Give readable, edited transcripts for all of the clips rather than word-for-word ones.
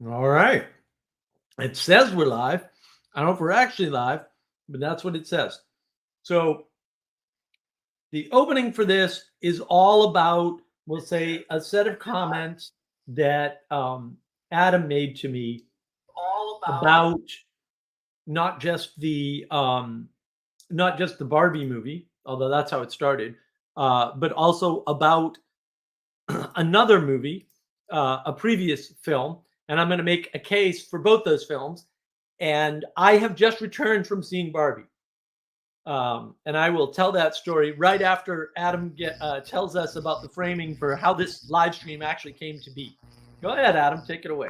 All right. It says we're live. I don't know if we're actually live, but that's what it says. So the opening for this is all about, we'll say, a set of comments that Adam made to me about not just the Barbie movie, although that's how it started, but also about another movie, a previous film, and I'm going to make a case for both those films. And I have just returned from seeing Barbie. And I will tell that story right after Adam tells us about the framing for how this live stream actually came to be. Go ahead, Adam, take it away.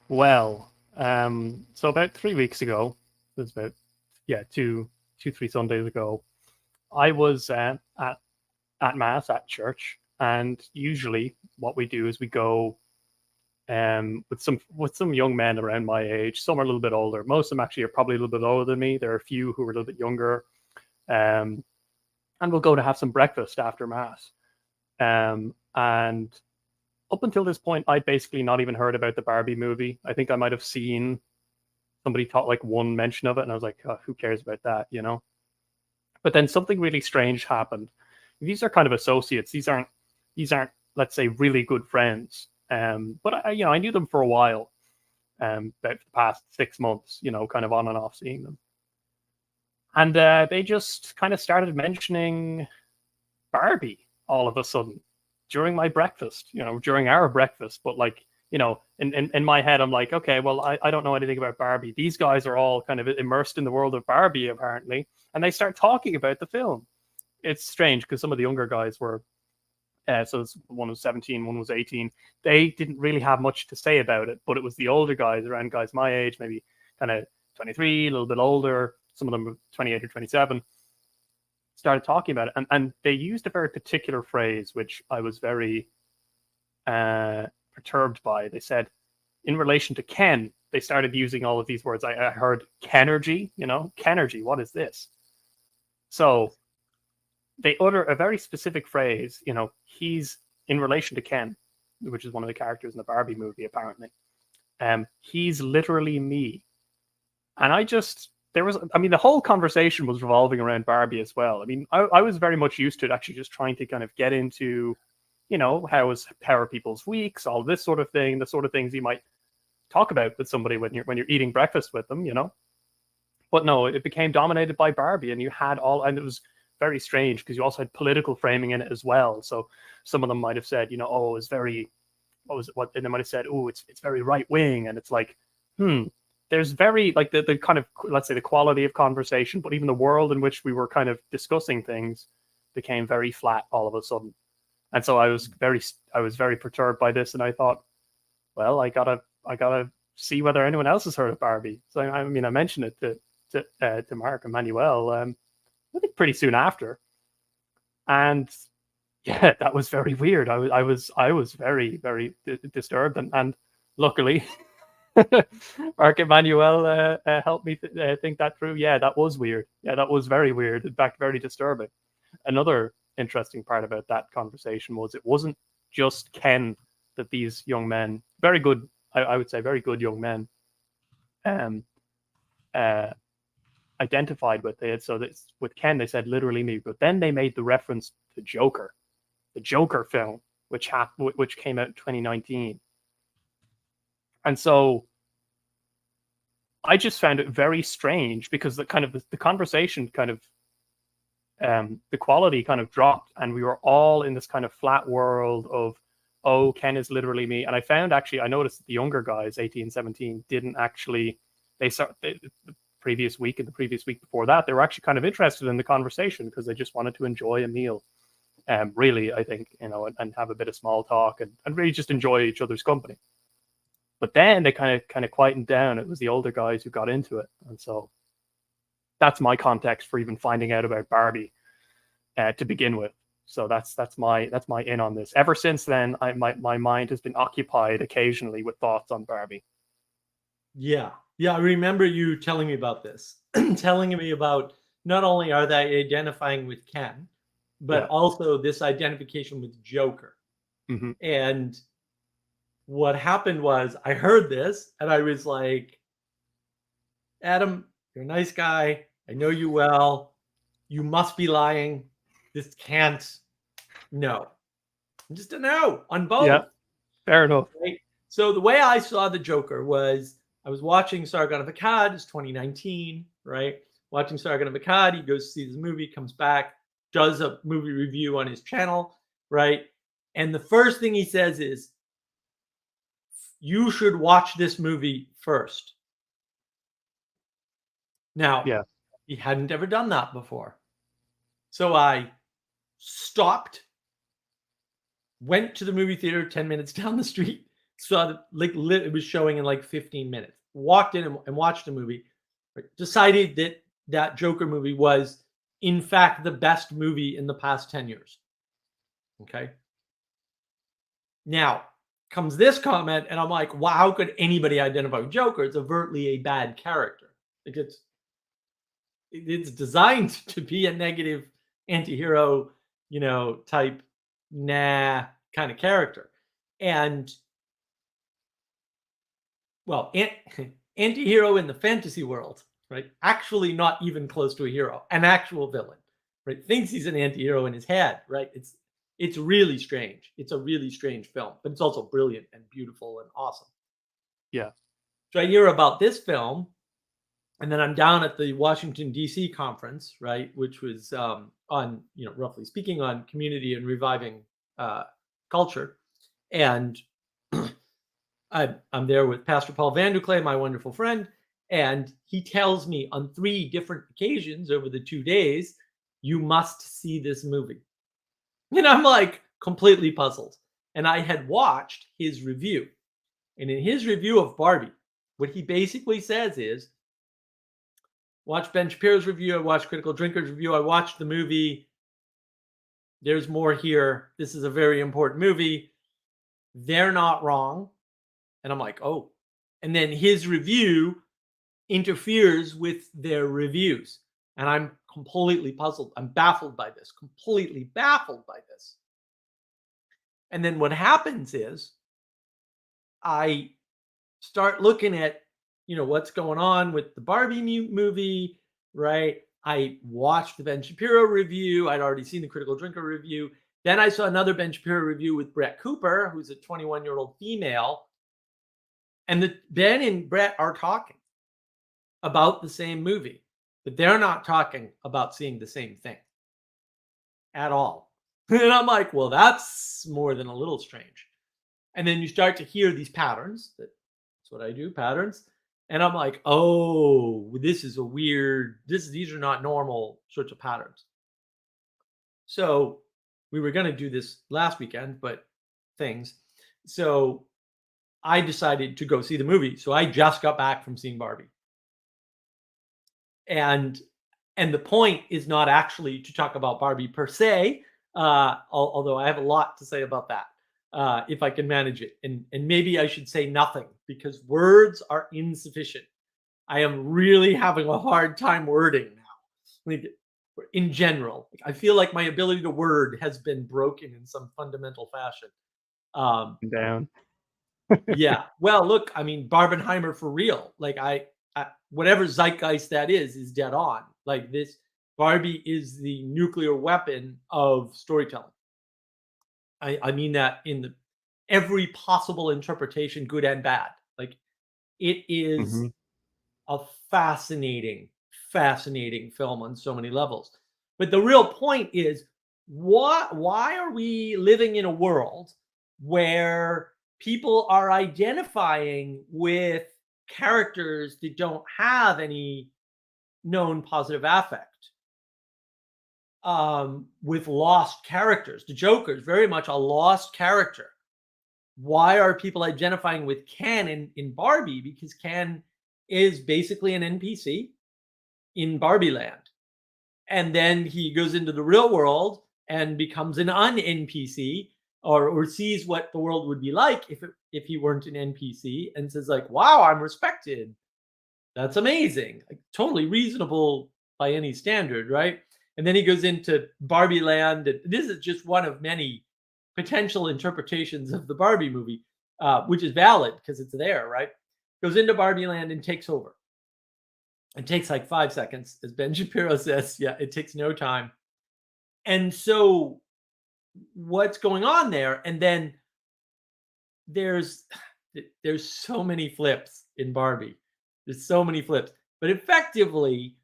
Well, so about 3 weeks ago, it was about two, 3 Sundays ago, I was at mass at church, and usually what we do is we go with some young men around my age. Some are a little bit older. Most of them actually are probably a little bit older than me. There are a few who are a little bit younger, um, and we'll go to have some breakfast after mass. And up until this point, I'd basically not even heard about the Barbie movie. I think I might have seen somebody taught like one mention of it, and I was like, oh, who cares about that, you know? But then something really strange happened. These are kind of associates. These aren't let's say really good friends. But I knew them for a while. About the past 6 months, kind of on and off seeing them, and they just kind of started mentioning Barbie all of a sudden during my breakfast, during our breakfast. But like, in my head, I'm like, okay, well, I don't know anything about Barbie. These guys are all kind of immersed in the world of Barbie, apparently. And they start talking about the film. It's strange because some of the younger guys were, one was 17, one was 18. They didn't really have much to say about it, but it was the older guys, around guys my age, maybe kind of 23, a little bit older. Some of them were 28 or 27, started talking about it, and they used a very particular phrase which I was very perturbed by. They said, in relation to Ken, they started using all of these words. I heard Kenergy, Kenergy, what is this? So they utter a very specific phrase, he's in relation to Ken, which is one of the characters in the Barbie movie, apparently. He's literally me. And the whole conversation was revolving around Barbie as well. I mean, I was very much used to it, actually just trying to kind of get into, how are people's weeks, all this sort of thing, the sort of things you might talk about with somebody when you're eating breakfast with them, But no, it became dominated by Barbie, and and it was very strange because you also had political framing in it as well. So some of them might have said, oh, it's very, and they might have said, oh, it's very right wing, and it's like, there's very like the kind of, let's say, the quality of conversation, but even the world in which we were kind of discussing things became very flat all of a sudden. And so I was very perturbed by this, and I thought, well, I gotta see whether anyone else has heard of Barbie. So I mentioned it to Mark and Manuel, I think pretty soon after, and yeah, that was very weird. I was very, very disturbed, and luckily Mark Emmanuel helped me think that through. Yeah, that was weird. Yeah, that was very weird. In fact, very disturbing. Another interesting part about that conversation was it wasn't just Ken that these young men, very good, I would say, very good young men, um, uh, identified with it. So with Ken, they said literally me, but then they made the reference to Joker, the Joker film, which came out in 2019, and so I just found it very strange because the conversation kind of the quality kind of dropped, and we were all in this kind of flat world of, oh, Ken is literally me. And I noticed that the younger guys, 18, 17, didn't actually, the previous week and the previous week before that, they were actually kind of interested in the conversation because they just wanted to enjoy a meal. Really, I think, and have a bit of small talk and really just enjoy each other's company. But then they kind of quietened down. It was the older guys who got into it, and so that's my context for even finding out about Barbie to begin with. So that's my in on this. Ever since then, my mind has been occupied occasionally with thoughts on Barbie. Yeah. I remember you telling me about this, telling me about not only are they identifying with Ken, but Yeah. also this identification with Joker. Mm-hmm. And what happened was I heard this and I was like, Adam, you're a nice guy. I know you well. You must be lying. This can't. No. Just a no on Yeah, both. fair enough. Right? So the way I saw the Joker was I was watching Sargon of Akkad, it's 2019, right? Watching Sargon of Akkad, he goes to see this movie, comes back, does a movie review on his channel, right? And the first thing he says is, you should watch this movie first. Now, Yeah. he hadn't ever done that before. So I stopped, went to the movie theater 10 minutes down the street, saw that it was showing in like 15 minutes, walked in and watched the movie, decided that that Joker movie was, in fact, the best movie in the past 10 years. Okay. Now comes this comment, and I'm like, wow, how could anybody identify with Joker? It's overtly a bad character. Like it's designed to be a negative anti-hero, type kind of character. And well, anti-hero in the fantasy world, right? Actually not even close to a hero, an actual villain, right? Thinks he's an anti-hero in his head, right? It's really strange. It's a really strange film, but it's also brilliant and beautiful and awesome. Yeah. So I hear about this film, and then I'm down at the Washington, D.C. conference, right, which was on, roughly speaking, on community and reviving culture. And I'm there with Pastor Paul Vanderklay, my wonderful friend, and he tells me on 3 different occasions over the 2 days, you must see this movie. And I'm like completely puzzled. And I had watched his review. And in his review of Barbie, what he basically says is, watch Ben Shapiro's review, I watched Critical Drinker's review, I watched the movie. There's more here. This is a very important movie. They're not wrong. And I'm like, oh. And then his review interferes with their reviews. And I'm completely puzzled. I'm baffled by this, completely baffled by this. And then what happens is I start looking at, what's going on with the Barbie movie, right? I watched the Ben Shapiro review. I'd already seen the Critical Drinker review. Then I saw another Ben Shapiro review with Brett Cooper, who's a 21-year-old female. And Ben and Brett are talking about the same movie, but they're not talking about seeing the same thing at all. And I'm like, well, that's more than a little strange. And then you start to hear these patterns. That's what I do, patterns. And I'm like, oh, this is a weird, these are not normal sorts of patterns. So we were going to do this last weekend, but things. So I decided to go see the movie. So I just got back from seeing Barbie. And the point is not actually to talk about Barbie per se, although I have a lot to say about that, if I can manage it. And maybe I should say nothing because words are insufficient. I am really having a hard time wording now. Like, in general, I feel like my ability to word has been broken in some fundamental fashion. Down. Yeah. Well, look, I mean, Barbenheimer for real. Like I whatever zeitgeist that is dead on. Like this, Barbie is the nuclear weapon of storytelling. I mean that in every possible interpretation, good and bad. Like it is a fascinating film on so many levels. But the real point is, why are we living in a world where people are identifying with characters that don't have any known positive affect, with lost characters? The Joker is very much a lost character. Why are people identifying with Ken in Barbie? Because Ken is basically an NPC in Barbie land. And then he goes into the real world and becomes an un-NPC, or sees what the world would be like if he weren't an NPC, and says like, wow, I'm respected. That's amazing. Like, totally reasonable by any standard, right? And then he goes into Barbie land. And this is just one of many potential interpretations of the Barbie movie. which is valid because it's there, right? Goes into Barbie Land and takes over. It takes like 5 seconds, as Ben Shapiro says. Yeah, it takes no time. And so what's going on there? And then there's so many flips in Barbie. There's so many flips. But effectively,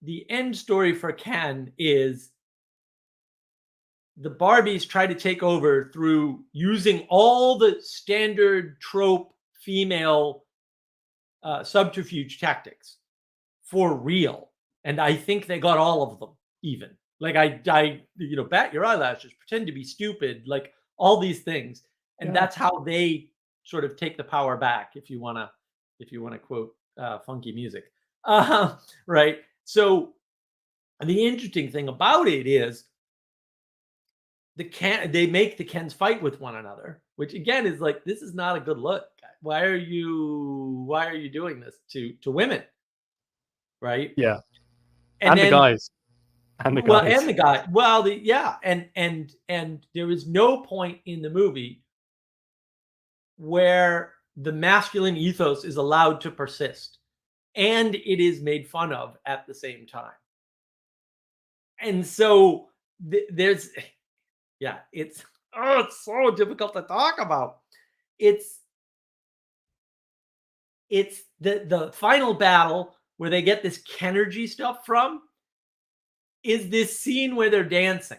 the end story for Ken is the Barbies try to take over through using all the standard trope female subterfuge tactics for real. And I think they got all of them, even. Like I bat your eyelashes, pretend to be stupid, like all these things. And that's how they sort of take the power back, if you wanna quote funky music. Right. So the interesting thing about it is they make the Kens fight with one another, which again is like, this is not a good look. Why are you doing this to women? Right? Yeah. And the then, guys. And the well, guys. and the guy. Well, and there is no point in the movie where the masculine ethos is allowed to persist, and it is made fun of at the same time. And so there's, it's so difficult to talk about. It's the final battle where they get this Kenergy stuff from is this scene where they're dancing.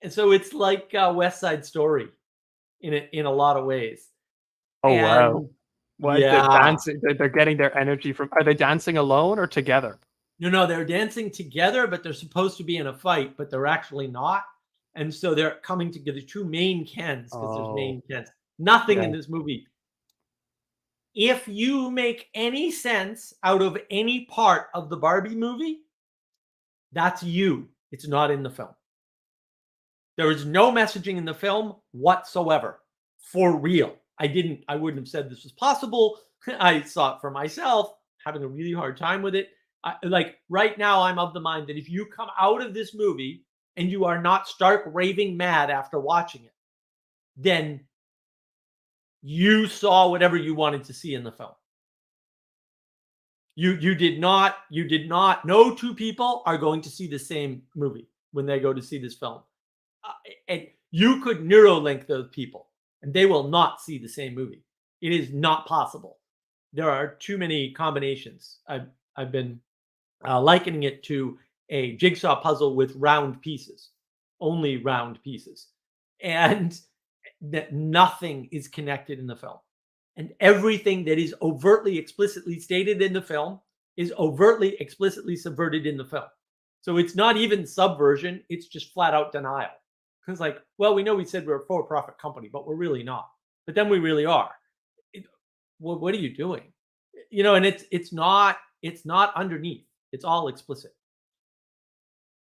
And so it's like West Side Story in a lot of ways. Oh, wow. What, Yeah. they're dancing, they're getting their energy from, are they dancing alone or together? No, they're dancing together, but they're supposed to be in a fight, but they're actually not. And so they're coming together, two main Kens, because there's main Kens. Nothing in this movie. If you make any sense out of any part of the Barbie movie, that's you. It's not in the film. There is no messaging in the film whatsoever. For real. I wouldn't have said this was possible. I saw it for myself, having a really hard time with it. Like right now, I'm of the mind that if you come out of this movie and you are not stark raving mad after watching it, then you saw whatever you wanted to see in the film. You did not. No two people are going to see the same movie when they go to see this film. And you could Neuralink those people, and they will not see the same movie. It is not possible. There are too many combinations. I've been likening it to a jigsaw puzzle with round pieces, only round pieces, and that nothing is connected in the film. And everything that is overtly explicitly stated in the film is overtly explicitly subverted in the film. So it's not even subversion, it's just flat out denial. Because like, well, we know we said we're a for-profit company, but we're really not. But then we really are. What are you doing? And it's not underneath. It's all explicit.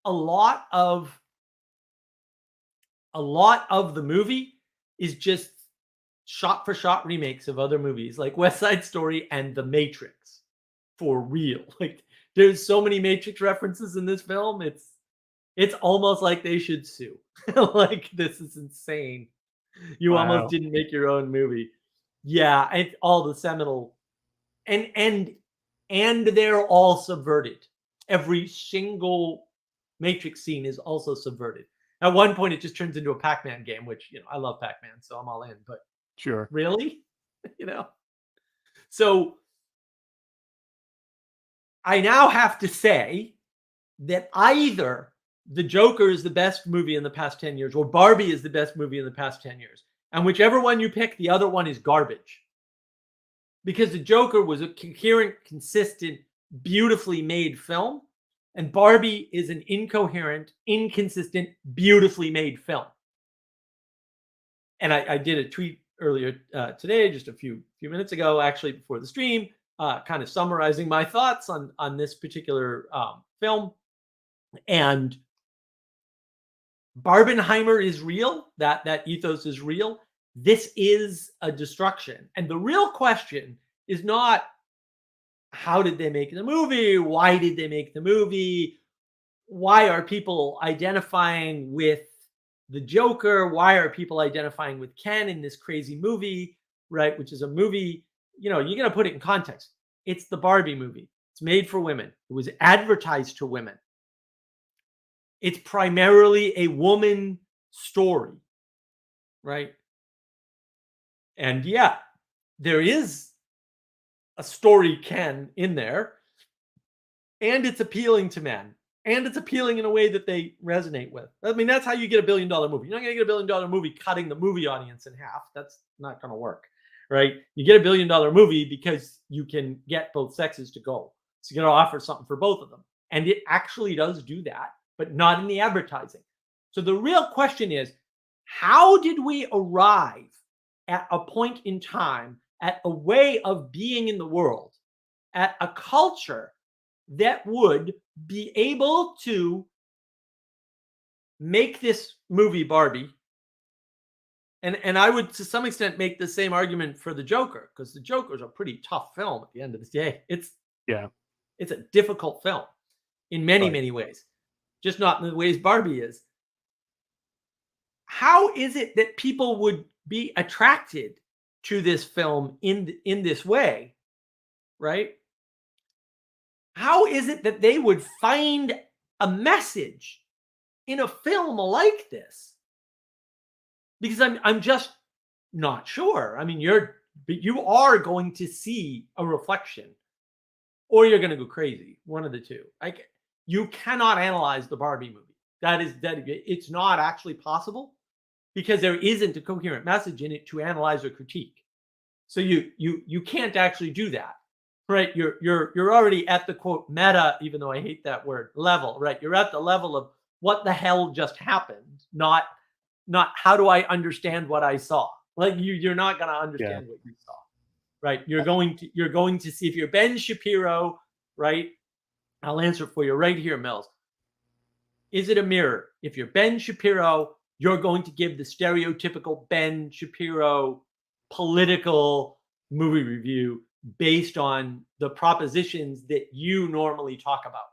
A lot of the movie is just shot for shot remakes of other movies like West Side Story and The Matrix. For real. Like there's so many Matrix references in this film. It's almost like they should sue. Like this is insane. You almost didn't make your own movie. Yeah, it's all the seminal and they're all subverted. Every single Matrix scene is also subverted. At one point it just turns into a Pac-Man game, which I love Pac-Man, so I'm all in, but sure. Really? So I now have to say that either the Joker is the best movie in the past 10 years or Barbie is the best movie in the past 10 years. And whichever one you pick, the other one is garbage. Because the Joker was a coherent, consistent, beautifully made film. And Barbie is an incoherent, inconsistent, beautifully made film. And I did a tweet earlier today, just a few minutes ago, actually before the stream, kind of summarizing my thoughts on this particular film. And Barbenheimer is real. That ethos is real. This is a destruction. And the real question is not how did they make the movie? Why did they make the movie? Why are people identifying with the Joker? Why are people identifying with Ken in this crazy movie? right? Which is a movie, you got to put it in context. It's the Barbie movie. It's made for women. It was advertised to women. It's primarily a woman story, right? And yeah, there is a story Ken in there, and it's appealing to men, and it's appealing in a way that they resonate with. I mean, that's how you get $1 billion movie. You're not going to get $1 billion movie cutting the movie audience in half. That's not going to work, right? You get $1 billion movie because you can get both sexes to go. So you got to offer something for both of them, and it actually does do that, but not in the advertising. So the real question is, how did we arrive at a point in time, at a way of being in the world, at a culture that would be able to make this movie Barbie? And I would, to some extent, make the same argument for the Joker, because the Joker is a pretty tough film at the end of the day. It's a difficult film in many, many ways, just not in the ways Barbie is. How is it that people would be attracted to this film in this way, right? How is it that they would find a message in a film like this? Because I'm just not sure. I mean, you are going to see a reflection, or you're going to go crazy. One of the two. You cannot analyze the Barbie movie. It's not actually possible, because there isn't a coherent message in it to analyze or critique. So you can't actually do that, right? You're already at the quote meta, even though I hate that word, level, right? You're at the level of what the hell just happened, not how do I understand what I saw. Like you're not going to understand what you saw, right? You're going to see, if you're Ben Shapiro, right? I'll answer for you right here, Mills. Is it a mirror? If you're Ben Shapiro, you're going to give the stereotypical Ben Shapiro political movie review based on the propositions that you normally talk about.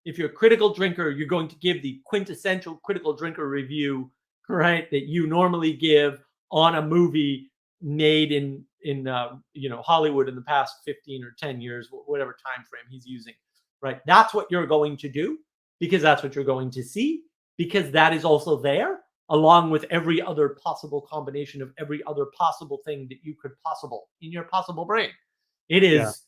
If you're a critical drinker, you're going to give the quintessential critical drinker review, right, that you normally give on a movie made in Hollywood in the past 15 or 10 years, whatever time frame he's using, right? That's what you're going to do, because that's what you're going to see, because that is also there, along with every other possible combination of every other possible thing that you could possible in your possible brain. It is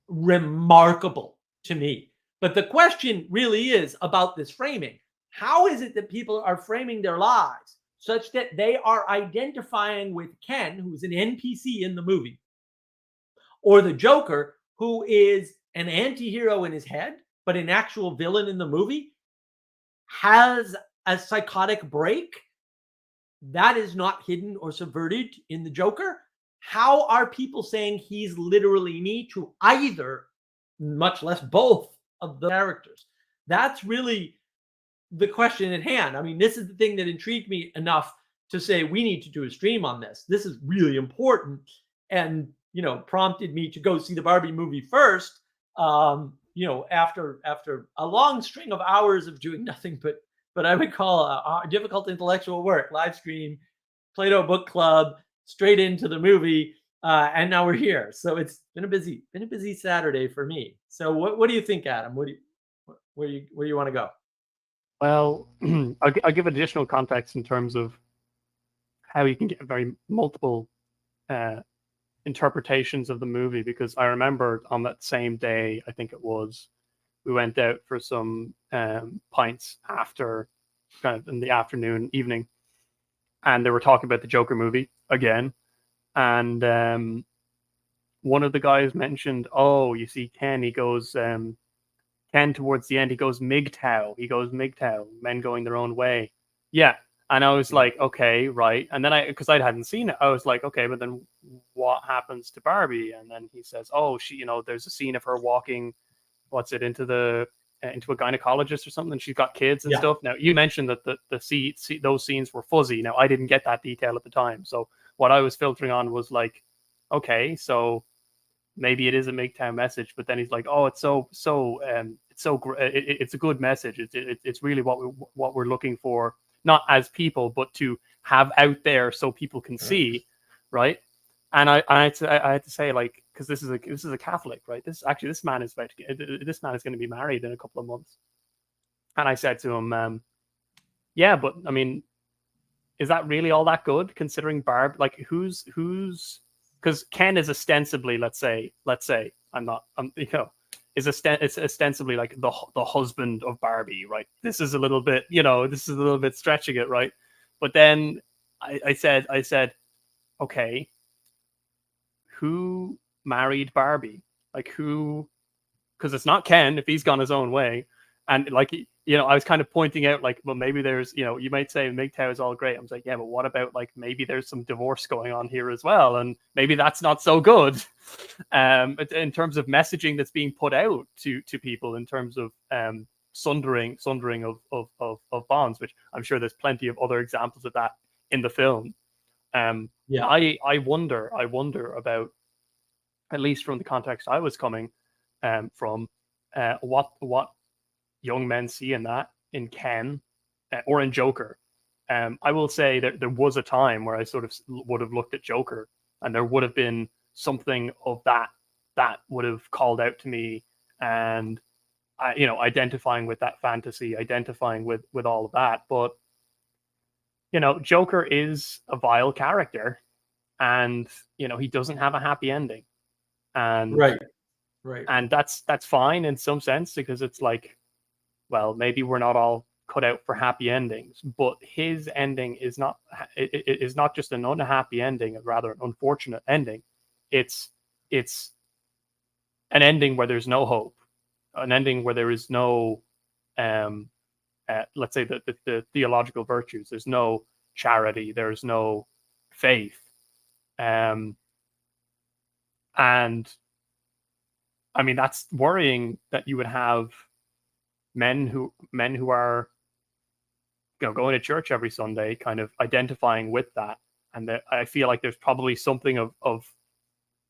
remarkable to me. But the question really is about this framing. How is it that people are framing their lives such that they are identifying with Ken, who's an NPC in the movie, or the Joker, who is an anti-hero in his head, but an actual villain in the movie, has a psychotic break that is not hidden or subverted in the Joker? How are people saying he's literally me to either, much less both, of the characters? That's really the question at hand. I mean, this is the thing that intrigued me enough to say we need to do a stream on this. This is really important, and prompted me to go see the Barbie movie first. After a long string of hours of doing nothing but I would call a difficult intellectual work, live stream, Plato book club, straight into the movie, and now we're here. So it's been a busy Saturday for me. So what do you think, Adam? Where you want to go? Well, I'll give additional context in terms of how you can get very multiple interpretations of the movie, because I remember on that same day, I think it was, we went out for some pints after, kind of in the afternoon, evening, and they were talking about the Joker movie again, and one of the guys mentioned, oh, you see Ken, he goes, Ken towards the end, he goes MGTOW, men going their own way. Yeah. And I was like, okay, right. And then because I hadn't seen it, I was like, okay, but then what happens to Barbie? And then he says, oh, she, there's a scene of her walking, into a gynecologist or something. She's got kids and stuff. Now, you mentioned that those scenes were fuzzy. Now, I didn't get that detail at the time. So what I was filtering on was like, okay, so maybe it is a MGTOW message, but then he's like, oh, it's a good message. It's really what we're looking for, not as people, but to have out there so people can see, right? And I had to say, like, because this is a Catholic, right? This man is going to be married in a couple of months. And I said to him, yeah, but I mean, is that really all that good considering Barb? Like, who's because Ken is ostensibly, let's say, is ostensibly like the husband of Barbie, right? This is a little bit, stretching it, right? But then I said, okay, who married Barbie? Like, who? Because it's not Ken if he's gone his own way. And like, I was kind of pointing out, like, well, maybe there's, you might say MGTOW is all great. I was like, yeah, but what about, like, maybe there's some divorce going on here as well, and maybe that's not so good. In terms of messaging that's being put out to people, in terms of sundering of bonds, which I'm sure there's plenty of other examples of that in the film. Yeah. I wonder about, at least from the context I was coming from, what young men see in that, in Ken or in Joker. I will say that there was a time where I sort of would have looked at Joker, and there would have been something of that would have called out to me, and identifying with that fantasy, identifying with all of that. But Joker is a vile character, and he doesn't have a happy ending, and Right. and that's fine in some sense, because it's like, well, maybe we're not all cut out for happy endings, but his ending is not just an unhappy ending, rather an unfortunate ending. It's an ending where there's no hope, an ending where there is no let's say the theological virtues. There's no charity, there's no faith, and I mean, that's worrying, that you would have men who are going to church every Sunday, kind of identifying with that, and that I feel like there's probably something of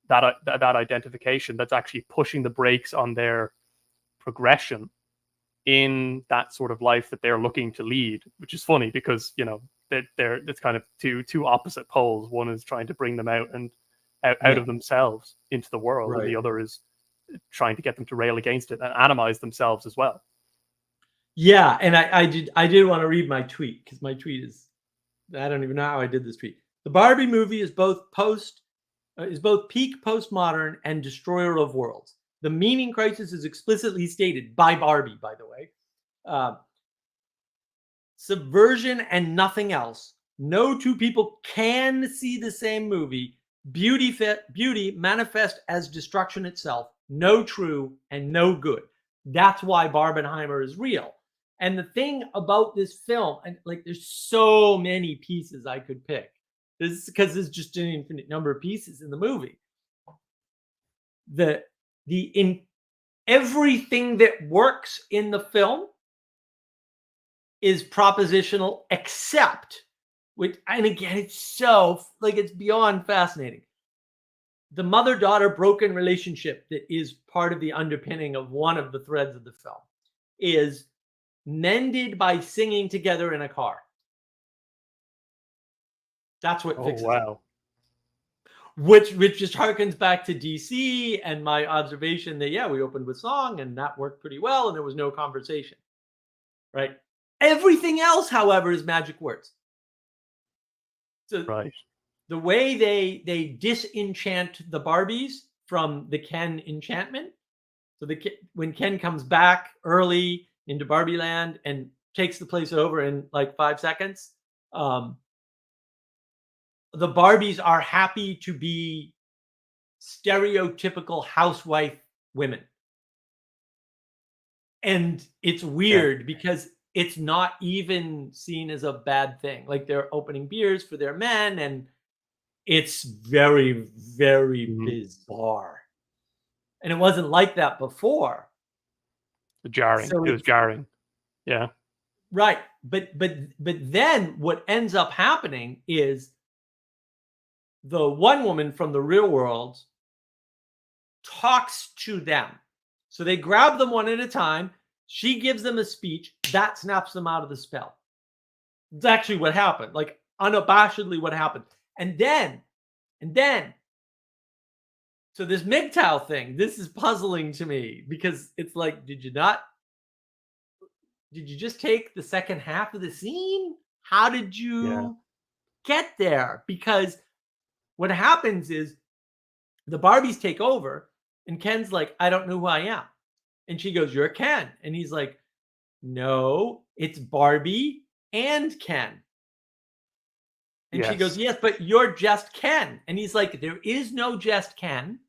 that identification that's actually pushing the brakes on their progression in that sort of life that they're looking to lead. Which is funny, because it's kind of two opposite poles. One is trying to bring them out of themselves into the world, and the other is trying to get them to rail against it and atomize themselves as well. Yeah, and I did want to read my tweet, because my tweet is, I don't even know how I did this tweet. The Barbie movie is both peak postmodern and destroyer of worlds. The meaning crisis is explicitly stated by Barbie, by the way. Subversion and nothing else. No two people can see the same movie. Beauty manifest as destruction itself. No true and no good. That's why Barbenheimer is real. And the thing about this film, and like, there's so many pieces I could pick. This is because there's just an infinite number of pieces in the movie. In everything that works in the film is propositional, except and again, it's so, like, it's beyond fascinating. The mother-daughter broken relationship that is part of the underpinning of one of the threads of the film is mended by singing together in a car. That's what fixes it. Which just harkens back to DC and my observation that, we opened with song and that worked pretty well and there was no conversation, right? Everything else, however, is magic words. So the way they disenchant the Barbies from the Ken enchantment. So when Ken comes back early into Barbie Land and takes the place over in like 5 seconds, the Barbies are happy to be stereotypical housewife women. And it's weird because it's not even seen as a bad thing. Like, they're opening beers for their men, and it's very, very bizarre. And it wasn't like that before. It was jarring. Yeah. Right. But then what ends up happening is the one woman from the real world talks to them. So they grab them one at a time. She gives them a speech that snaps them out of the spell. It's actually what happened, like unabashedly what happened. And then So this MGTOW thing, this is puzzling to me because it's like, did you just take the second half of the scene? How did Yeah. you get there? Because what happens is the Barbies take over and Ken's like, I don't know who I am. And she goes, you're Ken. And he's like, no, it's Barbie and Ken. And she goes, yes, but you're just Ken. And he's like, there is no just Ken.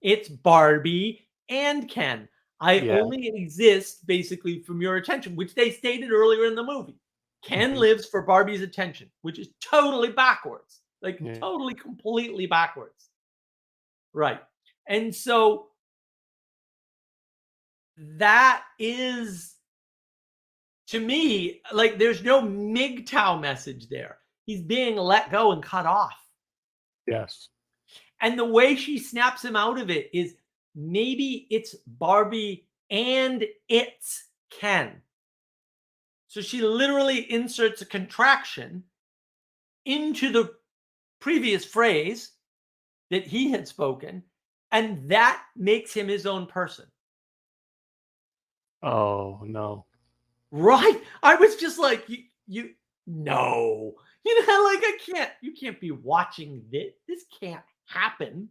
It's Barbie and Ken. I only exist basically from your attention, which they stated earlier in the movie. Ken lives for Barbie's attention, which is totally backwards, like totally, completely backwards. Right. And so that is, to me, like there's no MGTOW message there. He's being let go and cut off. Yes. And the way she snaps him out of it is maybe it's Barbie and it's Ken. So she literally inserts a contraction into the previous phrase that he had spoken, and that makes him his own person. Oh, no. Right? I was just like, you no. You know, like you can't be watching this. This can't happen.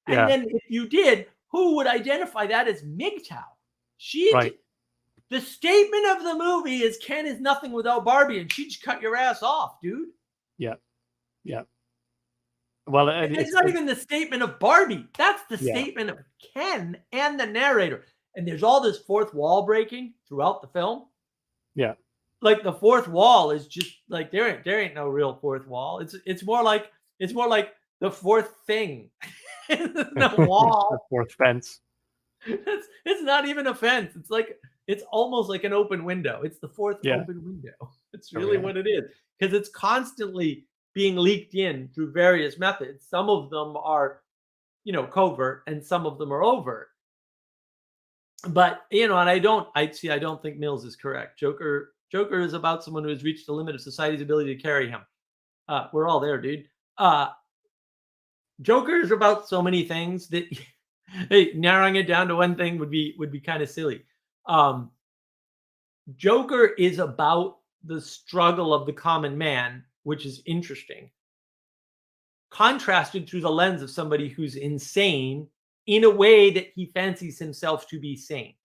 And then if you did, who would identify that as MGTOW? The statement of the movie is Ken is nothing without Barbie, and she'd cut your ass off, dude. Yeah. Yeah. Well, it's not even the statement of Barbie. That's the statement of Ken and the narrator. And there's all this fourth wall breaking throughout the film. Yeah. Like the fourth wall is just like there ain't no real fourth wall. It's more like the fourth thing. The wall. The fourth fence. It's not even a fence. It's almost like an open window. It's the fourth open window. It's really what it is, because it's constantly being leaked in through various methods. Some of them are, covert, and some of them are overt. But and I don't think Mills is correct. Joker is about someone who has reached the limit of society's ability to carry him. We're all there, dude. Joker is about so many things that narrowing it down to one thing would be kind of silly. Joker is about the struggle of the common man, which is interesting, contrasted through the lens of somebody who's insane in a way that he fancies himself to be sane,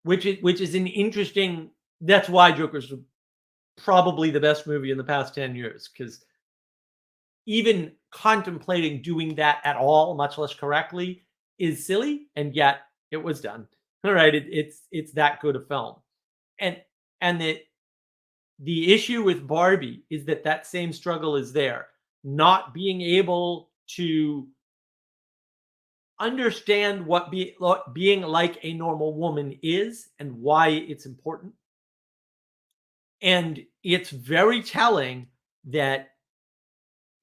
which is an interesting. That's why Joker's probably the best movie in the past 10 years, because even contemplating doing that at all, much less correctly, is silly, and yet it was done. All right, it's that good a film, and the issue with Barbie is that same struggle is there, not being able to understand what being like a normal woman is and why it's important. And it's very telling that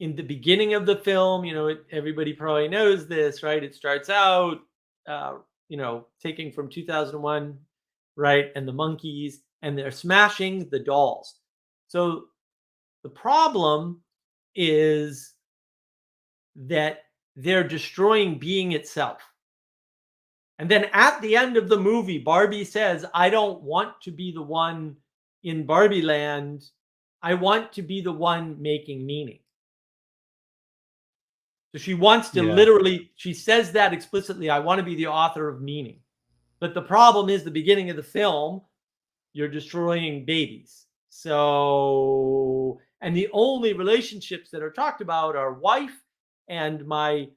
in the beginning of the film, everybody probably knows this, right? It starts out, taking from 2001, right? And the monkeys, and they're smashing the dolls. So the problem is that they're destroying being itself. And then at the end of the movie, Barbie says, I don't want to be the one in Barbie land. I want to be the one making meaning. So she wants to literally, she says that explicitly, I want to be the author of meaning. But the problem is the beginning of the film, you're destroying babies. So, and the only relationships that are talked about are wife and I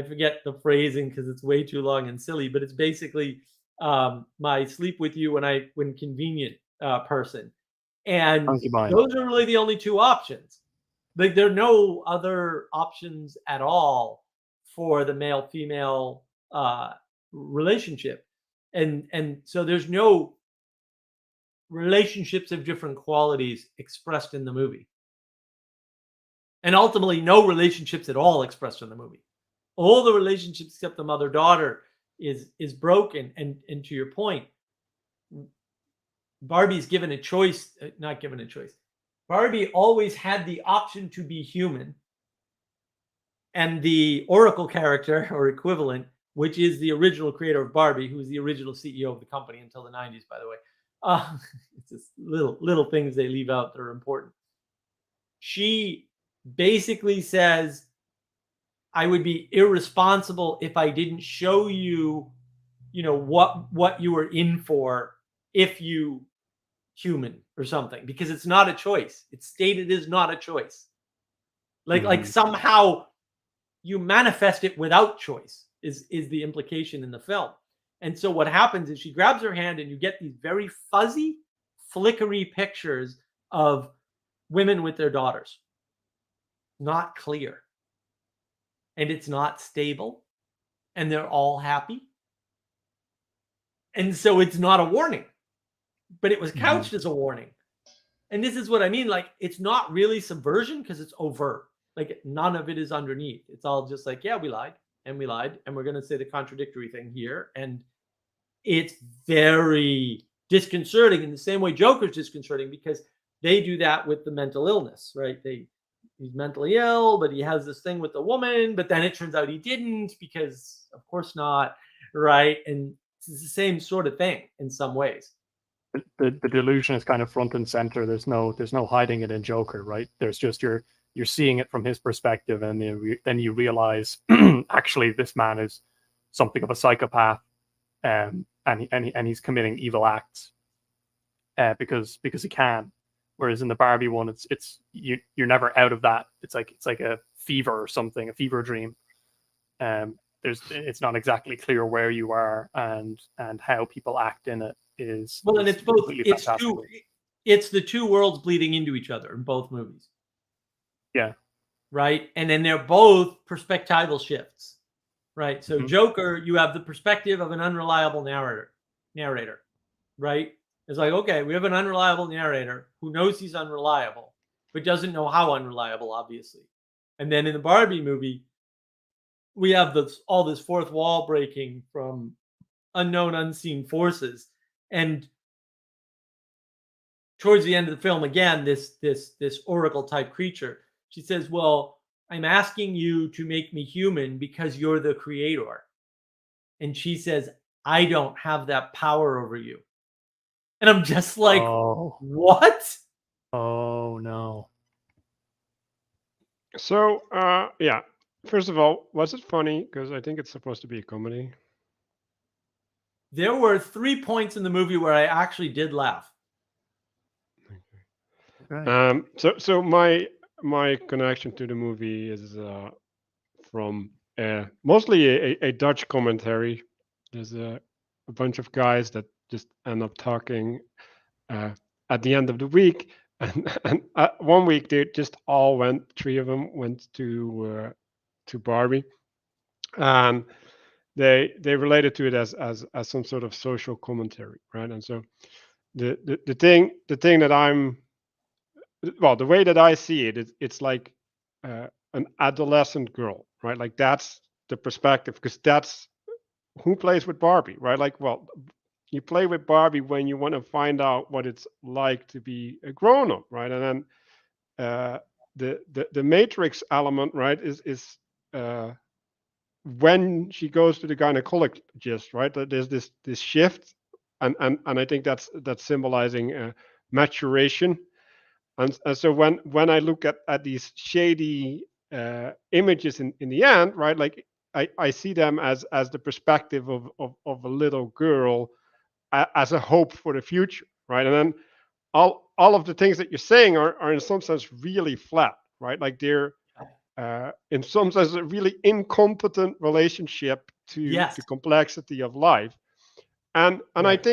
forget the phrasing because it's way too long and silly, but it's basically my sleep with you when convenient person. And those are really the only two options. Like there are no other options at all for the male-female relationship. And so there's no relationships of different qualities expressed in the movie. And ultimately no relationships at all expressed in the movie. All the relationships except the mother-daughter is broken. And to your point, Barbie's given a choice, not given a choice. Barbie always had the option to be human. and the Oracle character or equivalent, which is the original creator of Barbie, who was the original CEO of the company until the 90s, by the way. It's just little things they leave out that are important. She basically says, I would be irresponsible if I didn't show you, what you were in for if you human or something, because it's not a choice. It's stated as not a choice. Like somehow you manifest it without choice is the implication in the film. And so what happens is she grabs her hand and you get these very fuzzy, flickery pictures of women with their daughters. Not clear. And it's not stable. And they're all happy. And so it's not a warning, but it was couched as a warning. And this is what I mean. Like, it's not really subversion because it's overt. Like, none of it is underneath. It's all just like, yeah, we lied, and we're going to say the contradictory thing here. And it's very disconcerting in the same way Joker's disconcerting, because they do that with the mental illness, right? He's mentally ill, but he has this thing with the woman, but then it turns out he didn't, because of course not, right? And it's the same sort of thing in some ways. The delusion is kind of front and center. There's no hiding it in Joker, right? There's just you're seeing it from his perspective, and then you realize actually this man is something of a psychopath, and he's committing evil acts because he can. Whereas in the Barbie one, it's you're never out of that. It's like a fever or something, a fever dream. It's not exactly clear where you are, and how people act in it is well, and it's both. It's the two worlds bleeding into each other in both movies. Yeah. Right, and then they're both perspectival shifts. Right, so Joker, you have the perspective of an unreliable narrator. Right, it's like, okay, we have an unreliable narrator who knows he's unreliable, but doesn't know how unreliable, obviously. And then in the Barbie movie, we have all this fourth wall breaking from unknown, unseen forces. And towards the end of the film, again, this oracle type creature, she says, well, I'm asking you to make me human because you're the creator. And she says, I don't have that power over you. And I'm just like, what? Oh, no. So, yeah. First of all, was it funny? Because I think it's supposed to be a comedy. There were 3 points in the movie where I actually did laugh. Okay. So my connection to the movie is from mostly a Dutch commentary. There's a bunch of guys that just end up talking at the end of the week, and 1 week they just all went. 3 of them went to Barbie, and they related to it as some sort of social commentary, right? And so the thing that the way that I see it, it's like an adolescent girl, right? Like, that's the perspective, because that's who plays with Barbie, right? Like, well, you play with Barbie when you want to find out what it's like to be a grown up, right? And then the Matrix element, right, is when she goes to the gynecologist, right? There's this shift, and I think that's symbolizing maturation. And so when I look at these shady images in the end, right, like I see them as the perspective of a little girl as a hope for the future, right? And then all of the things that you're saying are in some sense really flat, right? Like, they're in some sense a really incompetent relationship to the complexity of life, and right.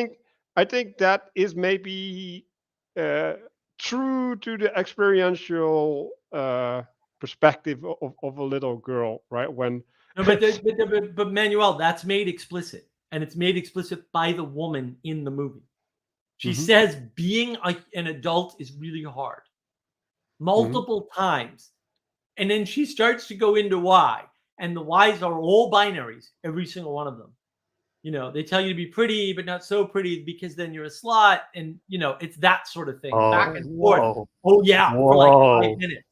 I think that is maybe true to the experiential perspective of a little girl, right? When no, but Manuel, that's made explicit, and it's made explicit by the woman in the movie. She says being an adult is really hard, multiple times, and then she starts to go into why, and the whys are all binaries, every single one of them. They tell you to be pretty, but not so pretty because then you're a slut, and it's that sort of thing, back and forth. Oh yeah, for like 5 minutes.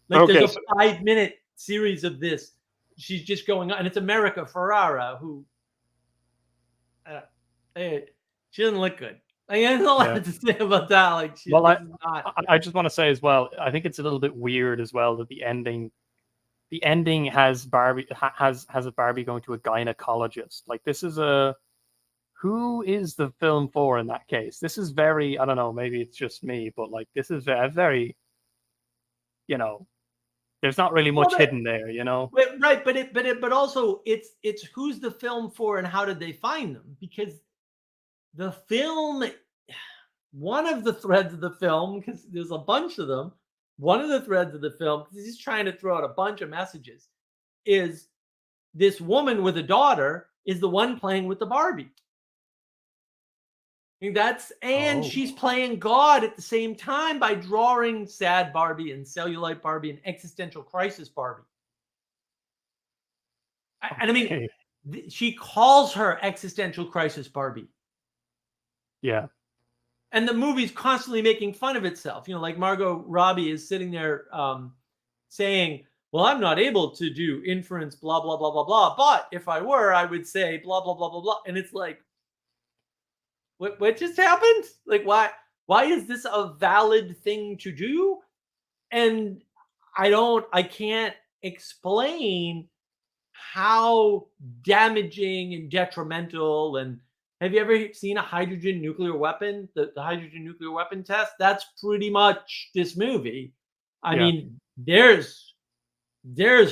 Like, there's a 5-minute series of this. She's just going on, and it's America Ferrara who she doesn't look good. Like, I don't know what to say about that. Like, Well, this is not. I just want to say as well, I think it's a little bit weird as well that the ending has Barbie has a Barbie going to a gynecologist. Like, this is who is the film for in that case? This is very, I don't know, maybe it's just me, but like, this is a very, you know, there's not really much hidden there, you know. Right, but also it's who's the film for and how did they find them? Because the film, one of the threads of the film, because there's a bunch of them, one of the threads of the film, because he's trying to throw out a bunch of messages, is this woman with a daughter is the one playing with the Barbie. And she's playing God at the same time by drawing sad Barbie and cellulite Barbie and existential crisis Barbie. And I mean, she calls her existential crisis Barbie. Yeah. And the movie's constantly making fun of itself. You know, like Margot Robbie is sitting there saying, well, I'm not able to do inference, blah, blah, blah, blah, blah. But if I were, I would say blah, blah, blah, blah, blah. And it's like, what just happened? Like, why is this a valid thing to do? And I can't explain how damaging and detrimental. And have you ever seen a hydrogen nuclear weapon? The hydrogen nuclear weapon test? That's pretty much this movie. I mean, there's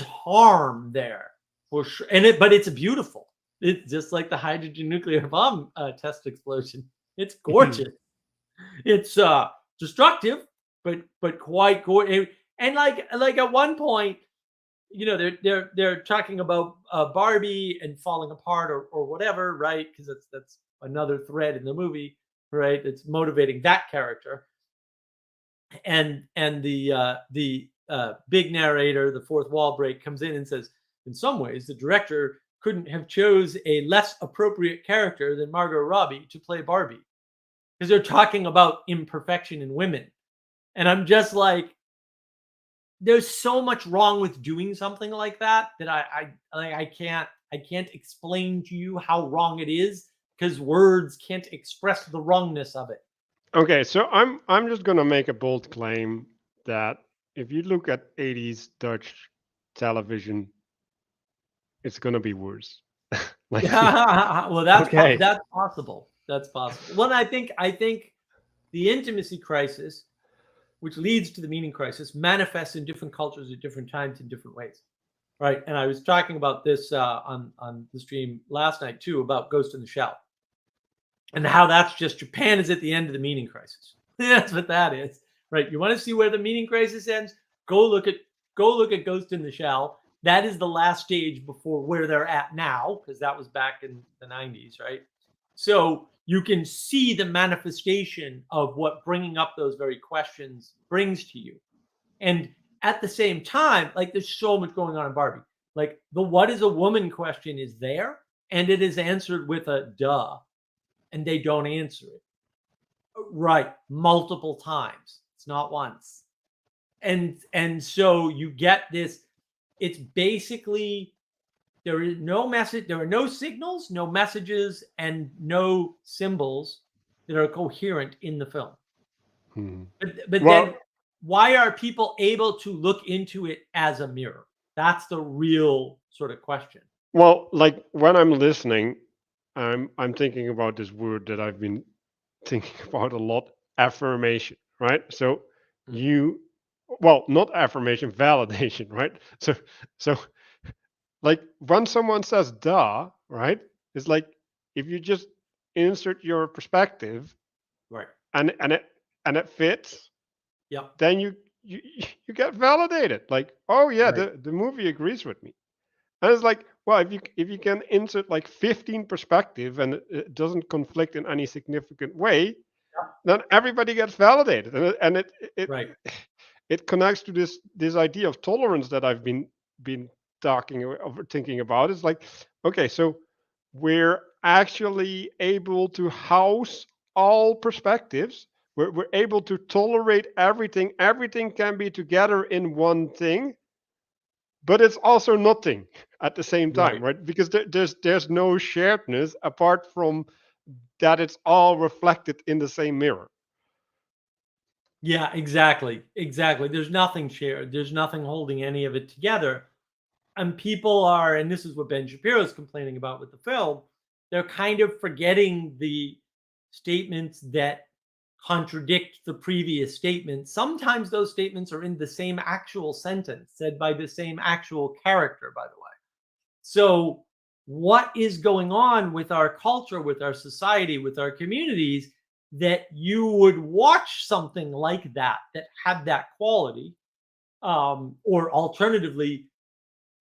harm there for sure. But it's beautiful. It's just like the hydrogen nuclear bomb test explosion. It's gorgeous. It's destructive, but quite gorgeous. And like at one point, you know, they're talking about Barbie and falling apart or whatever, right? Because that's another thread in the movie, right? It's motivating that character. And the big narrator, the fourth wall break, comes in and says, in some ways, the director couldn't have chose a less appropriate character than Margot Robbie to play Barbie, because they're talking about imperfection in women. And I'm just like, there's so much wrong with doing something like that I can't explain to you how wrong it is, because words can't express the wrongness of it. Okay, so I'm just gonna make a bold claim that if you look at 80s Dutch television, it's gonna be worse. Well, that's possible. That's possible. Well, I think the intimacy crisis, which leads to the meaning crisis, manifests in different cultures at different times in different ways, right? And I was talking about this on the stream last night too, about Ghost in the Shell, and how that's just Japan is at the end of the meaning crisis. That's what that is, right? You want to see where the meaning crisis ends? Go look at Ghost in the Shell. That is the last stage before where they're at now, because that was back in the 90s, right? So you can see the manifestation of what bringing up those very questions brings to you. And at the same time, like, there's so much going on in Barbie. Like, the what is a woman question is there, and it is answered with a duh, and they don't answer it. Right, multiple times. It's not once. And so you get this, it's basically, there is no message, there are no signals, no messages, and no symbols that are coherent in the film. But then why are people able to look into it as a mirror? That's the real sort of question. Well, like, when I'm listening, I'm thinking about this word that I've been thinking about a lot, affirmation, right? So not affirmation, validation, right? So like, when someone says duh, right? It's like, if you just insert your perspective, right, and it fits, then you get validated. Like, oh yeah, right, the movie agrees with me. And it's like, well, if you can insert like 15 perspective and it doesn't conflict in any significant way, then everybody gets validated, and it connects to this idea of tolerance that I've been thinking about. Is like, okay, so we're actually able to house all perspectives. We're able to tolerate everything. Everything can be together in one thing. but it's also nothing at the same time, Right. right? Because there's no sharedness apart from that it's all reflected in the same mirror. Yeah, exactly. Exactly. There's nothing shared. There's nothing holding any of it together. And people are, and this is what Ben Shapiro is complaining about with the film, they're kind of forgetting the statements that contradict the previous statements. Sometimes those statements are in the same actual sentence said by the same actual character, by the way. So, what is going on with our culture, with our society, with our communities that you would watch something like that had that quality? Or alternatively,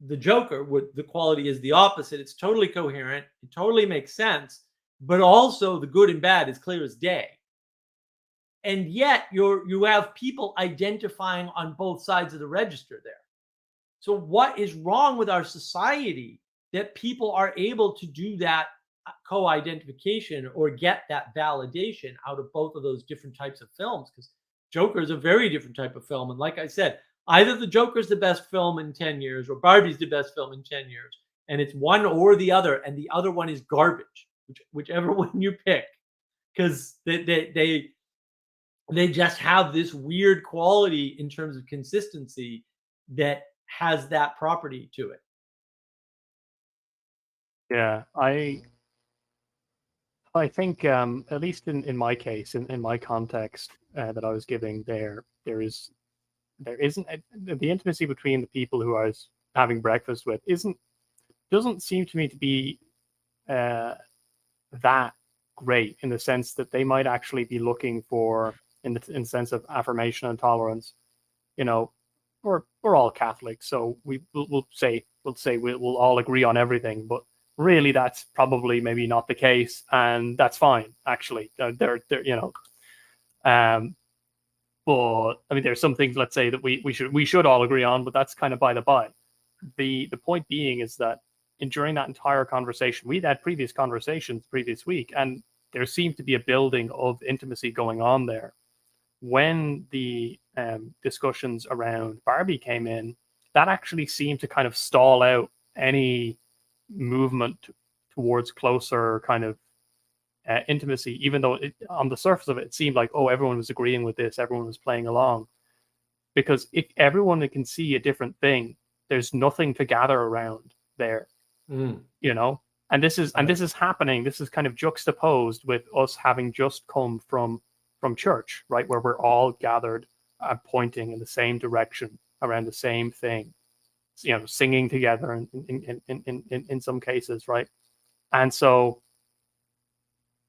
the Joker, would the quality is the opposite. It's totally coherent, it totally makes sense, but also the good and bad is clear as day. And yet you have people identifying on both sides of the register there. So what is wrong with our society that people are able to do that co-identification or get that validation out of both of those different types of films? Because Joker is a very different type of film. And like I said, either the Joker's the best film in 10 years or Barbie's the best film in 10 years. And it's one or the other, and the other one is garbage, whichever one you pick. Because they just have this weird quality in terms of consistency that has that property to it. Yeah, I think at least in my case, in my context that I was giving there isn't the intimacy between the people who I was having breakfast with doesn't seem to me to be uh, that great, in the sense that they might actually be looking for, in the sense of affirmation and tolerance. You know, we're all Catholics, so we'll all agree on everything, but really that's probably maybe not the case, and that's fine actually. They're um, but I mean, there's some things, let's say, that we should all agree on, but that's kind of by the by. The point being is that during that entire conversation, we'd had previous conversations previous week, and there seemed to be a building of intimacy going on there. When the discussions around Barbie came in, that actually seemed to kind of stall out any movement towards closer kind of intimacy, even though on the surface of it, it seemed like, oh, everyone was agreeing with this, everyone was playing along. Because if everyone can see a different thing, there's nothing to gather around there, Mm, you know. And this is right. happening. This is kind of juxtaposed with us having just come from church, right, where we're all gathered and pointing in the same direction around the same thing, singing together in some cases, right? And so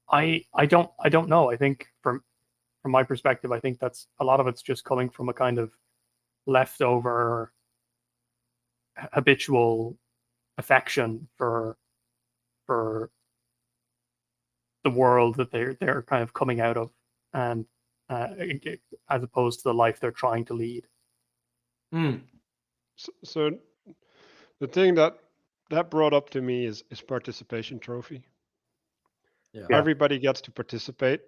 I don't know. I think from my perspective, I think that's a lot of it's just coming from a kind of leftover habitual affection for the world that they're kind of coming out of, and uh, as opposed to the life they're trying to lead. Mm, So the thing that brought up to me is participation trophy. yeah. Yeah, Everybody gets to participate,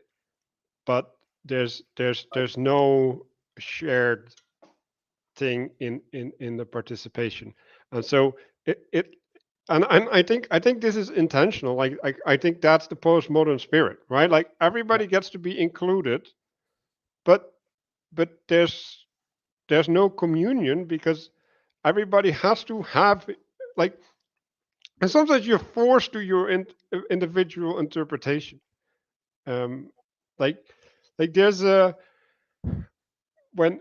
but there's no shared thing in the participation, and so it and I think this is intentional. Like I think that's the postmodern spirit, right? Like Yeah. everybody gets to be included, but there's no communion because everybody has to have, like, and sometimes you're forced to your individual interpretation. Um, like there's a when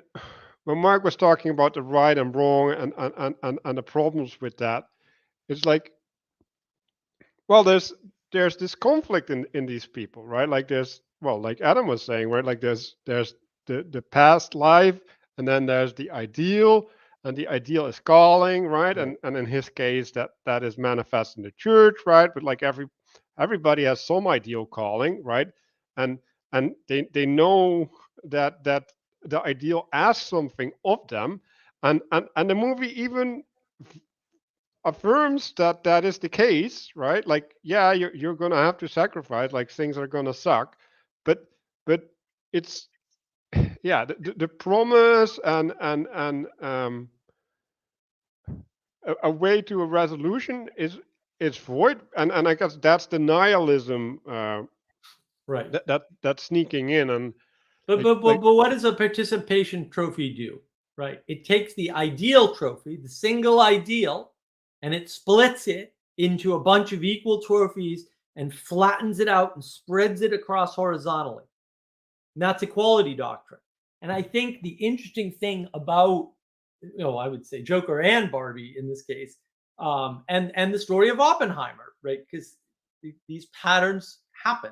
Mark was talking about the right and wrong and the problems with that, it's like, well, there's this conflict in these people, right? Like there's, well, like Adam was saying, right? Like there's the past life, and then there's the ideal, and the ideal is calling, right? Right. And in his case, that is manifest in the church, right? But like everybody has some ideal calling, right? And they know that the ideal asks something of them, and the movie even affirms that that is the case, right? Like, yeah, you're gonna have to sacrifice, like things are gonna suck, but but it's yeah, the promise and a way to a resolution is void, and I guess that's the nihilism Right. that's sneaking in, and But, like but, but, like but what does a participation trophy do? Right. It takes the ideal trophy, the single ideal, and it splits it into a bunch of equal trophies and flattens it out and spreads it across horizontally. And that's equality doctrine. And I think the interesting thing about, I would say Joker and Barbie in this case, and the story of Oppenheimer, right? Because these patterns happen,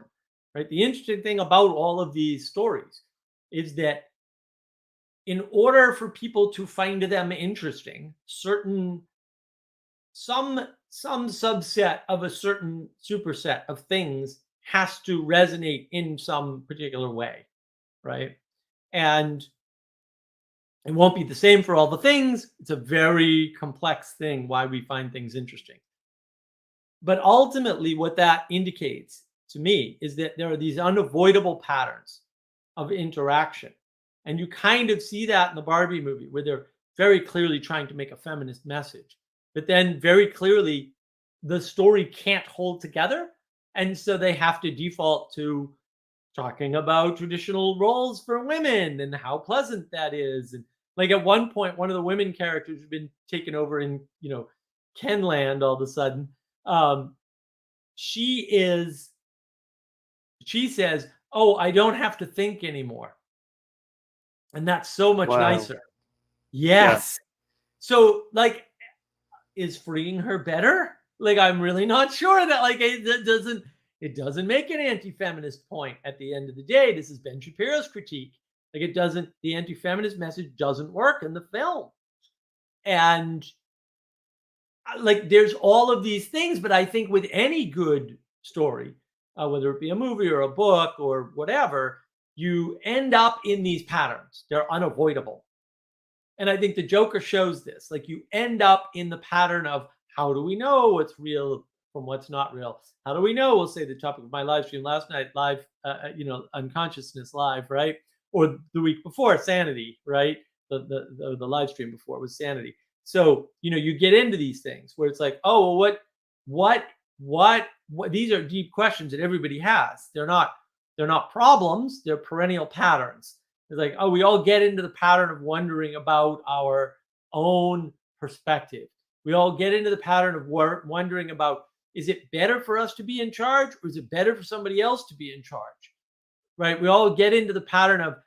right? The interesting thing about all of these stories is that in order for people to find them interesting, some subset of a certain superset of things has to resonate in some particular way, right? And it won't be the same for all the things. It's a very complex thing why we find things interesting. But ultimately, what that indicates to me is that there are these unavoidable patterns of interaction. And you kind of see that in the Barbie movie, where they're very clearly trying to make a feminist message. But then very clearly, the story can't hold together. And so they have to default to talking about traditional roles for women and how pleasant that is. And like at one point, one of the women characters has been taken over in, Kenland all of a sudden. She says, "Oh, I don't have to think anymore." And that's so much Wow. nicer. Yes. So like, is freeing her better? Like, I'm really not sure that like it doesn't make an anti-feminist point at the end of the day. This is Ben Shapiro's critique. Like, the anti-feminist message doesn't work in the film. And like, there's all of these things, but I think with any good story, whether it be a movie or a book or whatever, you end up in these patterns. They're unavoidable. And I think the Joker shows this. Like, you end up in the pattern of, how do we know what's real from what's not real? How do we know? We'll say the topic of my live stream last night, live, unconsciousness live, right? Or the week before, sanity, right? The live stream before was sanity. So, you get into these things where it's like, oh, well, what, these are deep questions that everybody has. They're not problems. They're perennial patterns. It's like, oh, we all get into the pattern of wondering about our own perspective. We all get into the pattern of wondering about, is it better for us to be in charge, or is it better for somebody else to be in charge? Right? We all get into the pattern of,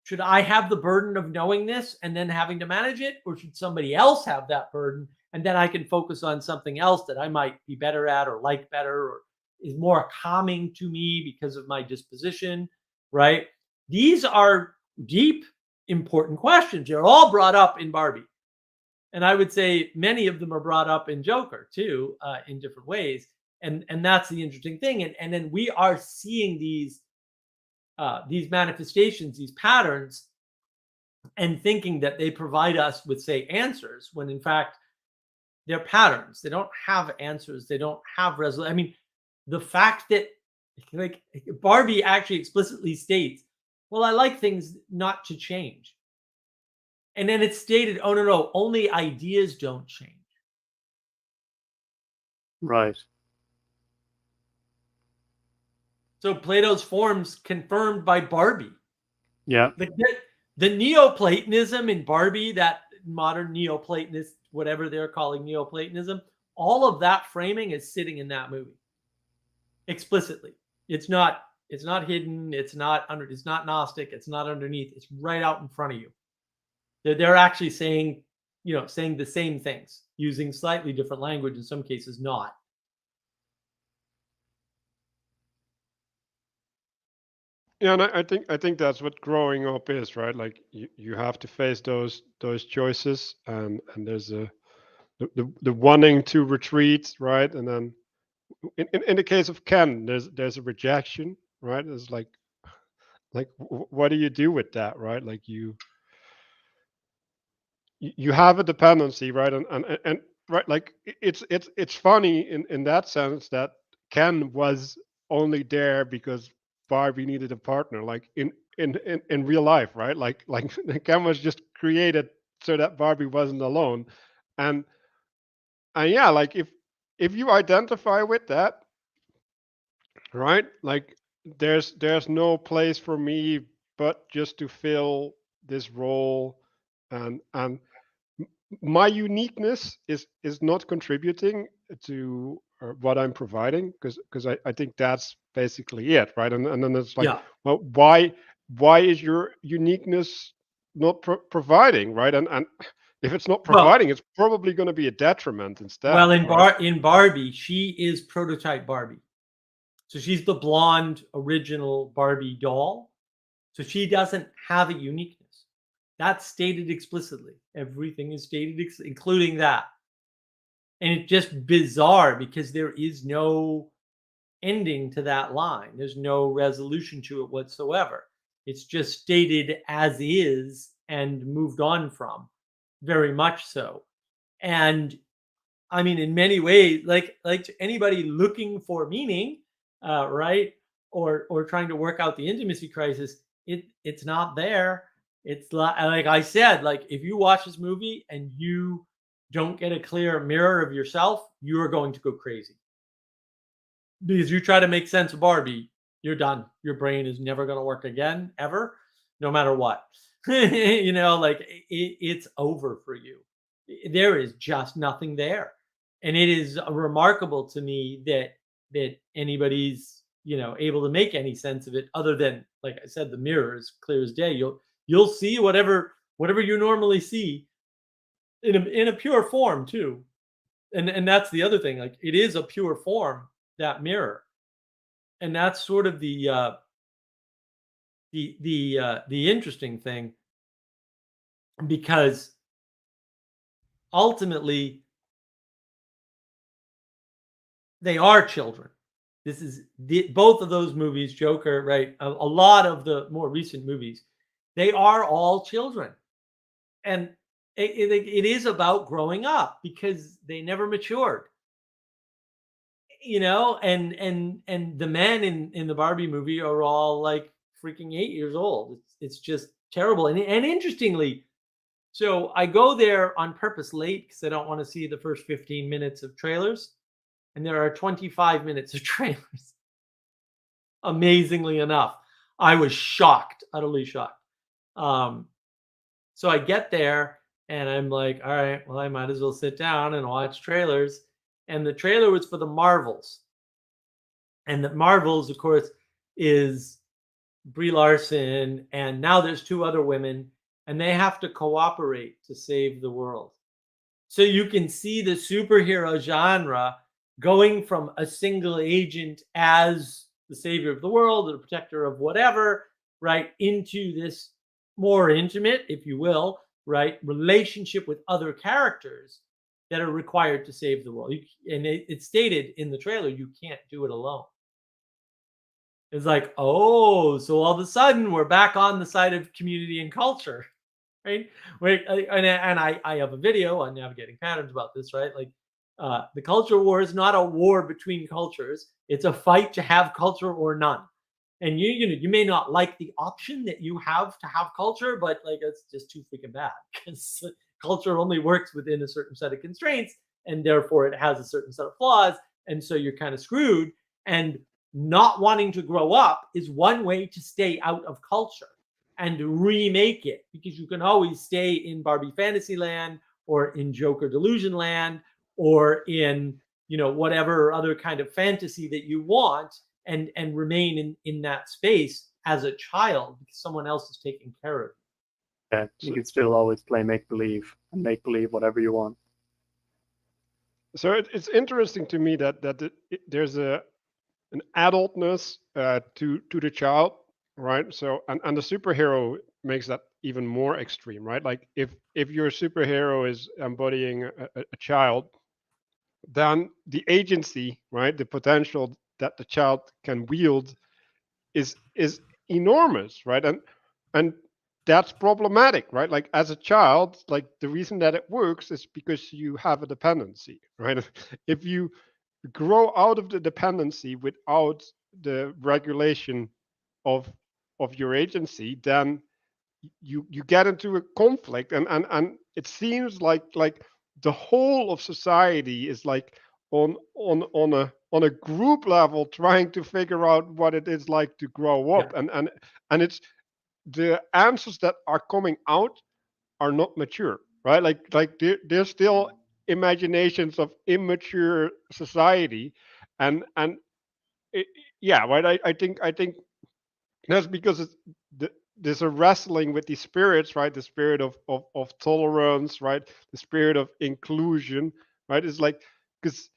should I have the burden of knowing this and then having to manage it, or should somebody else have that burden and then I can focus on something else that I might be better at or like better or is more calming to me because of my disposition, right? These are deep, important questions. They're all brought up in Barbie. And I would say many of them are brought up in Joker too, in different ways. And that's the interesting thing. And then we are seeing these manifestations, these patterns, and thinking that they provide us with, say, answers, when in fact they're patterns. They don't have answers. They don't have resolution. I mean, the fact that like Barbie actually explicitly states, well, I like things not to change. And then it's stated, oh, no, only ideas don't change. Right. So Plato's forms confirmed by Barbie. Yeah. The Neoplatonism in Barbie, that modern Neoplatonist, whatever they're calling Neoplatonism, all of that framing is sitting in that movie explicitly. It's not hidden. It's not Gnostic. It's not underneath. It's right out in front of you. They're actually saying the same things, using slightly different language, in some cases not. Yeah, and I think that's what growing up is, right? Like you have to face those choices, and there's the wanting to retreat, right? And then in the case of Ken, there's a rejection, right? It's like what do you do with that, right? Like you have a dependency, right? And right, like it's funny in that sense that Ken was only there because Barbie needed a partner, like in real life, right? Like Ken was just created so that Barbie wasn't alone, and and yeah, like if you identify with that, right? Like there's no place for me but just to fill this role, and my uniqueness is not contributing to what I'm providing, because I think that's basically it, right? And then it's like, Yeah. well, why is your uniqueness not providing, right? And if it's not Well, providing, it's probably going to be a detriment instead, well, right? in Barbie, she is prototype Barbie. So she's the blonde original Barbie doll. So she doesn't have a uniqueness. That's stated explicitly. Everything is stated, including that. And it's just bizarre because there is no ending to that line. There's no resolution to it whatsoever. It's just stated as is and moved on from, very much so. And I mean, in many ways, like to anybody looking for meaning, right, or trying to work out the intimacy crisis, it's not there. It's like I said, like if you watch this movie and you don't get a clear mirror of yourself, you are going to go crazy because you try to make sense of Barbie, you're done. Your brain is never going to work again, ever, no matter what. You know, like it's over for you. There is just nothing there, and it is remarkable to me that anybody's able to make any sense of it other than, like I said, the mirror is clear as day. You'll see whatever you normally see in a pure form too, and that's the other thing. Like it is a pure form, that mirror, and that's sort of the interesting thing, because ultimately they are children. This is both of those movies, Joker, right? A lot of the more recent movies, they are all children, and it is about growing up because they never matured, and the men in the Barbie movie are all like freaking 8 years old. It's just terrible, and interestingly, so I go there on purpose late because I don't want to see the first 15 minutes of trailers, and there are 25 minutes of trailers. Amazingly enough, I was shocked, utterly shocked. Um, so I get there and I'm like, all right, well, I might as well sit down and watch trailers. And the trailer was for the Marvels. And the Marvels, of course, is Brie Larson, and now there's two other women, and they have to cooperate to save the world. So you can see the superhero genre going from a single agent as the savior of the world, or the protector of whatever, right, into this more intimate, if you will, right, relationship with other characters that are required to save the world. And it's stated in the trailer, you can't do it alone. It's like, oh, so all of a sudden we're back on the side of community and culture, right? Wait, and I have a video on navigating patterns about this, right? Like, the culture war is not a war between cultures; it's a fight to have culture or none. And you may not like the option that you have to have culture, but like it's just too freaking bad because culture only works within a certain set of constraints, and therefore it has a certain set of flaws, and so you're kind of screwed. And not wanting to grow up is one way to stay out of culture and remake it, because you can always stay in Barbie Fantasyland or in Joker Delusion Land or in whatever other kind of fantasy that you want, and remain in that space as a child because someone else is taking care of you. Yeah, you can still always play make believe and make believe whatever you want. So it's interesting to me that there's an adultness to the child, right? So and the superhero makes that even more extreme, right? Like if your superhero is embodying a child, then the agency, right, the potential that the child can wield is enormous, right? And that's problematic, right? Like as a child, like the reason that it works is because you have a dependency, right? If you grow out of the dependency without the regulation of your agency, then you get into a conflict, and it seems like the whole of society is like on a group level trying to figure out what it is like to grow up, Yeah. and it's the answers that are coming out are not mature, right? Like there's still imaginations of immature society, and it, yeah, right. I think that's because there's a wrestling with these spirits, right? The spirit of tolerance, right? The spirit of inclusion, right? It's like, because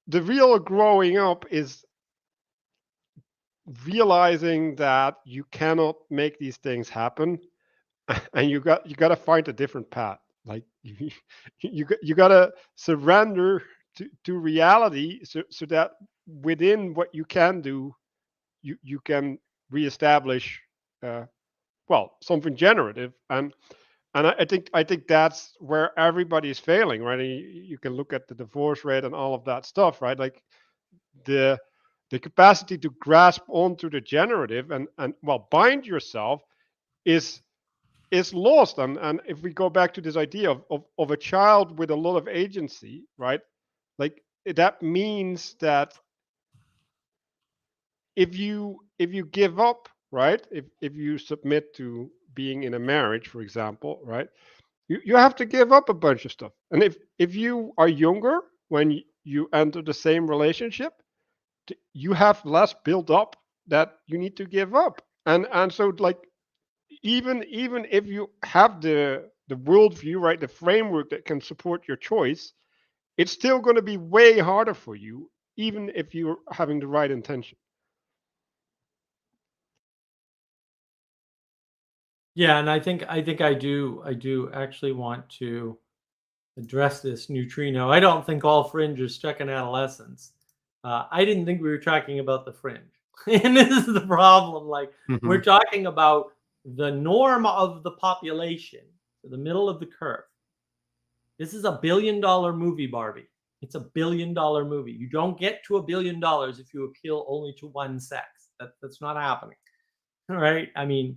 the real growing up is realizing that you cannot make these things happen, and you got to find a different path. Like you got to surrender to reality, so that within what you can do, you can reestablish uh, well, something generative. And I think that's where everybody's failing, right? And you can look at the divorce rate and all of that stuff, right? Like the the capacity to grasp onto the generative and well, bind yourself is lost. And if we go back to this idea of a child with a lot of agency, right? Like that means that if you give up, right? If you submit to being in a marriage, for example, right? You have to give up a bunch of stuff. And if you are younger when you enter the same relationship, you have less built up that you need to give up. And so, like, even if you have the worldview, right, the framework that can support your choice, it's still going to be way harder for you, even if you're having the right intention. Yeah, and I do actually want to address this neutrino. I don't think all fringe is stuck in adolescence. I didn't think we were talking about the fringe, and this is the problem. Like, Hmm. we're talking about the norm of the population, so the middle of the curve. This is $1 billion movie, Barbie. It's $1 billion movie. You don't get to $1 billion if you appeal only to one sex. That's not happening. All right. I mean,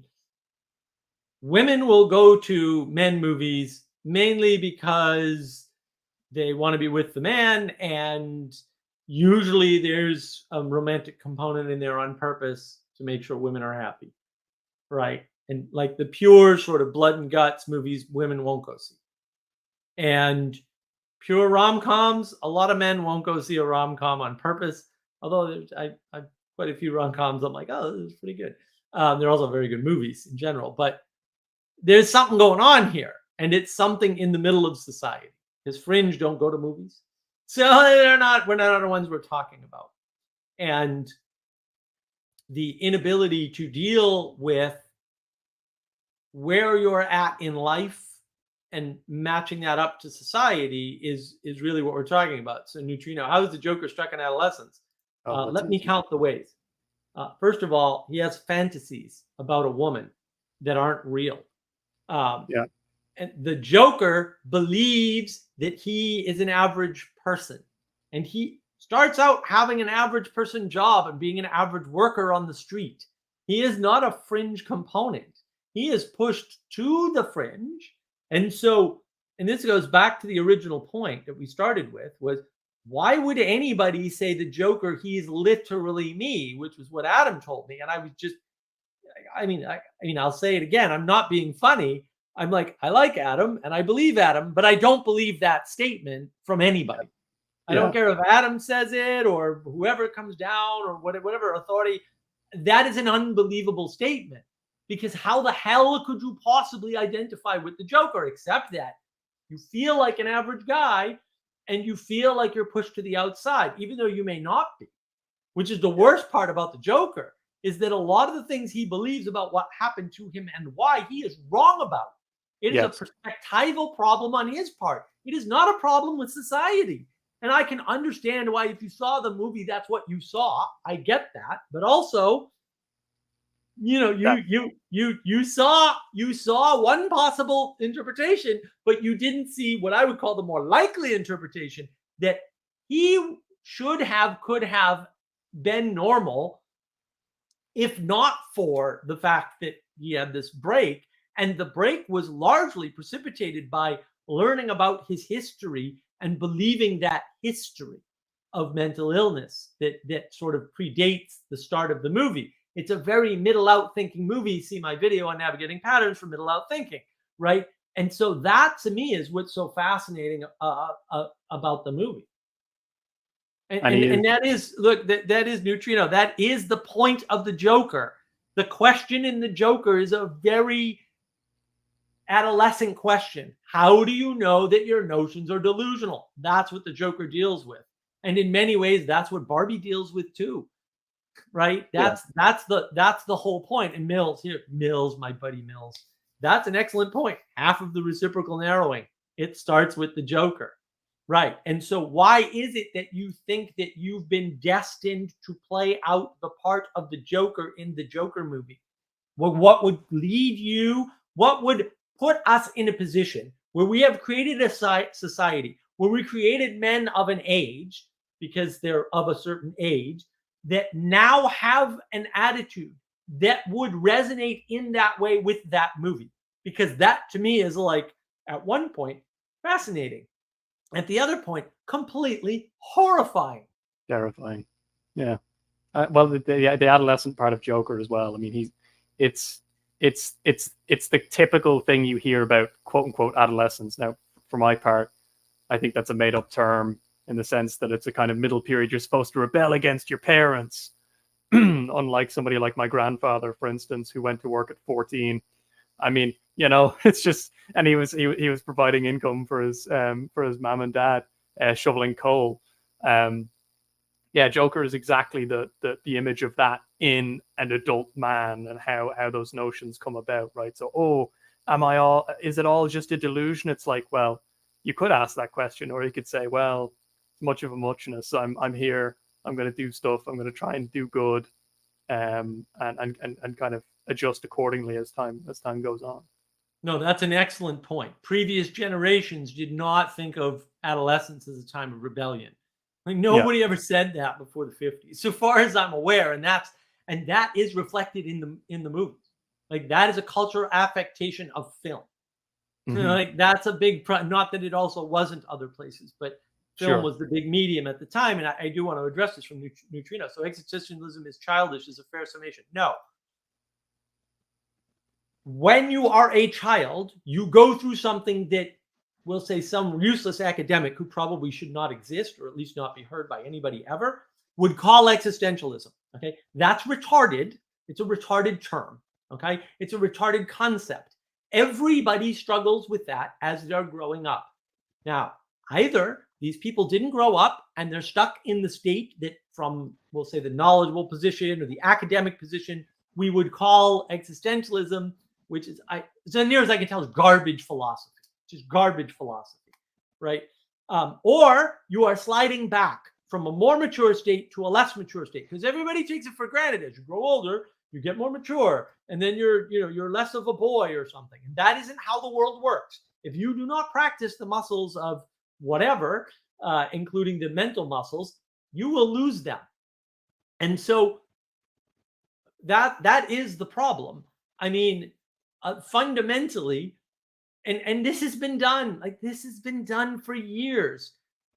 women will go to men movies mainly because they want to be with the man, and usually there's a romantic component in there on purpose to make sure women are happy, right? And like the pure sort of blood and guts movies, women won't go see. And pure rom-coms, a lot of men won't go see a rom-com on purpose. Although I quite a few rom-coms, I'm like, oh, this is pretty good. They're also very good movies in general, but there's something going on here, and it's something in the middle of society. Because fringe don't go to movies, so they're not. We're not the ones we're talking about, and the inability to deal with where you're at in life and matching that up to society is really what we're talking about. So, neutrino, how is the Joker struck in adolescence? Oh, Let me count the ways. First of all, he has fantasies about a woman that aren't real. Um, yeah. and the Joker believes that he is an average person, and he starts out having an average person job and being an average worker on the street. He is not a fringe component. He is pushed to the fringe. And so, and this goes back to the original point that we started with, was why would anybody say the Joker, he's literally me, which was what Adam told me. And I was just, I mean, I'll say it again. I'm not being funny. I'm like, I like Adam and I believe Adam, but I don't believe that statement from anybody. I don't Yeah. care if Adam says it or whoever comes down or whatever authority. That is an unbelievable statement, because how the hell could you possibly identify with the Joker except that you feel like an average guy and you feel like you're pushed to the outside, even though you may not be, which is the worst part about the Joker, is that a lot of the things he believes about what happened to him and why, he is wrong about. It is a Yes. perspectival problem on his part. It is not a problem with society. And I can understand why, if you saw the movie, that's what you saw. I get that. But also, That you saw one possible interpretation, but you didn't see what I would call the more likely interpretation, that he could have been normal if not for the fact that he had this break. And the break was largely precipitated by learning about his history and believing that history of mental illness that sort of predates the start of the movie. It's a very middle out thinking movie. See my video on navigating patterns for middle out thinking, right? And so that to me is what's so fascinating about the movie. And that is, look, that is neutrino. That is the point of the Joker. The question in the Joker is a very adolescent question. How do you know that your notions are delusional? That's what the Joker deals with. And in many ways, that's what Barbie deals with too. Right? That's the whole point. And Mills, my buddy Mills, that's an excellent point. Half of the reciprocal narrowing, it starts with the Joker. Right. And so why is it that you think that you've been destined to play out the part of the Joker in the Joker movie? Well, what would lead you? What would put us in a position where we have created a society where we created men of an age, because they're of a certain age, that now have an attitude that would resonate in that way with that movie? Because that to me is like, at one point, fascinating. At the other point, completely horrifying. Terrifying. Yeah. Well, the adolescent part of Joker as well. I mean, it's the typical thing you hear about quote unquote adolescence. Now, for my part, I think that's a made up term in the sense that it's a kind of middle period. You're supposed to rebel against your parents. Unlike somebody like my grandfather, for instance, who went to work at 14. I mean, you know, it's just, and he was providing income for his mom and dad, shoveling coal. Yeah, Joker is exactly the image of that in an adult man, and how those notions come about, right? So, is it all just a delusion? It's like, well, you could ask that question, or you could say, well, it's much of a muchness. I'm here. I'm going to do stuff. I'm going to try and do good, and kind of adjust accordingly as time goes on. No, that's an excellent point. Previous generations did not think of adolescence as a time of rebellion. Like nobody ever said that before the 50s, so far as I'm aware, and that is reflected in the movies. Like that is a cultural affectation of film. Mm-hmm. You know, like that's a big not that it also wasn't other places, but film was the big medium at the time. And I do want to address this from Neutrino. So existentialism is childish is a fair summation. No. When you are a child, you go through something that, we'll say, some useless academic who probably should not exist, or at least not be heard by anybody ever, would call existentialism. Okay, that's retarded. It's a retarded term. Okay, it's a retarded concept. Everybody struggles with that as they're growing up. Now, either these people didn't grow up and they're stuck in the state that, from, we'll say, the knowledgeable position or the academic position, we would call existentialism, which is, as near as I can tell, is garbage philosophy. Just garbage philosophy, right? Or you are sliding back from a more mature state to a less mature state, because everybody takes it for granted. As you grow older, you get more mature, and then you're less of a boy or something. And that isn't how the world works. If you do not practice the muscles of whatever, including the mental muscles, you will lose them. And so that is the problem. I mean, fundamentally, and this has been done. Like, this has been done for years.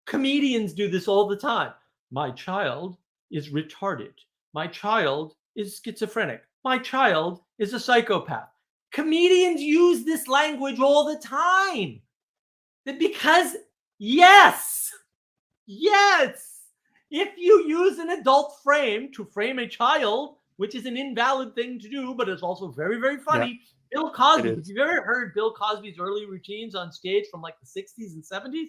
Comedians do this all the time. My child is retarded. My child is schizophrenic. My child is a psychopath. Comedians use this language all the time. Because, yes, if you use an adult frame to frame a child, which is an invalid thing to do, but it's also very, very funny. Yeah. Bill Cosby, have you ever heard Bill Cosby's early routines on stage from like the 60s and 70s?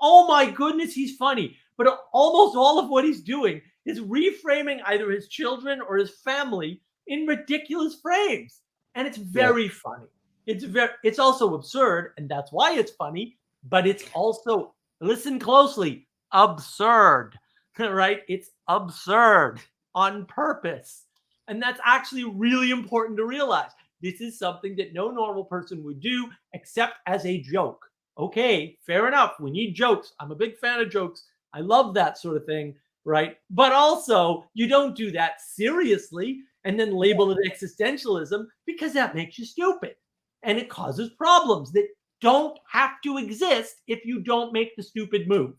Oh my goodness, he's funny. But almost all of what he's doing is reframing either his children or his family in ridiculous frames. And it's very funny. It's also absurd, and that's why it's funny, but it's also, listen closely, absurd, right? It's absurd on purpose. And that's actually really important to realize. This is something that no normal person would do except as a joke. Okay, fair enough. We need jokes. I'm a big fan of jokes. I love that sort of thing, right? But also, you don't do that seriously and then label it existentialism, because that makes you stupid. And it causes problems that don't have to exist if you don't make the stupid move,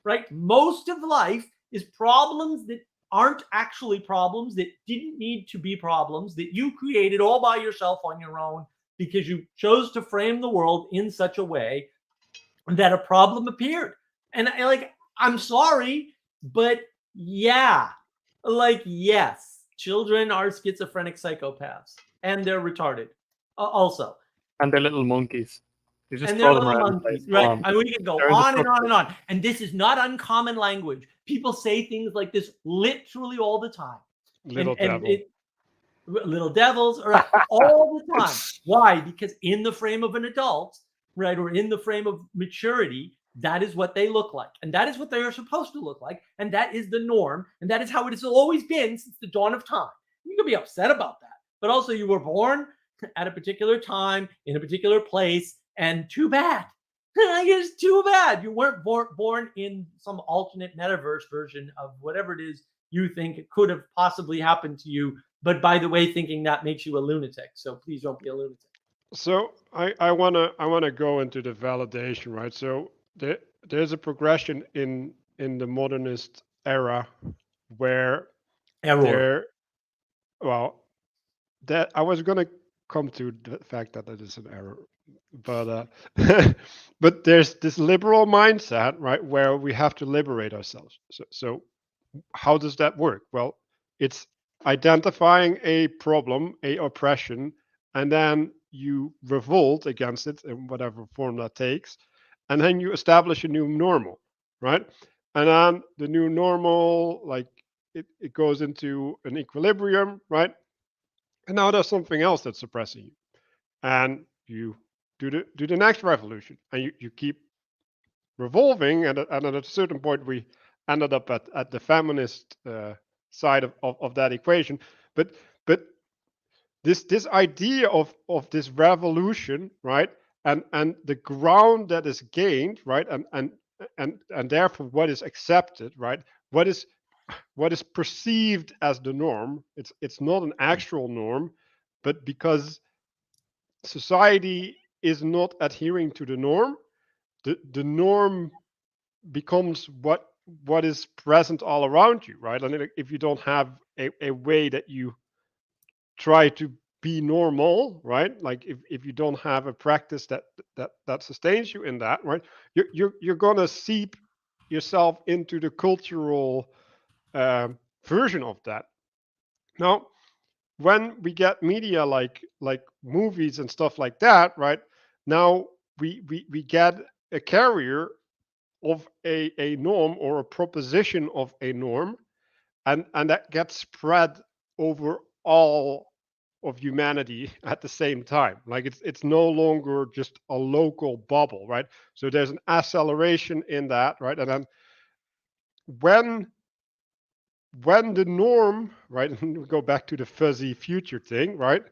right? Most of life is problems that aren't actually problems, that didn't need to be problems, that you created all by yourself on your own because you chose to frame the world in such a way that a problem appeared. And I'm sorry, but yeah, yes, children are schizophrenic psychopaths and they're retarded also. And they're little monkeys. You just And throw they're them little around the place. monkeys, Go right? on. And we can go They're on and on indestructible. and on. And this is not uncommon language. People say things like this literally all the time. Little and devil. little devils, right? All the time. Why? Because in the frame of an adult, right, or in the frame of maturity, that is what they look like. And that is what they are supposed to look like. And that is the norm. And that is how it has always been since the dawn of time. You can be upset about that. But also, you were born at a particular time, in a particular place, and too bad. It's too bad. You weren't born in some alternate metaverse version of whatever it is you think it could have possibly happened to you. But by the way, thinking that makes you a lunatic. So please don't be a lunatic. So I wanna go into the validation, right? So there's a progression in the modernist era where Error. well, that I was gonna come to the fact that it is an error, but but there's this liberal mindset, right, where we have to liberate ourselves. So how does that work? Well, it's identifying a problem, a oppression, and then you revolt against it in whatever form that takes, and then you establish a new normal, right? And then the new normal, like it goes into an equilibrium, right? And now there's something else that's suppressing you, and you do the next revolution, and you keep revolving, and at a certain point we ended up at the feminist side of that equation. But this idea of this revolution, right, and the ground that is gained, right, and therefore what is accepted, right, what is perceived as the norm. It's not an actual norm, but because society is not adhering to the norm, the norm becomes what is present all around you, right? And if you don't have a way that you try to be normal, right? Like if you don't have a practice that sustains you in that, right? You're gonna seep yourself into the cultural version of that. Now, when we get media like movies and stuff like that, right? Now we get a carrier of a norm or a proposition of a norm, and that gets spread over all of humanity at the same time. Like it's no longer just a local bubble, right? So there's an acceleration in that, right? And then when the norm, right, and we go back to the fuzzy future thing, right?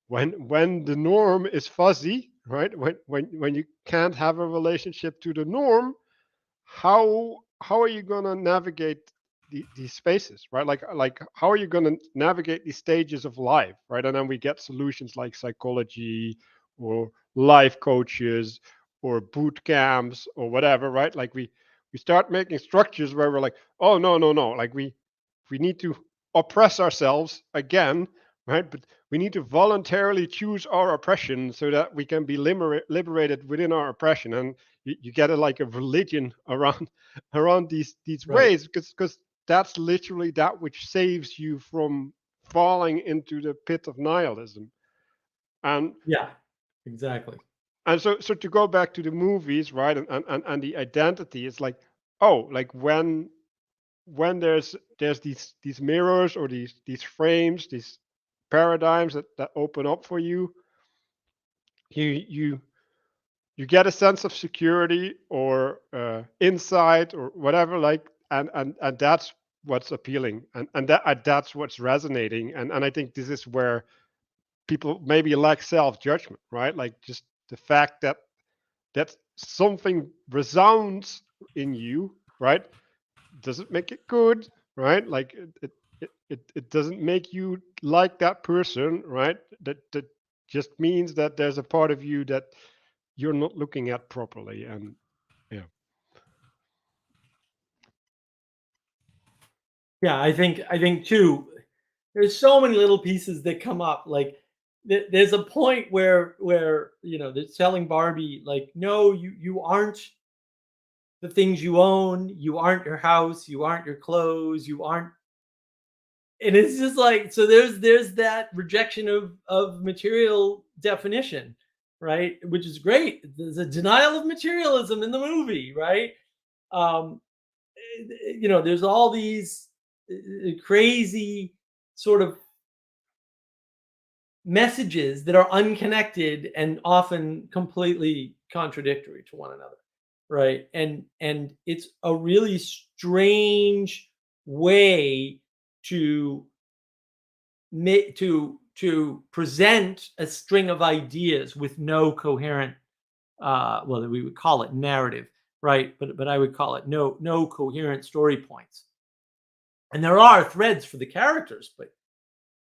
When the norm is fuzzy, right? When you can't have a relationship to the norm, how are you going to navigate these spaces, right? Like how are you going to navigate these stages of life, right? And then we get solutions like psychology or life coaches or boot camps or whatever, right? Like we start making structures where we're like, oh no, like we need to oppress ourselves again, right? But we need to voluntarily choose our oppression so that we can be liberated within our oppression. And you get like a religion around these Right. ways, because that's literally that which saves you from falling into the pit of nihilism. And Yeah, exactly. so to go back to the movies, right, and the identity, it's like, oh, like when there's these mirrors or these frames, these paradigms that open up for you, you you get a sense of security or insight or whatever, like, and that's what's appealing, and that's what's resonating, and I think this is where people maybe lack self-judgment, right? Like just the fact that something resounds in you, right, doesn't make it good, right? Like it doesn't make you like that person, right? That just means that there's a part of you that you're not looking at properly. And yeah. Yeah, I think too, there's so many little pieces that come up. Like there's a point where they're telling Barbie, like, no, you aren't the things you own, you aren't your house, you aren't your clothes, you aren't. And it's just like, so there's that rejection of material definition, right? Which is great. There's a denial of materialism in the movie, right? Um, there's all these crazy sort of messages that are unconnected and often completely contradictory to one another, right? And it's a really strange way to make to present a string of ideas with no coherent, well, we would call it narrative, right? But I would call it no coherent story points. And there are threads for the characters, but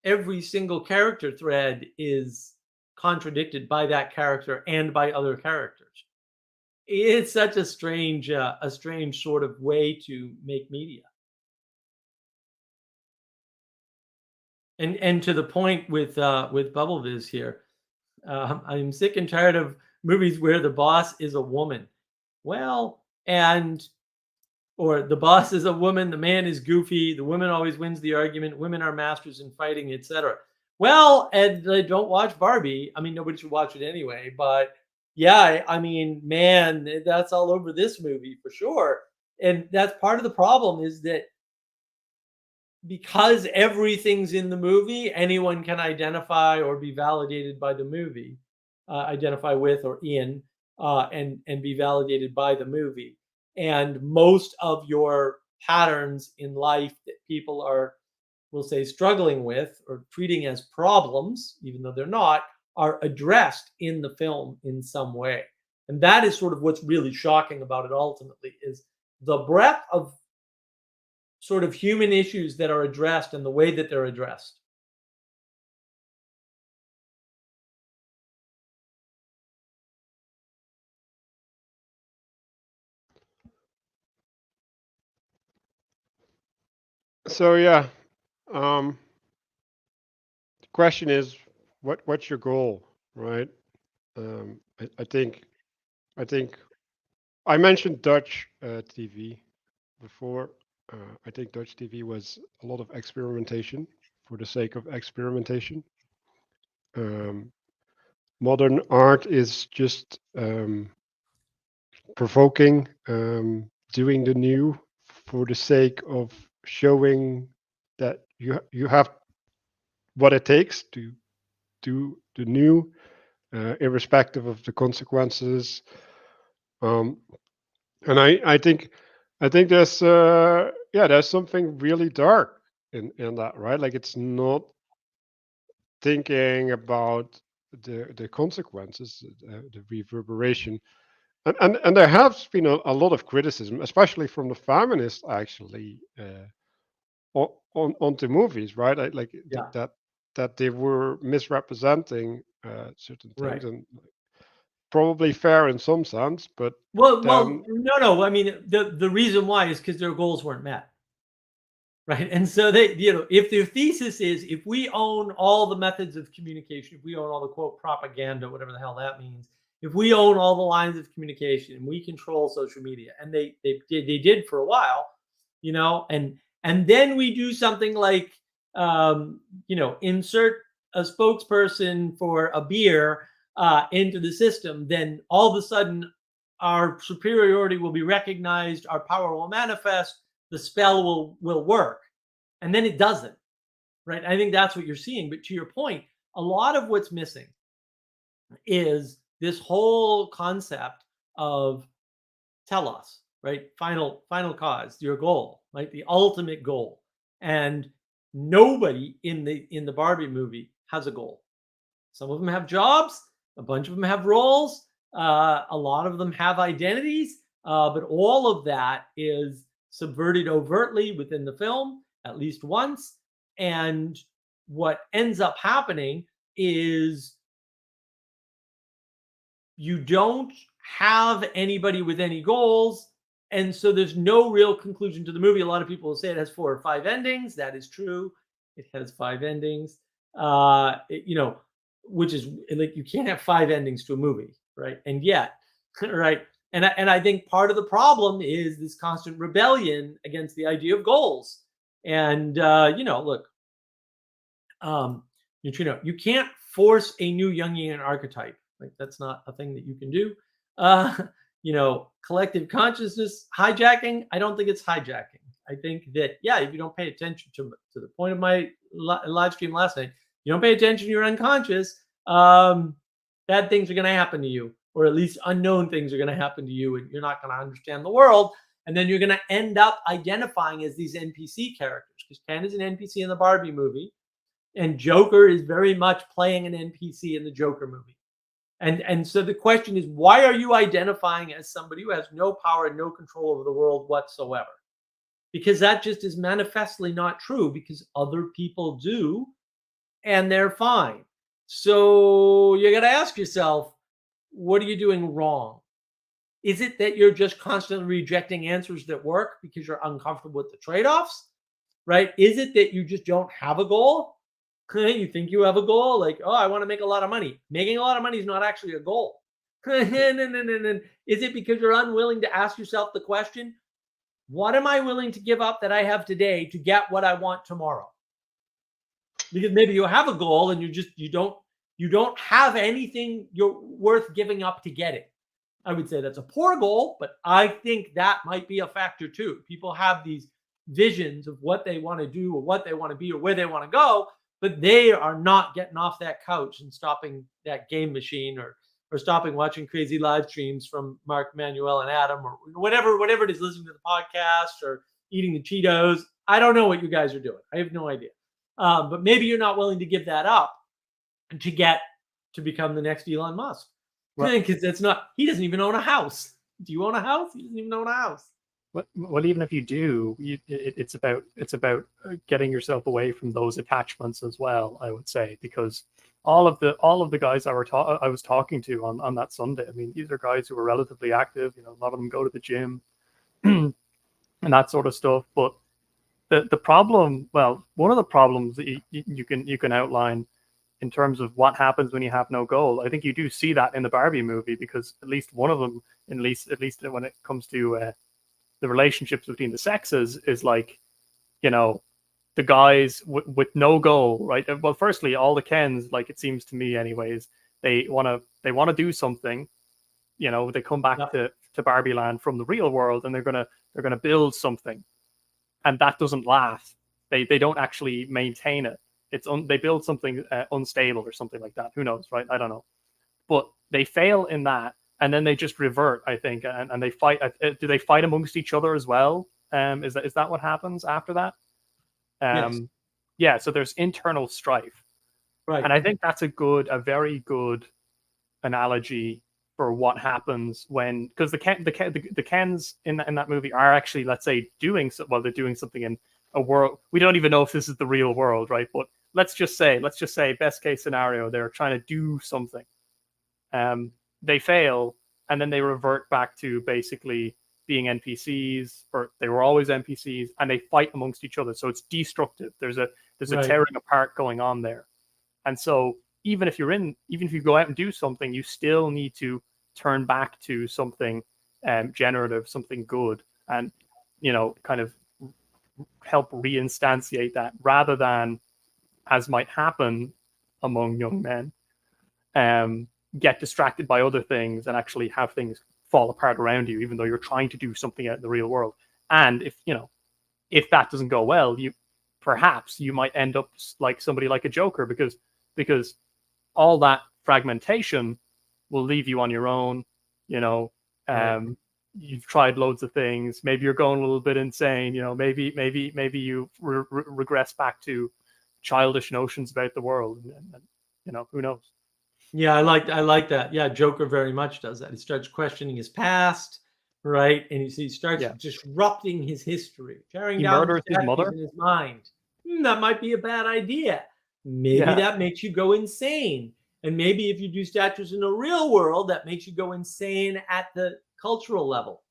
every single character thread is contradicted by that character and by other characters. It's such a strange sort of way to make media. And to the point with Bubble Viz here, I'm sick and tired of movies where the boss is a woman. Well, or the boss is a woman, the man is goofy, the woman always wins the argument, women are masters in fighting, etc. Well, and don't watch Barbie. I mean, nobody should watch it anyway, but yeah, I mean, man, that's all over this movie for sure. And that's part of the problem, is that because everything's in the movie, anyone can identify or be validated by the movie, identify with or in, and be validated by the movie. And most of your patterns in life that people are, we'll say, struggling with or treating as problems, even though they're not, are addressed in the film in some way. And that is sort of what's really shocking about it ultimately, is the breadth of sort of human issues that are addressed and the way that they're addressed. So yeah, the question is, what's your goal, right? I think I mentioned Dutch TV before. I think Dutch TV was a lot of experimentation for the sake of experimentation. Modern art is just provoking, doing the new for the sake of showing that you have what it takes to do the new, irrespective of the consequences. And I think there's something really dark in that, right? Like, it's not thinking about the consequences, the reverberation. And there has been a lot of criticism, especially from the feminists, actually, onto movies, right? Like Yeah. that they were misrepresenting certain things, Right. and probably fair in some sense, but Well, then no. I mean, the reason why is because their goals weren't met, right? And so they, if their thesis is, if we own all the methods of communication, if we own all the quote propaganda, whatever the hell that means, if we own all the lines of communication and we control social media, and they did for a while, and then we do something like, insert a spokesperson for a beer into the system, then all of a sudden our superiority will be recognized, our power will manifest, the spell will work. And then it doesn't, right? I think that's what you're seeing. But to your point, a lot of what's missing is this whole concept of telos, right? Final cause, your goal, right? The ultimate goal. And nobody in the Barbie movie has a goal. Some of them have jobs, a bunch of them have roles, a lot of them have identities, but all of that is subverted overtly within the film at least once. And what ends up happening is you don't have anybody with any goals, and so there's no real conclusion to the movie. A lot of people will say it has 4 or 5 endings. That is true. It has 5 endings. You know, which is like, you can't have 5 endings to a movie, right? And yet, right? And I think part of the problem is this constant rebellion against the idea of goals. And you know, look, neutrino, you can't force a new Jungian archetype. Like, that's not a thing that you can do. You know, collective consciousness hijacking, I don't think it's hijacking. I think that, yeah, if you don't pay attention to the point of my live stream last night, you don't pay attention, you're unconscious, bad things are going to happen to you, or at least unknown things are going to happen to you, and you're not going to understand the world. And then you're going to end up identifying as these NPC characters, because Ken is an NPC in the Barbie movie, and Joker is very much playing an NPC in the Joker movie. And so the question is, why are you identifying as somebody who has no power and no control over the world whatsoever? Because that just is manifestly not true, because other people do, and they're fine. So you got to ask yourself, what are you doing wrong? Is it that you're just constantly rejecting answers that work because you're uncomfortable with the trade-offs, right? Is it that you just don't have a goal? You think you have a goal, like, oh, I want to make a lot of money. Making a lot of money is not actually a goal. Is it because you're unwilling to ask yourself the question, what am I willing to give up that I have today to get what I want tomorrow? Because maybe you have a goal and you don't have anything you're worth giving up to get it. I would say that's a poor goal, but I think that might be a factor too. People have these visions of what they want to do or what they want to be or where they want to go, but they are not getting off that couch and stopping that game machine, or stopping watching crazy live streams from Mark, Manuel, and Adam, or whatever it is, listening to the podcast or eating the Cheetos. I don't know what you guys are doing. I have no idea. But maybe you're not willing to give that up to become the next Elon Musk. Because that's not, he doesn't even own a house. Do you own a house? He doesn't even own a house. Well, even if you do, it's about getting yourself away from those attachments as well, I would say, because all of the guys I was talking to on that Sunday, I mean, these are guys who are relatively active. You know, a lot of them go to the gym and that sort of stuff. But the problem, well, one of the problems that you can outline in terms of what happens when you have no goal, I think you do see that in the Barbie movie, because at least one of them, at least when it comes to the relationships between the sexes, is like, you know, the guys with no goal, right? Well, firstly, all the Kens, like, it seems to me anyways, they want to do something. You know, they come back to Barbie Land from the real world, and they're gonna build something, and that doesn't last. They don't actually maintain it. They build something unstable or something like that. Who knows, right? I don't know. But they fail in that, and then they just revert, I think, and they fight. Do they fight amongst each other as well? Is that what happens after that? Yes. Yeah. So there's internal strife, Right. and I think that's a very good analogy for what happens when, because the Kens in that movie are actually, let's say, they're doing something in a world. We don't even know if this is the real world, right? But let's just say best case scenario, they're trying to do something. They fail, and then they revert back to basically being NPCs, or they were always NPCs, and they fight amongst each other. So it's destructive. There's a tearing apart going on there. And so even if you go out and do something, you still need to turn back to something generative, something good, and, you know, kind of help reinstantiate that, rather than, as might happen among young men, get distracted by other things and actually have things fall apart around you, even though you're trying to do something out in the real world. And if that doesn't go well, perhaps you might end up like somebody like a Joker, because all that fragmentation will leave you on your own. You know, you've tried loads of things. Maybe you're going a little bit insane. You know, maybe you regress back to childish notions about the world, and you know, who knows. Yeah, I like that. Yeah, Joker very much does that. He starts questioning his past, right? And he starts disrupting his history, tearing down the statues in his mind. That might be a bad idea. Maybe that makes you go insane. And maybe if you do statues in the real world, that makes you go insane at the cultural level.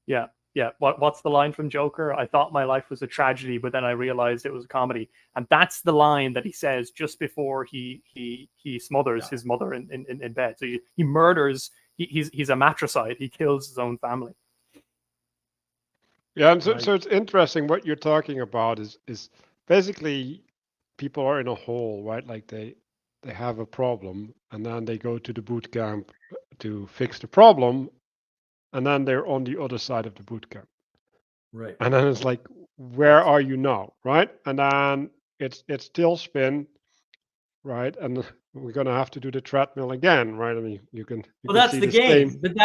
Yeah. Yeah. What's the line from Joker? I thought my life was a tragedy, but then I realized it was a comedy. And that's the line that he says just before he smothers his mother in bed. So he murders. He's a matricide. He kills his own family. Yeah, and so, Right. so it's interesting what you're talking about is basically people are in a hole, right? Like they have a problem and then they go to the boot camp to fix the problem, and then they're on the other side of the boot camp. Right. And then it's like, where are you now, right? And then it's still spin, right? And we're gonna have to do the treadmill again, right? I mean, you can Well, that's see the the game, same. but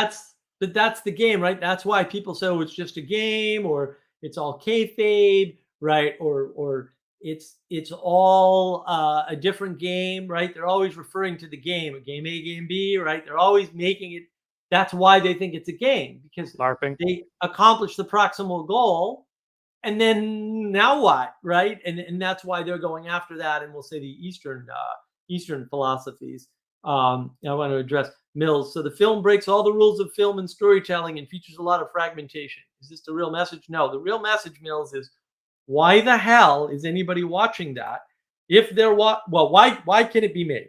that's the game, right? That's why people say, oh, it's just a game, or it's all kayfabe, right? Or it's all a different game, right? They're always referring to the game, a game A, game B, right? They're always making it. That's why they think it's a game, because LARPing. they accomplish the proximal goal, and then now what, right? And that's why they're going after that. And we'll say the Eastern philosophies. I want to address Mills. So the film breaks all the rules of film and storytelling and features a lot of fragmentation. Is this the real message? No, the real message, Mills, is why the hell is anybody watching that? If they're why can it be made?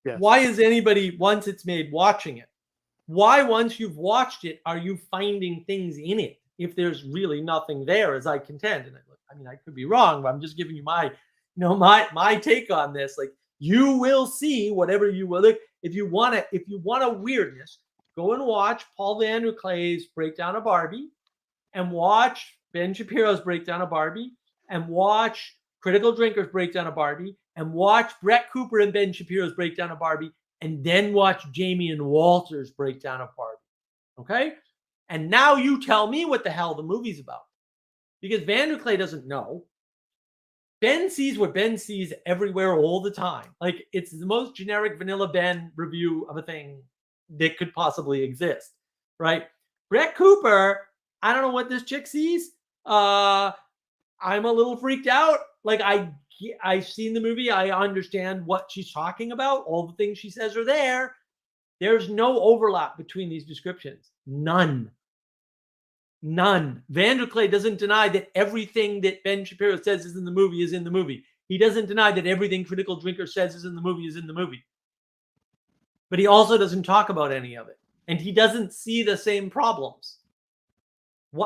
Yes. Why is anybody, once it's made, watching it? Why, once you've watched it, are you finding things in it if there's really nothing there, as I contend? And I mean, I could be wrong, but I'm just giving you my take on this. Like, you will see whatever you will. Look, if you want a weirdness, go and watch Paul Van der Klay's breakdown of Barbie, and watch Ben Shapiro's breakdown of Barbie, and watch Critical Drinker's breakdown of Barbie, and watch Brett Cooper and Ben Shapiro's breakdown of Barbie, and then watch Jamie and Walter's breakdown of Barbie. Okay? And now you tell me what the hell the movie's about. Because Van der Klay doesn't know. Ben sees what Ben sees everywhere all the time. Like, it's the most generic vanilla Ben review of a thing that could possibly exist, right? Brett Cooper, I don't know what this chick sees. I'm a little freaked out. Like, I've seen the movie. I understand what she's talking about. All the things she says are there. There's no overlap between these descriptions. None. Van der Klay doesn't deny that everything that Ben Shapiro says is in the movie is in the movie. He doesn't deny that everything Critical Drinker says is in the movie is in the movie. But he also doesn't talk about any of it. And he doesn't see the same problems.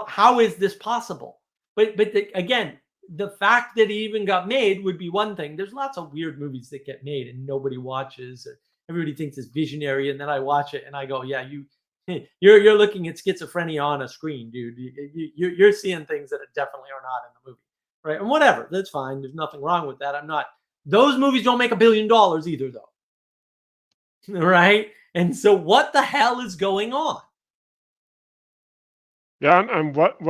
How is this possible? But again, the fact that it even got made would be one thing. There's lots of weird movies that get made and nobody watches. Everybody thinks it's visionary, and then I watch it and I go, yeah, you're looking at schizophrenia on a screen, dude. You're seeing things that definitely are not in the movie, right? And whatever, that's fine. There's nothing wrong with that. Those movies don't make $1 billion either, though, right? And so what the hell is going on? Yeah, and what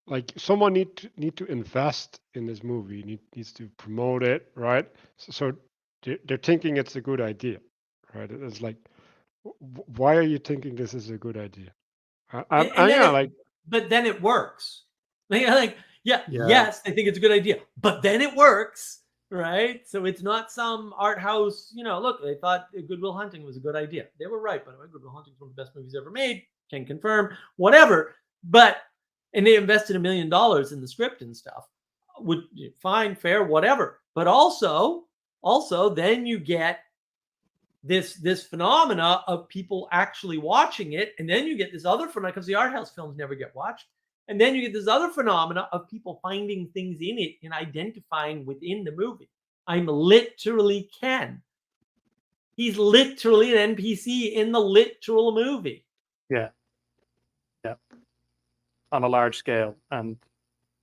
like someone need to invest in this movie, needs to promote it, right? So they're thinking it's a good idea, right? It's like, why are you thinking this is a good idea? But then it works. Yes, I think it's a good idea, but then it works, right? So it's not some art house. Look, they thought Good Will Hunting was a good idea. They were right, by the way. Good Will Hunting is one of the best movies ever made. Can confirm, whatever. And they invested $1 million in the script and stuff. Fine, fair, whatever. But also, then you get this phenomena of people actually watching it, and then you get this other phenomena, because the art house films never get watched, and then you get this other phenomena of people finding things in it and identifying within the movie. I'm literally Ken. He's literally an NPC in the literal movie. Yeah. On a large scale. And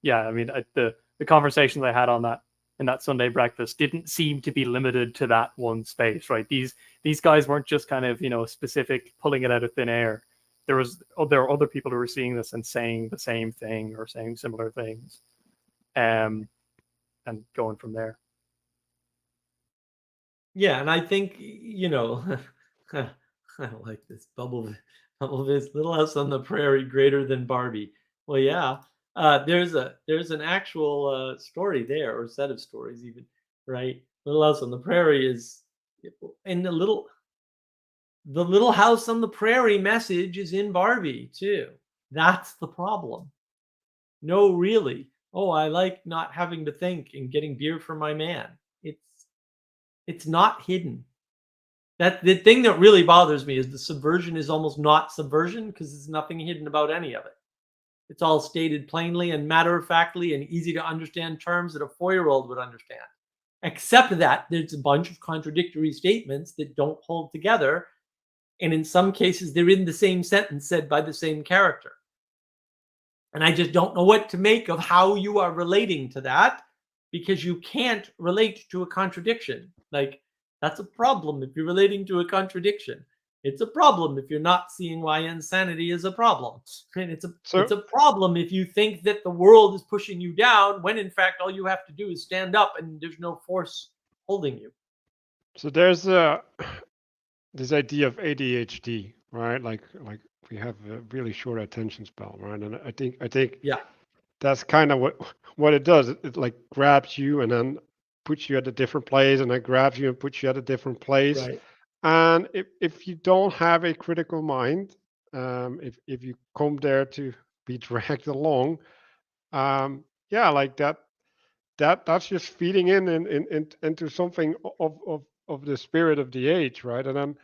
yeah, I mean, the conversations I had on that in that Sunday breakfast didn't seem to be limited to that one space, right? These guys weren't just kind of, specific, pulling it out of thin air. There are other people who were seeing this and saying the same thing or saying similar things, and going from there. Yeah, and I think, I like this bubble this Little House on the Prairie greater than Barbie. Well, yeah, there's an actual story there, or set of stories even, right? Little House on the Prairie is And the little house on the prairie message is in Barbie too. That's the problem. No, really. Oh, I like not having to think and getting beer for my man. It's not hidden. That the thing that really bothers me is the subversion is almost not subversion because there's nothing hidden about any of it. It's all stated plainly and matter-of-factly and easy to understand terms that a 4-year-old would understand. Except that there's a bunch of contradictory statements that don't hold together. And in some cases, they're in the same sentence said by the same character. And I just don't know what to make of how you are relating to that, because you can't relate to a contradiction. Like, that's a problem if you're relating to a contradiction. It's a problem if you're not seeing why insanity is a problem. And it's a problem if you think that the world is pushing you down when in fact all you have to do is stand up and there's no force holding you. So there's this idea of ADHD, right? Like we have a really short attention span, right? And I think Yeah. that's kind of what it does. It like grabs you and then puts you at a different place, and then grabs you and puts you at a different place. Right. And if you don't have a critical mind, if you come there to be dragged along, yeah, like that's just feeding into something of the spirit of the age, right? And then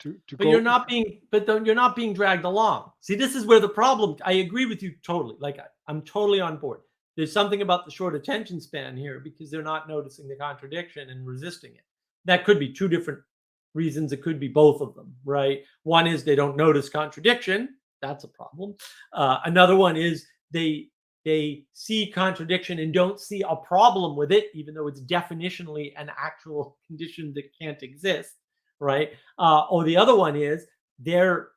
to But go. you're not being dragged along. See, this is where the problem. I agree with you totally. Like I'm totally on board. There's something about the short attention span here because they're not noticing the contradiction and resisting it. That could be two different reasons. It could be both of them, right? One is they don't notice contradiction. That's a problem. Another one is they see contradiction and don't see a problem with it, even though it's definitionally an actual condition that can't exist, right? Or the other one is they're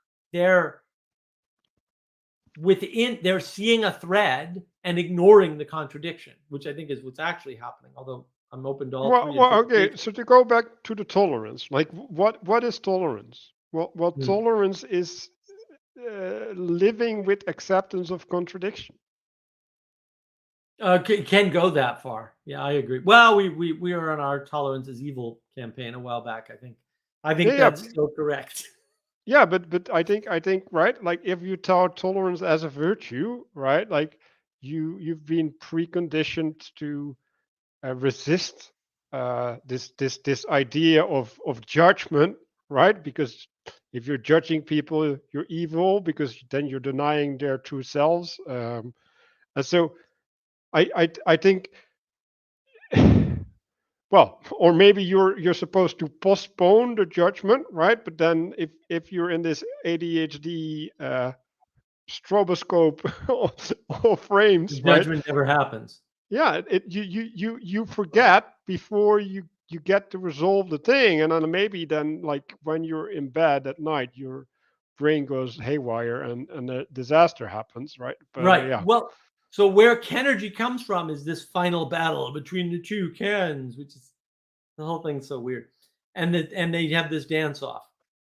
seeing a thread and ignoring the contradiction, which I think is what's actually happening. Although I'm open to all three. Well, okay. So to go back to the tolerance, like what is tolerance? Well, tolerance is living with acceptance of contradiction. Can go that far. Yeah, I agree. Well, we are on our Tolerance is Evil campaign a while back. I think that's still correct. Yeah, but I think right, like if you tout tolerance as a virtue, right, like you've been preconditioned to resist this idea of judgment, right? Because if you're judging people, you're evil because then you're denying their true selves, and so I think. Well, or maybe you're supposed to postpone the judgment, right? But then if you're in this ADHD stroboscope of frames, The judgment never happens. Yeah, you forget before you get to resolve the thing, and then maybe then like when you're in bed at night, your brain goes haywire and a disaster happens, right? But, Right. Yeah. Well, so where Kenergy comes from is this final battle between the two Kens, which is the whole thing's so weird. And they have this dance off.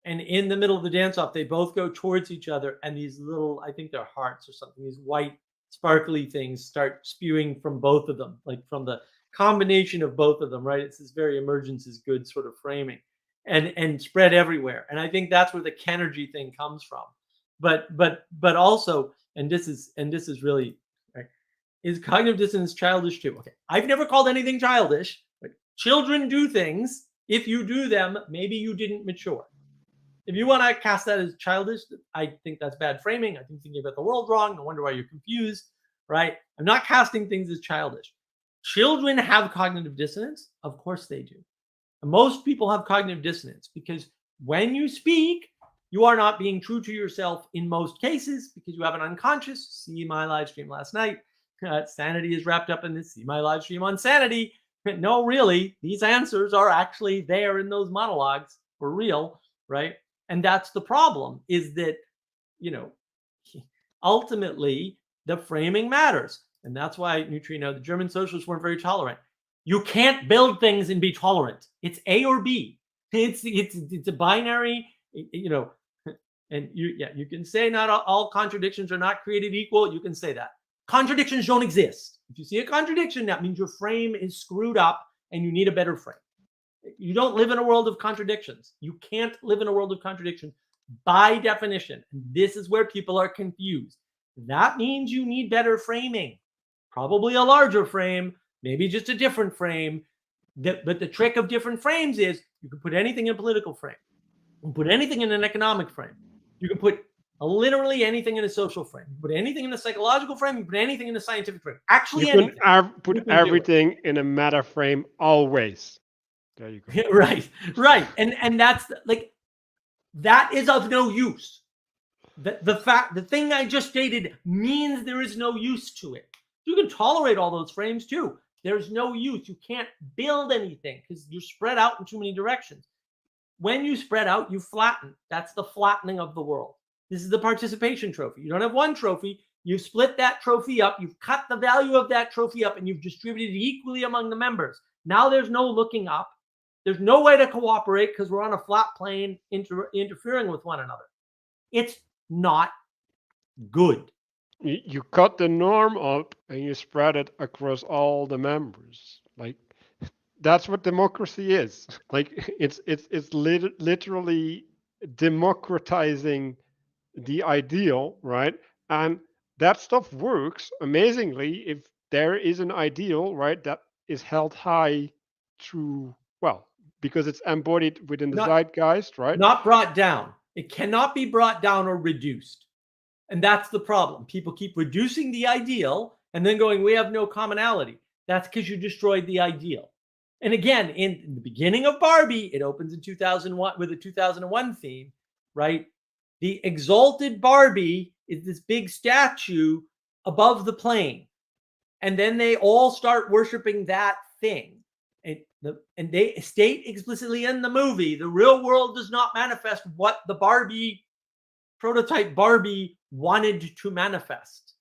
And in the middle of the dance off, they both go towards each other, and these little, I think they're hearts or something, these white sparkly things start spewing from both of them, like from the combination of both of them, right? It's this very emergence is good sort of framing and spread everywhere. And I think that's where the Kenergy thing comes from. But also, and this is really right, is cognitive dissonance childish too? Okay, I've never called anything childish, but children do things. If you do them, maybe you didn't mature. If you want to cast that as childish, I think that's bad framing. I think thinking about the world wrong. No wonder why you're confused, right? I'm not casting things as childish. Children have cognitive dissonance. Of course they do. Most people have cognitive dissonance because when you speak, you are not being true to yourself in most cases because you have an unconscious. See my live stream last night. Sanity is wrapped up in this. See my live stream on sanity. No, really, these answers are actually there in those monologues for real, right? And that's the problem, is that, ultimately the framing matters. And that's why Neutrino, the German socialists weren't very tolerant. You can't build things and be tolerant. It's A or B. It's a binary, and you can say not all contradictions are not created equal. You can say that. Contradictions don't exist. If you see a contradiction, that means your frame is screwed up and you need a better frame. You don't live in a world of contradictions. You can't live in a world of contradictions by definition. This is where people are confused. That means you need better framing, probably a larger frame, maybe just a different frame. But the trick of different frames is you can put anything in a political frame. You can put anything in an economic frame. You can put literally anything in a social frame. You put anything in a psychological frame. You put anything in a scientific frame. Actually, You anything. can put You can do it. everything in a meta frame always. There you go. Right. And that's like, that is of no use. The thing I just stated means there is no use to it. You can tolerate all those frames too. There's no use. You can't build anything because you're spread out in too many directions. When you spread out, you flatten. That's the flattening of the world. This is the participation trophy. You don't have one trophy. You've split that trophy up. You've cut the value of that trophy up and you've distributed it equally among the members. Now there's no looking up. There's no way to cooperate because we're on a flat plane interfering with one another. It's not good. You cut the norm up and you spread it across all the members. Like, that's what democracy is. Like, it's literally democratizing the ideal, right? And that stuff works amazingly if there is an ideal, right, that is held high through, well, because it's embodied within the zeitgeist, right? Not brought down. It cannot be brought down or reduced. And that's the problem. People keep reducing the ideal and then going, we have no commonality. That's because you destroyed the ideal. And again, in the beginning of Barbie, it opens in 2001 with a 2001 theme, right? The exalted Barbie is this big statue above the plane. And then they all start worshiping that thing. And they state explicitly in the movie, the real world does not manifest what the Barbie, prototype Barbie, wanted to manifest.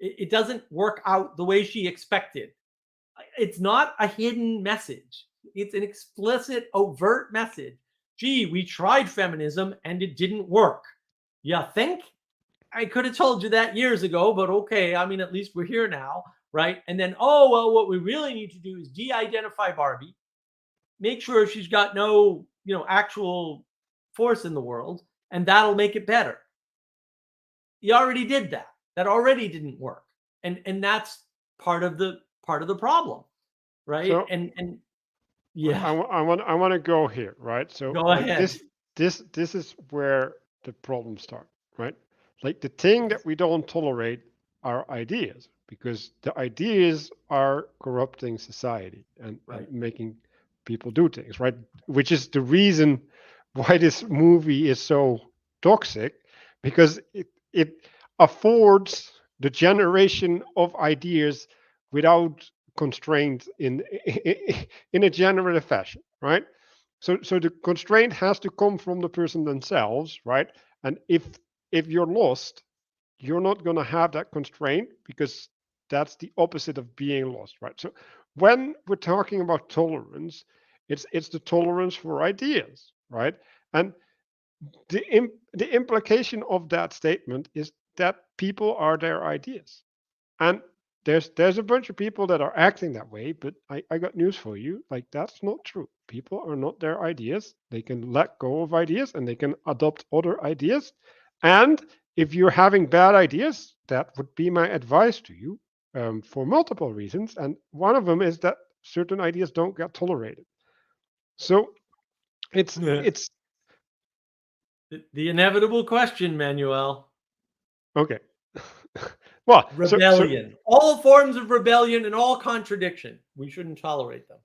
It doesn't work out the way she expected. It's not a hidden message. It's an explicit, overt message. Gee, we tried feminism and it didn't work. You think? I could have told you that years ago, but okay. I mean, at least we're here now, right? And then, oh, well, what we really need to do is de-identify Barbie, make sure she's got no, actual force in the world, and that'll make it better. You already did that. That already didn't work. And that's part of the problem, right? So, and yeah, I want to go here, right? So go ahead. This is where the problems start, right? Like, the thing that we don't tolerate are ideas, because the ideas are corrupting society and making people do things, right? Which is the reason why this movie is so toxic, because it affords the generation of ideas without constraint in a generative fashion, right? So the constraint has to come from the person themselves, right? And if you're lost, you're not going to have that constraint, because that's the opposite of being lost, right? So when we're talking about tolerance, it's the tolerance for ideas, right? And the implication of that statement is that people are their ideas. And there's a bunch of people that are acting that way, but I got news for you. Like, that's not true. People are not their ideas. They can let go of ideas and they can adopt other ideas. And if you're having bad ideas, that would be my advice to you, for multiple reasons. And one of them is that certain ideas don't get tolerated. So it's the inevitable question, Manuel. Okay. Well, rebellion. All forms of rebellion and all contradiction. We shouldn't tolerate them.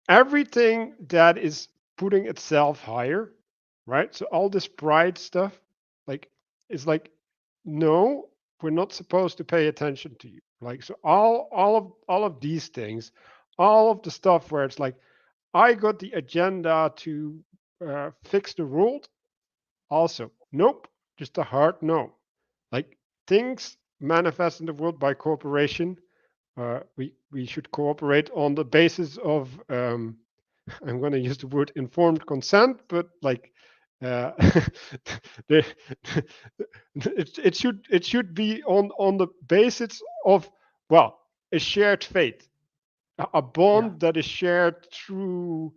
Everything that is putting itself higher, right? So all this pride stuff, is like, no, we're not supposed to pay attention to you. Like, so all of these things, all of the stuff where it's like, I got the agenda to fix the world. Also, nope, just a hard no. Like, things manifest in the world by cooperation. We should cooperate on the basis of I'm going to use the word informed consent, but like it should be on the basis of, well, a shared fate, a bond that is shared through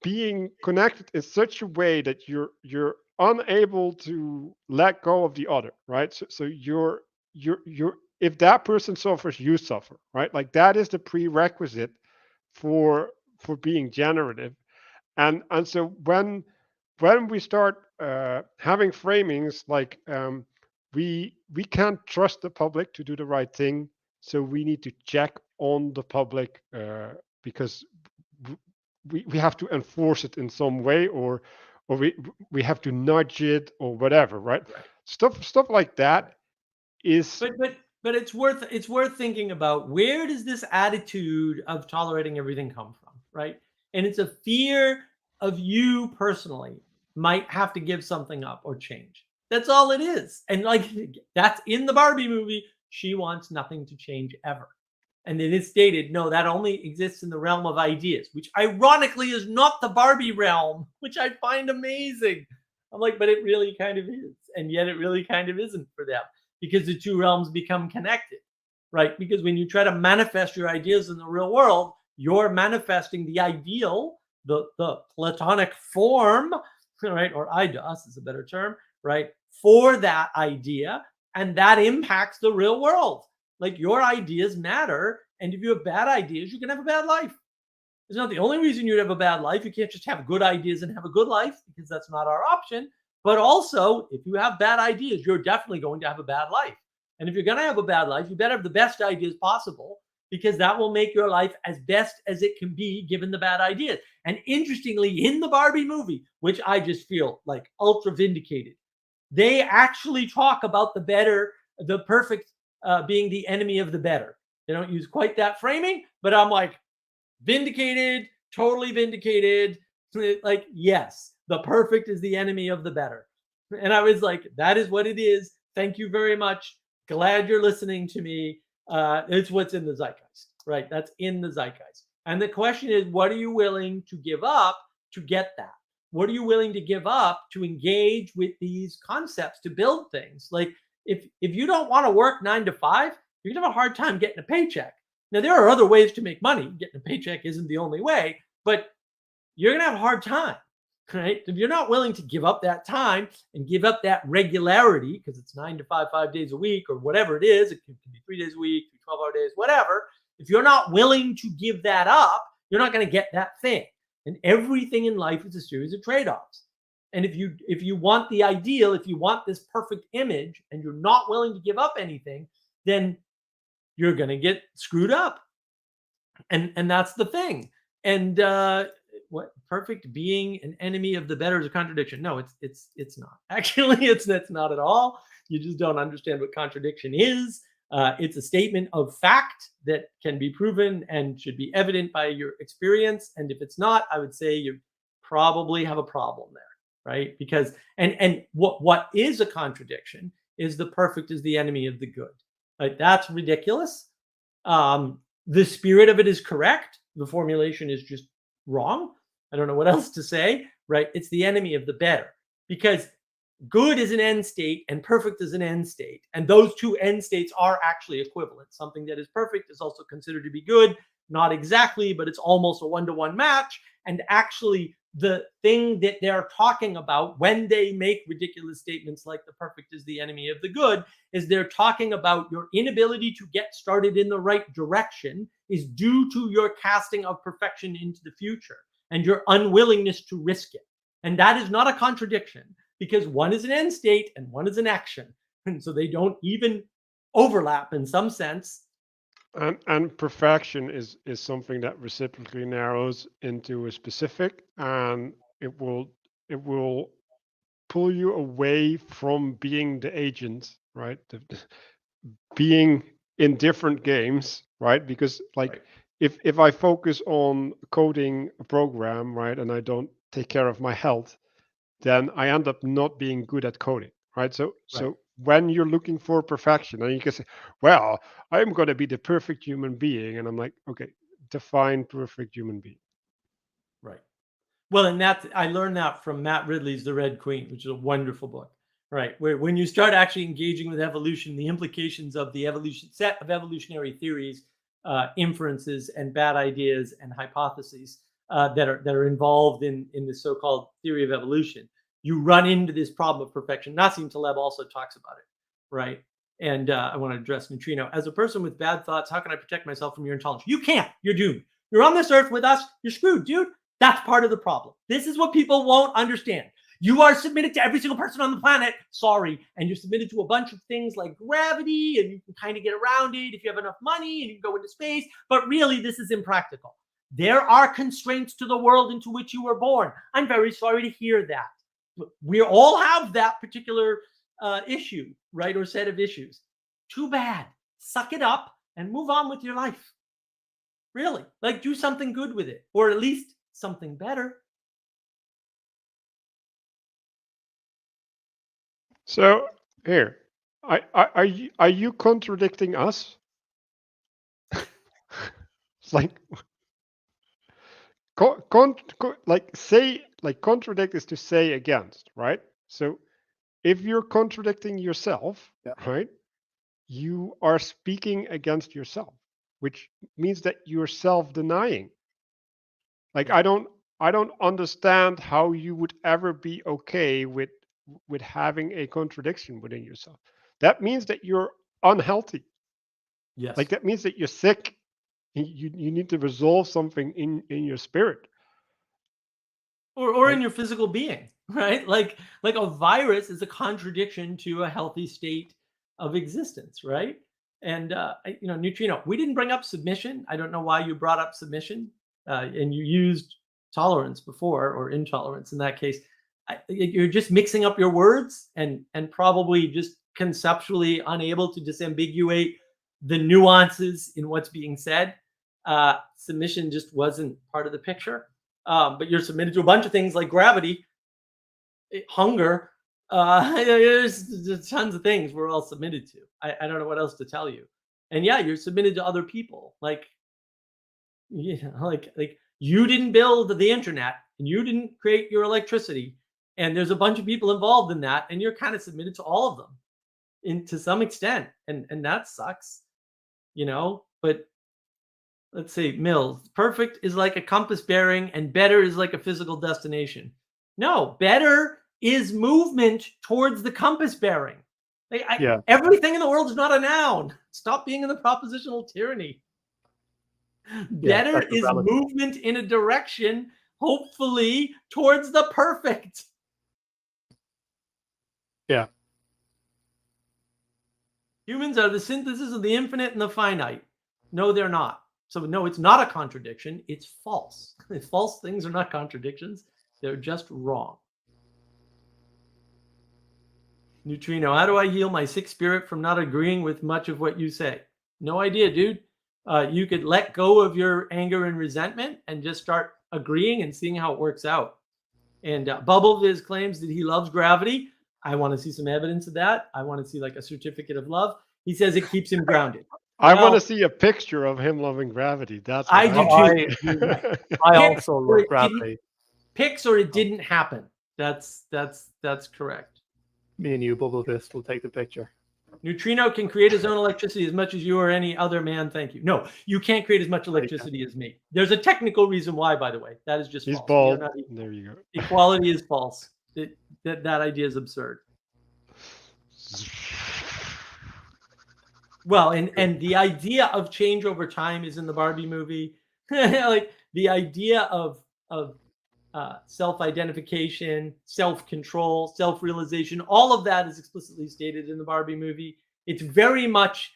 being connected in such a way that you're unable to let go of the other, right? So you're if that person suffers, you suffer, right? Like that is the prerequisite for being generative. And so when we start having framings like we can't trust the public to do the right thing, so we need to check on the public because we have to enforce it in some way, or we have to nudge it or whatever, right? Stuff like that is But it's worth thinking about, where does this attitude of tolerating everything come from, right? And it's a fear of you personally might have to give something up or change. That's all it is. And like, that's in the Barbie movie. She wants nothing to change ever. And then it's stated, no, that only exists in the realm of ideas, which ironically is not the Barbie realm, which I find amazing. I'm like, but it really kind of is. And yet it really kind of isn't for them, because the two realms become connected, right? Because when you try to manifest your ideas in the real world, you're manifesting the ideal, the Platonic form, right? Or eidos is a better term, right? For that idea, and that impacts the real world. Like, your ideas matter, and if you have bad ideas, you're gonna have a bad life. It's not the only reason you'd have a bad life. You can't just have good ideas and have a good life, because that's not our option. But also, if you have bad ideas, you're definitely going to have a bad life. And if you're going to have a bad life, you better have the best ideas possible, because that will make your life as best as it can be given the bad ideas. And interestingly, in the Barbie movie, which I just feel like ultra vindicated, they actually talk about the perfect being the enemy of the better. They don't use quite that framing, but I'm like, vindicated, totally vindicated. Like, yes, the perfect is the enemy of the better. And I was like, that is what it is. Thank you very much. Glad you're listening to me. It's what's in the zeitgeist, right? That's in the zeitgeist. And the question is, what are you willing to give up to get that? What are you willing to give up to engage with these concepts, to build things? Like, if you don't want to work 9 to 5, you're gonna have a hard time getting a paycheck. Now, there are other ways to make money. Getting a paycheck isn't the only way, but you're gonna have a hard time, right? If you're not willing to give up that time and give up that regularity, because it's 9 to 5, 5 days a week, or whatever it is, it can be 3 days a week, 12-hour days, whatever. If you're not willing to give that up, you're not going to get that thing. And everything in life is a series of trade-offs. And if you want the ideal, if you want this perfect image, and you're not willing to give up anything, then you're going to get screwed up. And that's the thing. And what perfect being an enemy of the better is a contradiction? No, it's not. Actually, it's not at all. You just don't understand what contradiction is. It's a statement of fact that can be proven and should be evident by your experience. And if it's not, I would say you probably have a problem there, right? Because and what is a contradiction is the perfect is the enemy of the good. Like, that's ridiculous. The spirit of it is correct. The formulation is just wrong. I don't know what else to say, right? It's the enemy of the better, because good is an end state and perfect is an end state. And those two end states are actually equivalent. Something that is perfect is also considered to be good. Not exactly, but it's almost a one-to-one match. And actually, the thing that they're talking about when they make ridiculous statements like the perfect is the enemy of the good is they're talking about your inability to get started in the right direction is due to your casting of perfection into the future and your unwillingness to risk it. And that is not a contradiction, because one is an end state and one is an action. And so they don't even overlap in some sense. And perfection is something that reciprocally narrows into a specific, and it will pull you away from being the agent, right? Being in different games, right? Because like if I focus on coding a program, right, and I don't take care of my health, then I end up not being good at coding, right? So when you're looking for perfection, and you can say, well, I'm going to be the perfect human being, and I'm like, okay, define perfect human being. Right. Well, and I learned that from Matt Ridley's The Red Queen, which is a wonderful book, right? Where when you start actually engaging with evolution, the implications of the evolution set of evolutionary theories inferences and bad ideas and hypotheses that are involved in this so-called theory of evolution. You run into this problem of perfection. Nassim Taleb also talks about it, right? And I want to address Neutrino. As a person with bad thoughts, how can I protect myself from your intolerance? You can't. You're doomed. You're on this earth with us. You're screwed, dude. That's part of the problem. This is what people won't understand. You are submitted to every single person on the planet. Sorry. And you're submitted to a bunch of things like gravity, and you can kind of get around it if you have enough money and you can go into space. But really, this is impractical. There are constraints to the world into which you were born. I'm very sorry to hear that. We all have that particular issue, right? Or set of issues. Too bad. Suck it up and move on with your life. Really, like do something good with it, or at least something better. So here, are you contradicting us? It's like contradict is to say against, right? So if you're contradicting yourself, right, you are speaking against yourself, which means that you're self-denying. Like I don't understand how you would ever be okay with having a contradiction within yourself. That means that you're unhealthy. Yes. Like that means that you're sick. You need to resolve something in your spirit. Or in your physical being, right? Like a virus is a contradiction to a healthy state of existence, right? And Neutrino, we didn't bring up submission. I don't know why you brought up submission, and you used tolerance before, or intolerance in that case. You're just mixing up your words and probably just conceptually unable to disambiguate the nuances in what's being said. Submission just wasn't part of the picture. But you're submitted to a bunch of things like gravity, hunger. There's tons of things we're all submitted to. I don't know what else to tell you. And yeah, you're submitted to other people. Like you didn't build the internet and you didn't create your electricity. And there's a bunch of people involved in that, and you're kind of submitted to all of them to some extent. And that sucks, but let's see, Mills. Perfect is like a compass bearing and better is like a physical destination. No, better is movement towards the compass bearing. Everything in the world is not a noun. Stop being in the propositional tyranny. Better is movement in a direction, hopefully, towards the perfect. Yeah. Humans are the synthesis of the infinite and the finite. No, they're not. So no, it's not a contradiction. It's false. False things are not contradictions. They're just wrong. Neutrino, how do I heal my sick spirit from not agreeing with much of what you say? No idea, dude. You could let go of your anger and resentment and just start agreeing and seeing how it works out. And Bubbleviz claims that he loves gravity. I want to see some evidence of that. I want to see like a certificate of love. He says it keeps him grounded. I want to see a picture of him loving gravity. That's what I do too. I also love gravity. Pics or it didn't happen. That's correct. Me and you, Bubbleviz, will take the picture. Neutrino can create his own electricity as much as you or any other man. Thank you. No, you can't create as much electricity as me. There's a technical reason why, by the way. That is just He's false. bald. There you go. Equality is false. That idea is absurd. Well, and the idea of change over time is in the Barbie movie. Like the idea of self-identification, self-control, self-realization, all of that is explicitly stated in the Barbie movie. It's very much,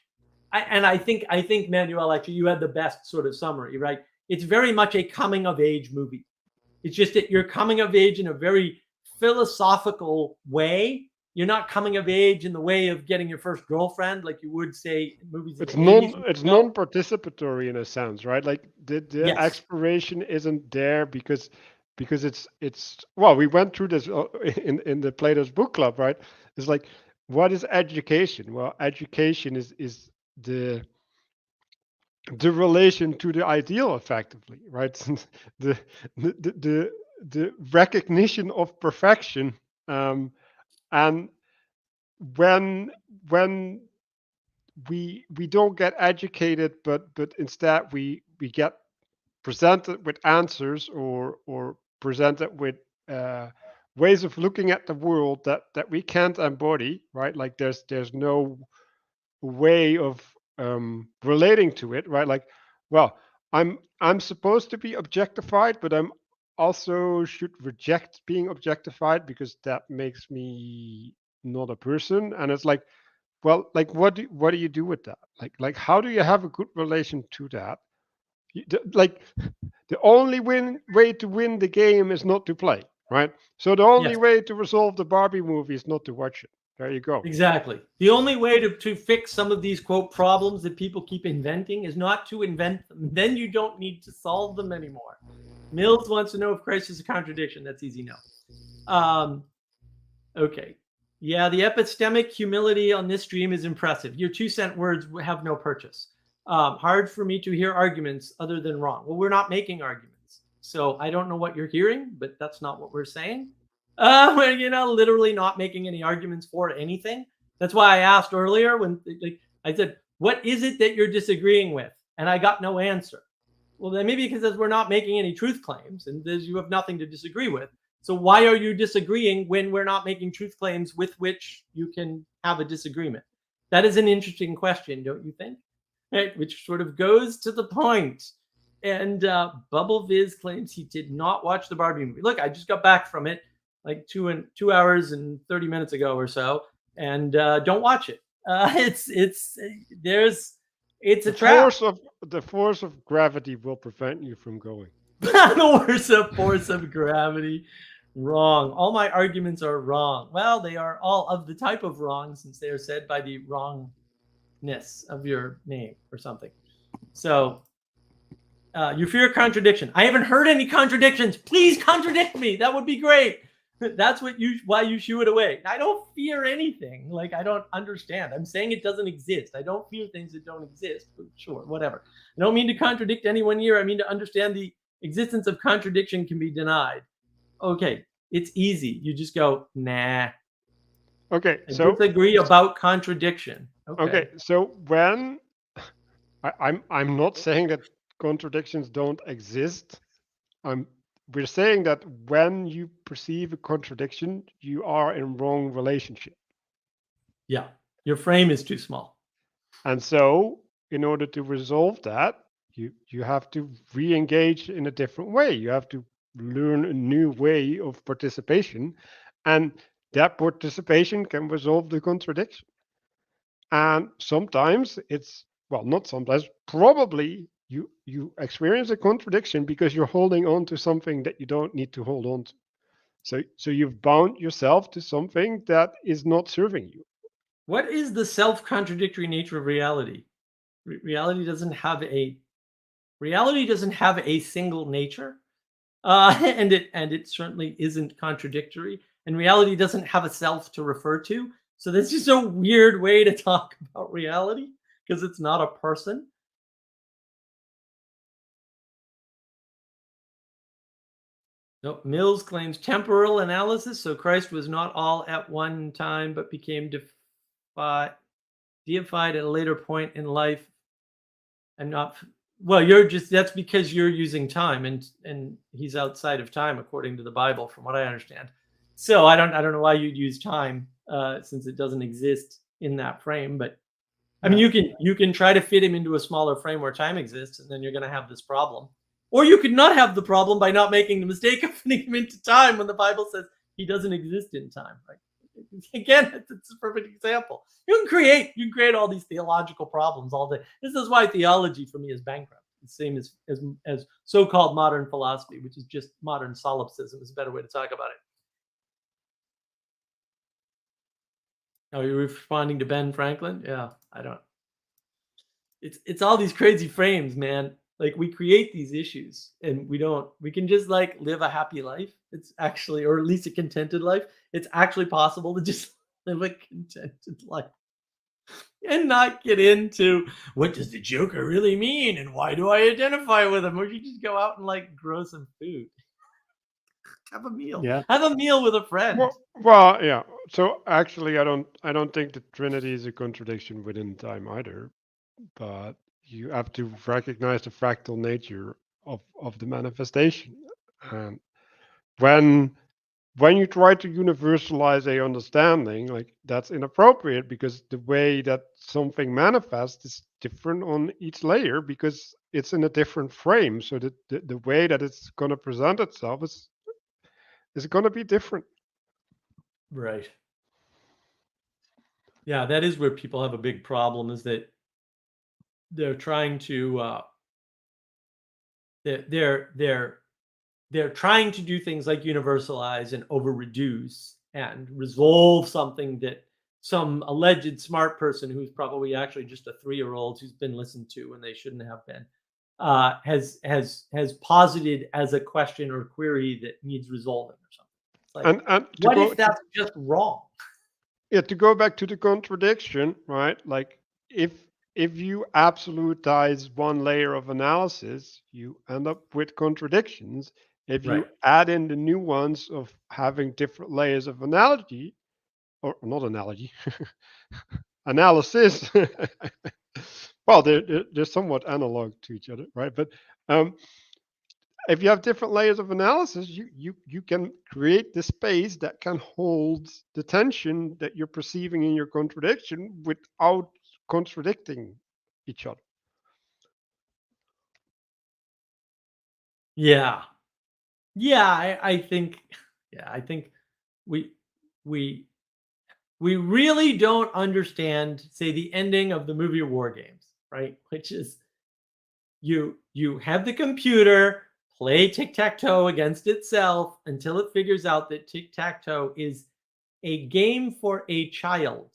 and I think Manuel, actually, you had the best sort of summary, right? It's very much a coming of age movie. It's just that you're coming of age in a very philosophical way. You're not coming of age in the way of getting your first girlfriend, like you would say in movies. It's non-participatory in a sense, right? Like the exploration isn't there because it's well, we went through this in the Plato's book club, right? It's like, what is education? Well, education is the relation to the ideal, effectively, right? the recognition of perfection, and when we don't get educated, but instead we get presented with answers or presented with ways of looking at the world that we can't embody, right? Like there's no way of relating to it, right? Like, well, I'm supposed to be objectified, but I'm also should reject being objectified because that makes me not a person. And it's like, well, like what do you do with that? Like how do you have a good relation to that? Like the only way to win the game is not to play, right? So the only Yes. way to resolve the Barbie movie is not to watch it. There you go. Exactly. The only way to fix some of these quote problems that people keep inventing is not to invent them. Then you don't need to solve them anymore. Mills wants to know if Christ is a contradiction. That's easy, no. Okay. Yeah, the epistemic humility on this stream is impressive. Your 2-cent words have no purchase. Hard for me to hear arguments other than wrong. Well, we're not making arguments. So I don't know what you're hearing, but that's not what we're saying. We're literally not making any arguments for anything. That's why I asked earlier when I said, what is it that you're disagreeing with? And I got no answer. Well, then maybe because we're not making any truth claims and you have nothing to disagree with. So why are you disagreeing when we're not making truth claims with which you can have a disagreement? That is an interesting question, don't you think? Right, which sort of goes to the point. And Bubble Viz claims he did not watch the Barbie movie. Look, I just got back from it like 2 hours and 30 minutes ago or so, and don't watch it. It's a trap. The force of gravity will prevent you from going. The worst force of gravity. Wrong. All my arguments are wrong. Well, they are all of the type of wrong since they are said by the wrongness of your name or something. So you fear contradiction. I haven't heard any contradictions. Please contradict me. That would be great. That's why you shoo it away. I don't fear anything. Like, I don't understand. I'm saying it doesn't exist. I don't fear things that don't exist. But sure, whatever. I don't mean to contradict anyone here. I mean to understand the existence of contradiction can be denied. Okay, it's easy. You just go, nah. Okay, I disagree about contradiction. Okay, so when I'm not saying that contradictions don't exist. We're saying that when you perceive a contradiction, you are in wrong relationship. Yeah, your frame is too small. And so, in order to resolve that, you have to re-engage in a different way. You have to learn a new way of participation, and that participation can resolve the contradiction. And sometimes not sometimes, probably you experience a contradiction because you're holding on to something that you don't need to hold on to. So you've bound yourself to something that is not serving you. What is the self-contradictory nature of reality? Reality doesn't have a single nature, and it certainly isn't contradictory. And reality doesn't have a self to refer to. So that's just a weird way to talk about reality because it's not a person. Nope. Mills claims temporal analysis. So Christ was not all at one time, but became deified at a later point in life, and not. Well, that's because you're using time, and he's outside of time according to the Bible, from what I understand. So I don't know why you'd use time since it doesn't exist in that frame. But I mean, you can try to fit him into a smaller frame where time exists, and then you're going to have this problem. Or you could not have the problem by not making the mistake of fitting him into time when the Bible says he doesn't exist in time. Right? Again, it's a perfect example. You can create all these theological problems all day. This is why theology for me is bankrupt. The same as so-called modern philosophy, which is just modern solipsism, is a better way to talk about it. Oh, you're responding to Ben Franklin? Yeah, I don't. It's all these crazy frames, man. Like, we create these issues and we can just like live a happy life. It's actually, or at least a contented life. It's actually possible to just live a contented life and not get into what does the Joker really mean and why do I identify with him? Or you just go out and like grow some food. Have a meal. Yeah. Have a meal with a friend. Well, yeah. So actually, I don't think the Trinity is a contradiction within time either. But you have to recognize the fractal nature of the manifestation. And when you try to universalize a understanding, like that's inappropriate because the way that something manifests is different on each layer because it's in a different frame. So the way that it's going to present itself is going to be different. Right. Yeah, that is where people have a big problem, is that they're trying to they're trying to do things like universalize and over reduce and resolve something that some alleged smart person, who's probably actually just a 3-year-old who's been listened to when they shouldn't have been, has posited as a question or query that needs resolving or something. It's like, And what if that's just wrong? yeah, to go back to the contradiction, right? Like if you absolutize one layer of analysis, you end up with contradictions. If you Right. add in the nuance of having different layers of analogy, or not analogy, analysis. Well, they're somewhat analog to each other, right? But if you have different layers of analysis, you can create the space that can hold the tension that you're perceiving in your contradiction without contradicting each other. Yeah. Yeah, I think we we really don't understand, say, the ending of the movie War Games, right? Which is you have the computer play tic-tac-toe against itself until it figures out that tic-tac-toe is a game for a child.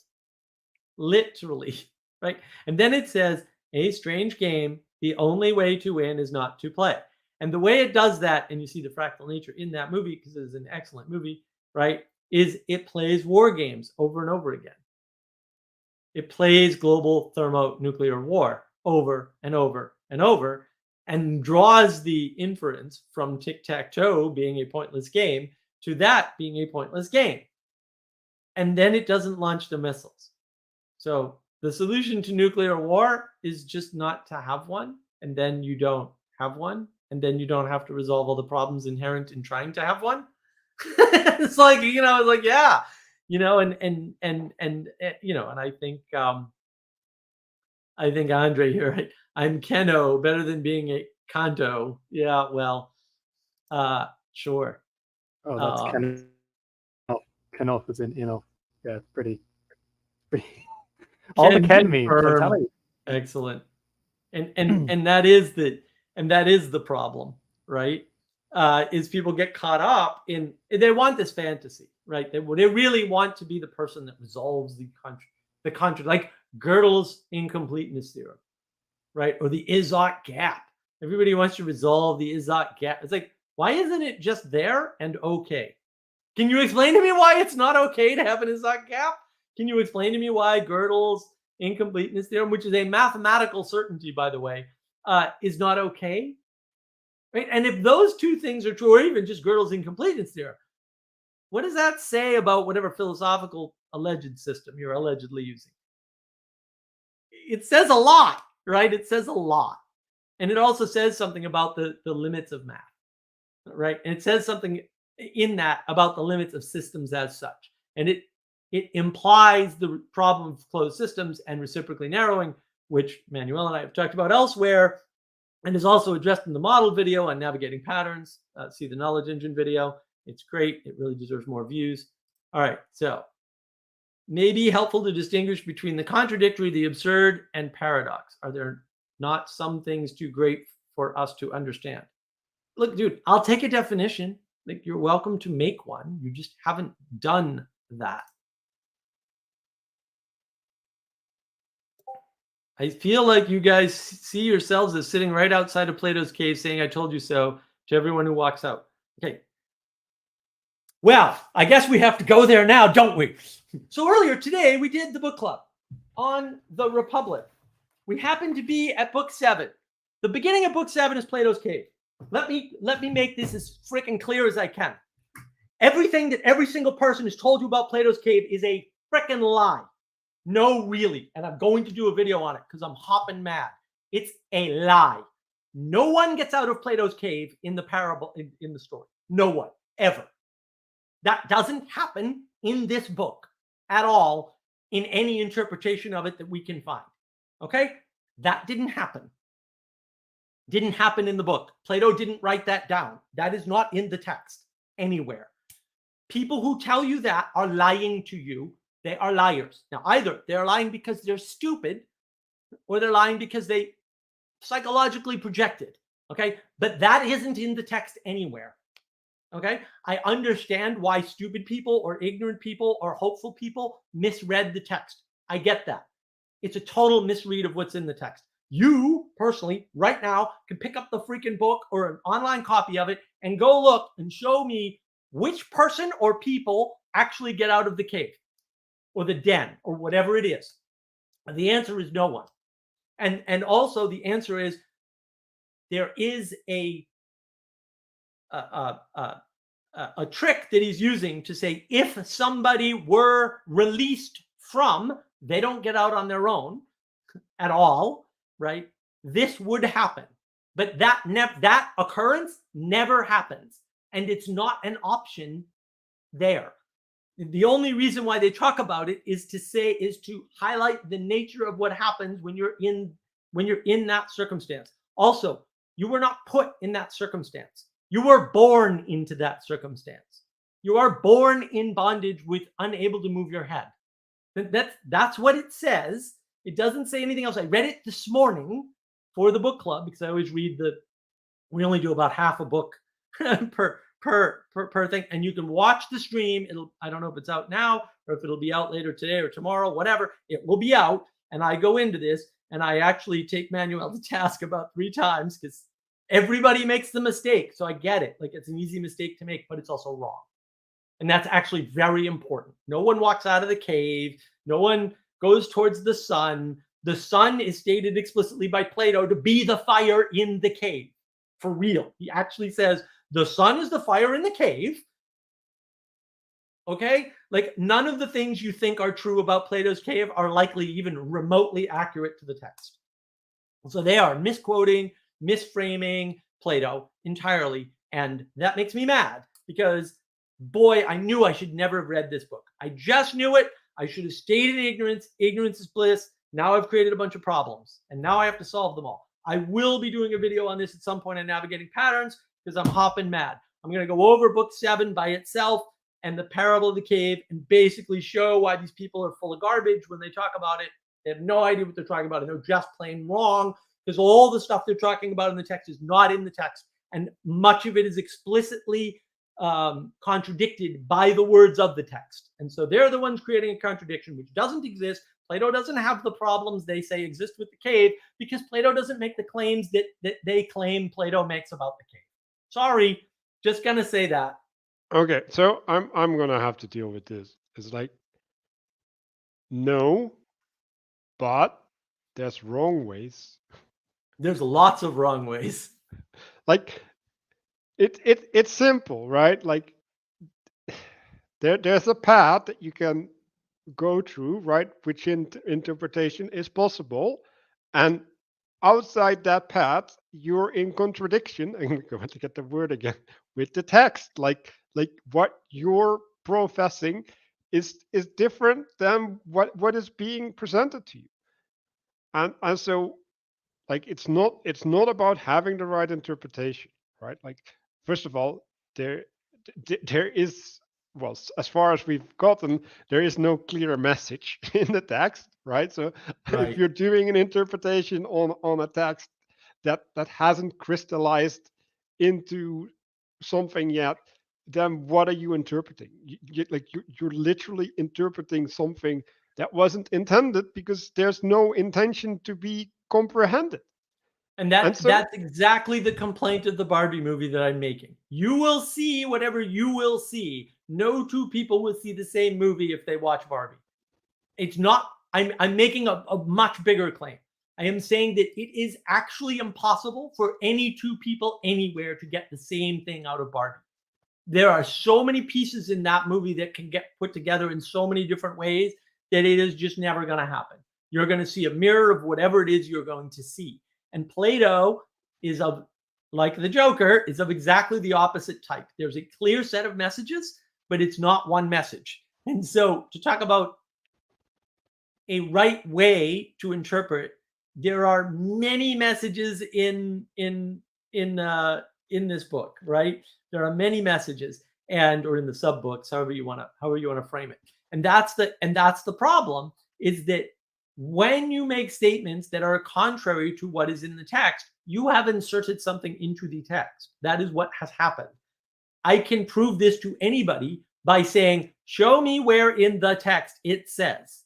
Literally, right? And then it says, a strange game, the only way to win is not to play. And the way it does that, and you see the fractal nature in that movie because it is an excellent movie, right, is it plays war games over and over again. It plays global thermonuclear war over and over and over, and draws the inference from tic-tac-toe being a pointless game to that being a pointless game. And then it doesn't launch the missiles. So the solution to nuclear war is just not to have one, and then you don't have one, and then you don't have to resolve all the problems inherent in trying to have one. It's like, it's like, yeah, and I think Andre here, right? I'm Keno, better than being a Kanto. Yeah, well, sure. Oh, that's Ken. Oh, Kenoff is in, yeah, pretty. All the Ken memes, I'm telling you. Excellent. And that is the problem, right? Is people get caught up in, they want this fantasy, right? They really want to be the person that resolves the like Gödel's incompleteness theorem, right? Or the Izot gap. Everybody wants to resolve the Izot gap. It's like, why isn't it just there and okay? Can you explain to me why it's not okay to have an Izot gap? Can you explain to me why Gödel's incompleteness theorem, which is a mathematical certainty, by the way, is not okay? Right? And if those two things are true, or even just Gödel's incompleteness theorem, what does that say about whatever philosophical alleged system you're allegedly using? It says a lot, right? It says a lot. And it also says something about the limits of math, right? And it says something in that about the limits of systems as such. And it implies the problem of closed systems and reciprocally narrowing, which Manuel and I have talked about elsewhere, and is also addressed in the model video on navigating patterns. See the knowledge engine video. It's great. It really deserves more views. All right, so maybe helpful to distinguish between the contradictory, the absurd, and paradox. Are there not some things too great for us to understand? Look, dude, I'll take a definition. Like, you're welcome to make one. You just haven't done that. I feel like you guys see yourselves as sitting right outside of Plato's cave saying, I told you so, to everyone who walks out. Okay. Well, I guess we have to go there now, don't we? So earlier today, we did the book club on the Republic. We happened to be at book 7. The beginning of book 7 is Plato's cave. Let me make this as freaking clear as I can. Everything that every single person has told you about Plato's cave is a freaking lie. No, really. And I'm going to do a video on it because I'm hopping mad. It's a lie. No one gets out of Plato's cave in the parable, in the story. No one, ever. That doesn't happen in this book at all, in any interpretation of it that we can find. Okay? That didn't happen. Didn't happen in the book. Plato didn't write that down. That is not in the text anywhere. People who tell you that are lying to you. They are liars. Now, either they're lying because they're stupid, or they're lying because they psychologically projected. Okay? But that isn't in the text anywhere. Okay? I understand why stupid people or ignorant people or hopeful people misread the text. I get that. It's a total misread of what's in the text. You personally, right now, can pick up the freaking book or an online copy of it and go look and show me which person or people actually get out of the cave or the den or whatever it is. And the answer is no one. And also the answer is there is a trick that he's using to say if somebody were released from, they don't get out on their own at all, right? This would happen, but that occurrence never happens, and it's not an option there. The only reason why they talk about it is to highlight the nature of what happens when you're in that circumstance. Also, you were not put in that circumstance. You were born into that circumstance. You are born in bondage with unable to move your head. That's what it says. It doesn't say anything else. I read it this morning for the book club because I always read we only do about half a book per thing, and you can watch the stream. I don't know if it's out now or if it'll be out later today or tomorrow, whatever. It will be out, and I go into this and I actually take Manuel to task about 3 times because everybody makes the mistake. So I get it. Like, it's an easy mistake to make, but it's also wrong. And that's actually very important. No one walks out of the cave. No one goes towards the sun. The sun is stated explicitly by Plato to be the fire in the cave. For real. He actually says the sun is the fire in the cave. Okay? Like, none of the things you think are true about Plato's cave are likely even remotely accurate to the text. So they are misquoting, misframing Plato entirely. And that makes me mad because, boy, I knew I should never have read this book. I just knew it. I should have stayed in ignorance. Ignorance is bliss. Now I've created a bunch of problems, and now I have to solve them all. I will be doing a video on this at some point on navigating patterns because I'm hopping mad. I'm going to go over book 7 by itself and the parable of the cave and basically show why these people are full of garbage when they talk about it. They have no idea what they're talking about, and they're just plain wrong because all the stuff they're talking about in the text is not in the text, and much of it is explicitly contradicted by the words of the text. And so they're the ones creating a contradiction which doesn't exist. Plato doesn't have the problems they say exist with the cave because Plato doesn't make the claims that they claim Plato makes about the cave. Sorry, just gonna say that. Okay, so I'm gonna have to deal with this. It's like, no, but there's wrong ways. There's lots of wrong ways. Like, it's simple, right? Like, there's a path that you can go through, right? Which interpretation is possible, and outside that path, you're in contradiction. I'm going to get the word again with the text. Like what you're professing is different than what is being presented to you, and so, like, it's not about having the right interpretation, right? Like, first of all, there is, well, as far as we've gotten, there is no clear message in the text, right? So Right. if you're doing an interpretation on a text that hasn't crystallized into something yet, then what are you interpreting? You're literally interpreting something that wasn't intended because there's no intention to be comprehended. And so, that's exactly the complaint of the Barbie movie that I'm making. You will see whatever you will see. No 2 people will see the same movie if they watch Barbie. It's not, I'm making a much bigger claim. I am saying that it is actually impossible for any two people anywhere to get the same thing out of Barbie. There are so many pieces in that movie that can get put together in so many different ways that it is just never going to happen. You're going to see a mirror of whatever it is you're going to see. And Plato is of, like the Joker, is of exactly the opposite type. There's a clear set of messages, but it's not one message. And so to talk about a right way to interpret, there are many messages in this book, right? There are many messages, or in the sub books, however you want to frame it. And that's the problem, is that when you make statements that are contrary to what is in the text, you have inserted something into the text. That is what has happened. I can prove this to anybody by saying, show me where in the text it says,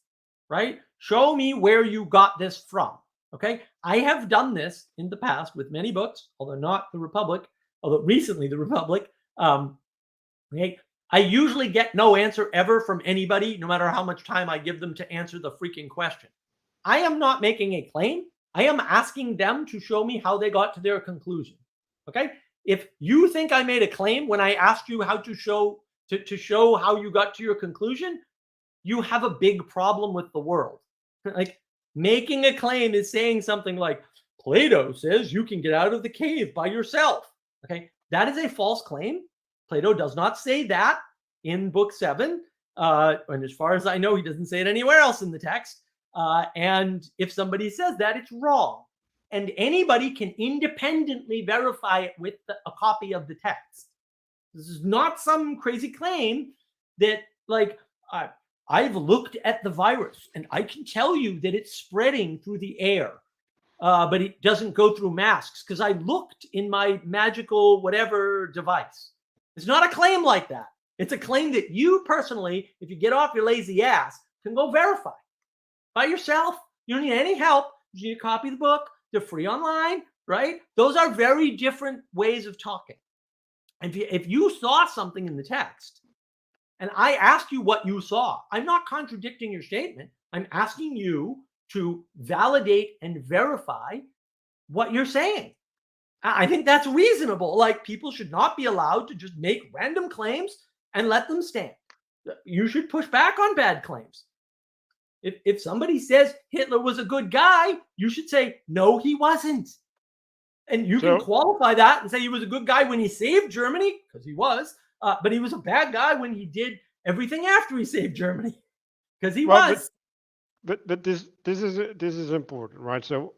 right? Show me where you got this from. Okay, I have done this in the past with many books, although not the Republic, although recently the Republic. Okay, I usually get no answer ever from anybody, no matter how much time I give them to answer the freaking question. I am not making a claim. I am asking them to show me how they got to their conclusion. Okay, if you think I made a claim when I asked you how to show how you got to your conclusion, you have a big problem with the world. Like, making a claim is saying something like, Plato says you can get out of the cave by yourself. Okay, that is a false claim. Plato does not say that in book 7. And as far as I know, he doesn't say it anywhere else in the text. And if somebody says that, it's wrong. And anybody can independently verify it with a copy of the text. This is not some crazy claim that, like, I've looked at the virus and I can tell you that it's spreading through the air, but it doesn't go through masks because I looked in my magical whatever device. It's not a claim like that. It's a claim that you personally, if you get off your lazy ass, can go verify by yourself. You don't need any help. You need to copy the book. They're free online, right? Those are very different ways of talking. And if you saw something in the text, and I asked you what you saw, I'm not contradicting your statement. I'm asking you to validate and verify what you're saying. I think that's reasonable. Like, people should not be allowed to just make random claims and let them stand. You should push back on bad claims. If somebody says Hitler was a good guy, you should say, no, he wasn't. And you can qualify that and say he was a good guy when he saved Germany, because he was. But he was a bad guy when he did everything after he saved Germany, because he was. But this is important, right? So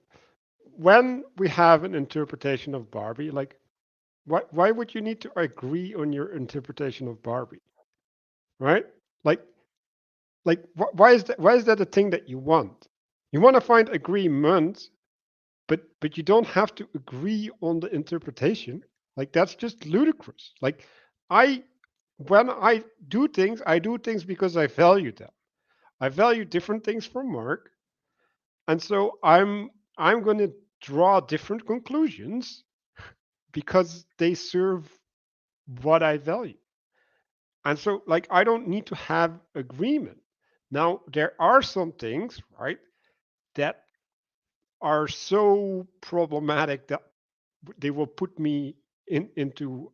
when we have an interpretation of Barbie, like, why would you need to agree on your interpretation of Barbie, right? Like why is that a thing that you want? You want to find agreement, but you don't have to agree on the interpretation. Like, that's just ludicrous. Like, when I do things because I value them. I value different things from Mark, and so I'm going to draw different conclusions because they serve what I value. And so, like, I don't need to have agreement. Now, there are some things, right, that are so problematic that they will put me into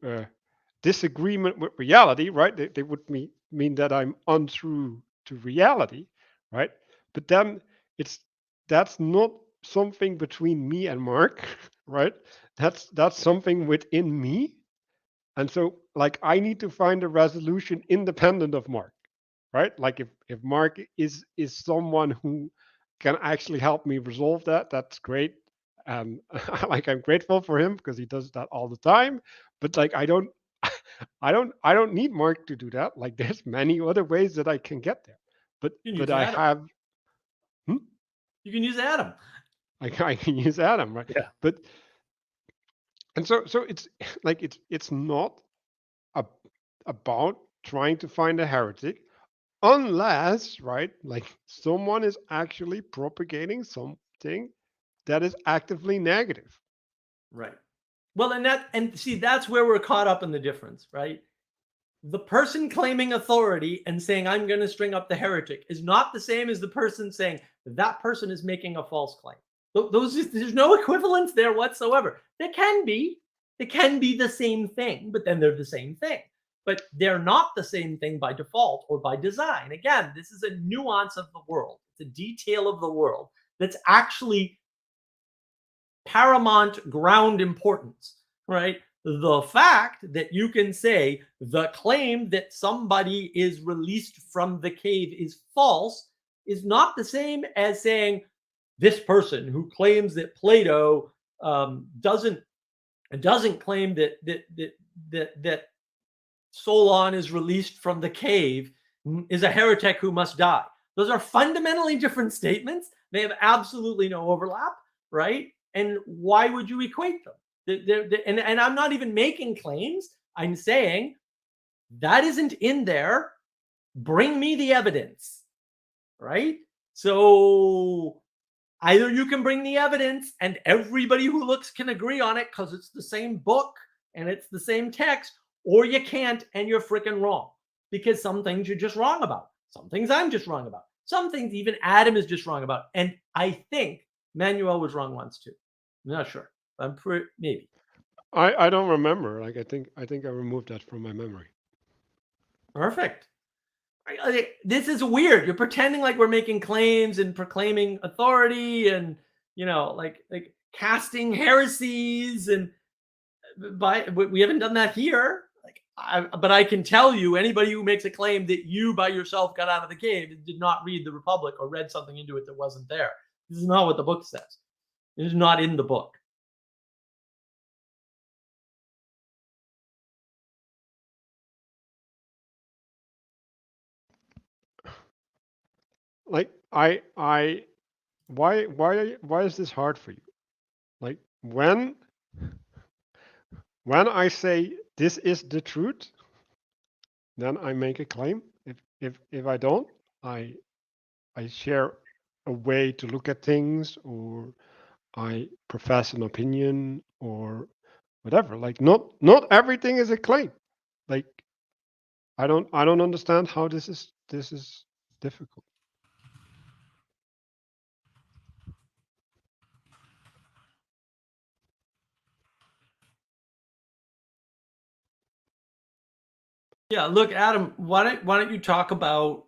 disagreement with reality, right? They would mean that I'm untrue to reality, right? But then that's not something between me and Mark, right? That's something within me. And so, like, I need to find a resolution independent of Mark, right? Like, if Mark is someone who can actually help me resolve that, that's great. Like, I'm grateful for him because he does that all the time. But, like, I don't need Mark to do that. Like, there's many other ways that I can get there. But I have. You can use Adam. I can use Adam, right? Yeah. But and so it's like it's not about trying to find a heretic, unless, right, like, someone is actually propagating something that is actively negative. Right. Well, and see, that's where we're caught up in the difference, right? The person claiming authority and saying, I'm going to string up the heretic, is not the same as the person saying that person is making a false claim. There's no equivalence there whatsoever. There can be. It can be the same thing, but then they're the same thing. But they're not the same thing by default or by design. Again, this is a nuance of the world. It's a detail of the world that's actually paramount ground importance, right? The fact that you can say the claim that somebody is released from the cave is false is not the same as saying this person who claims that Plato doesn't claim that Solon is released from the cave is a heretic who must die. Those are fundamentally different statements. They have absolutely no overlap, right? And why would you equate them? And I'm not even making claims. I'm saying that isn't in there. Bring me the evidence, right? So either you can bring the evidence and everybody who looks can agree on it because it's the same book and it's the same text, or you can't and you're freaking wrong, because some things you're just wrong about. Some things I'm just wrong about. Some things even Adam is just wrong about. And I think Manuel was wrong once too. I'm not sure. Maybe. I don't remember. Like I think I removed that from my memory. Perfect. This is weird. You're pretending like we're making claims and proclaiming authority and, like casting heresies, and we haven't done that here. But I can tell you, anybody who makes a claim that you by yourself got out of the cave did not read the Republic or read something into it that wasn't there. This is not what the book says. It is not in the book. Like why is this hard for you? Like when I say this is the truth, then I make a claim. If I don't, I share a way to look at things, or I profess an opinion, or whatever. Like not everything is a claim. Like I don't understand how this is difficult. Yeah, look, Adam, why don't you talk about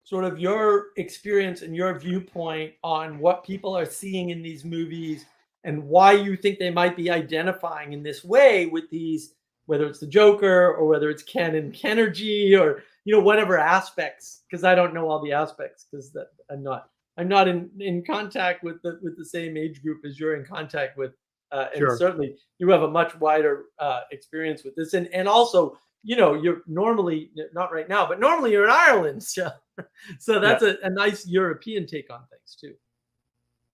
sort of your experience and your viewpoint on what people are seeing in these movies and why you think they might be identifying in this way with these, whether it's the Joker or whether it's Ken and Kenergy, or whatever aspects, because I don't know all the aspects, because I'm not in contact with the same age group as you're in contact with, and Sure. certainly you have a much wider experience with this, and also you're normally, not right now, but normally you're in Ireland, so that's a nice European take on things too.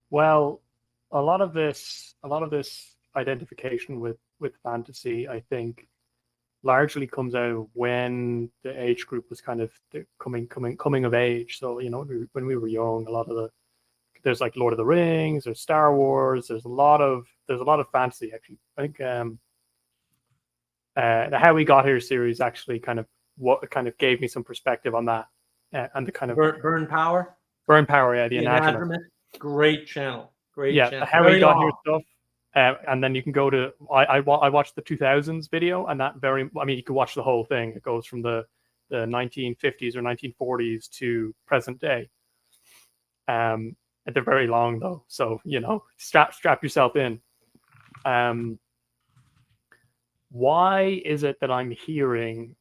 Well, a lot of this identification with fantasy, I think, largely comes out of when the age group was kind of coming of age. So when we were young, there's like Lord of the Rings, there's Star Wars, there's a lot of fantasy actually. I think the How We Got Here series actually kind of gave me some perspective on that, and the kind of Burn Power, yeah, the Enactment. Great channel. The How We Got Here stuff. And then you can go to I watched the 2000s video, and you can watch the whole thing. It goes from the 1950s or 1940s to present day. They're very long though, so strap yourself in. Why is it that I'm hearing,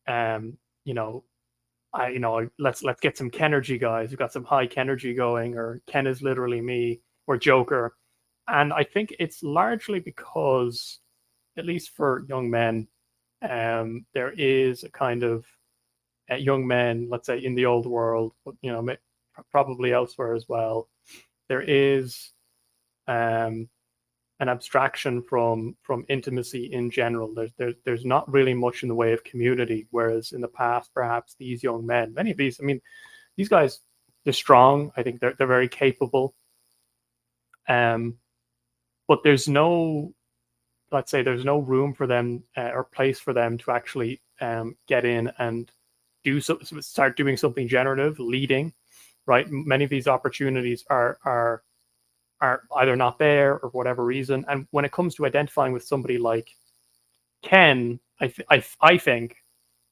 let's get some Kenergy guys. We've got some high Kenergy going, or Ken is literally me, or Joker. And I think it's largely because, at least for young men, there is a kind of young men, let's say in the old world, but probably elsewhere as well, there is an abstraction from intimacy in general. There's not really much in the way of community, whereas in the past, perhaps these young men, many of these, these guys, they're strong. I think they're very capable. But there's no room for them or place for them to actually get in and start doing something generative, leading, right? Many of these opportunities are are either not there or for whatever reason. And when it comes to identifying with somebody like Ken, I think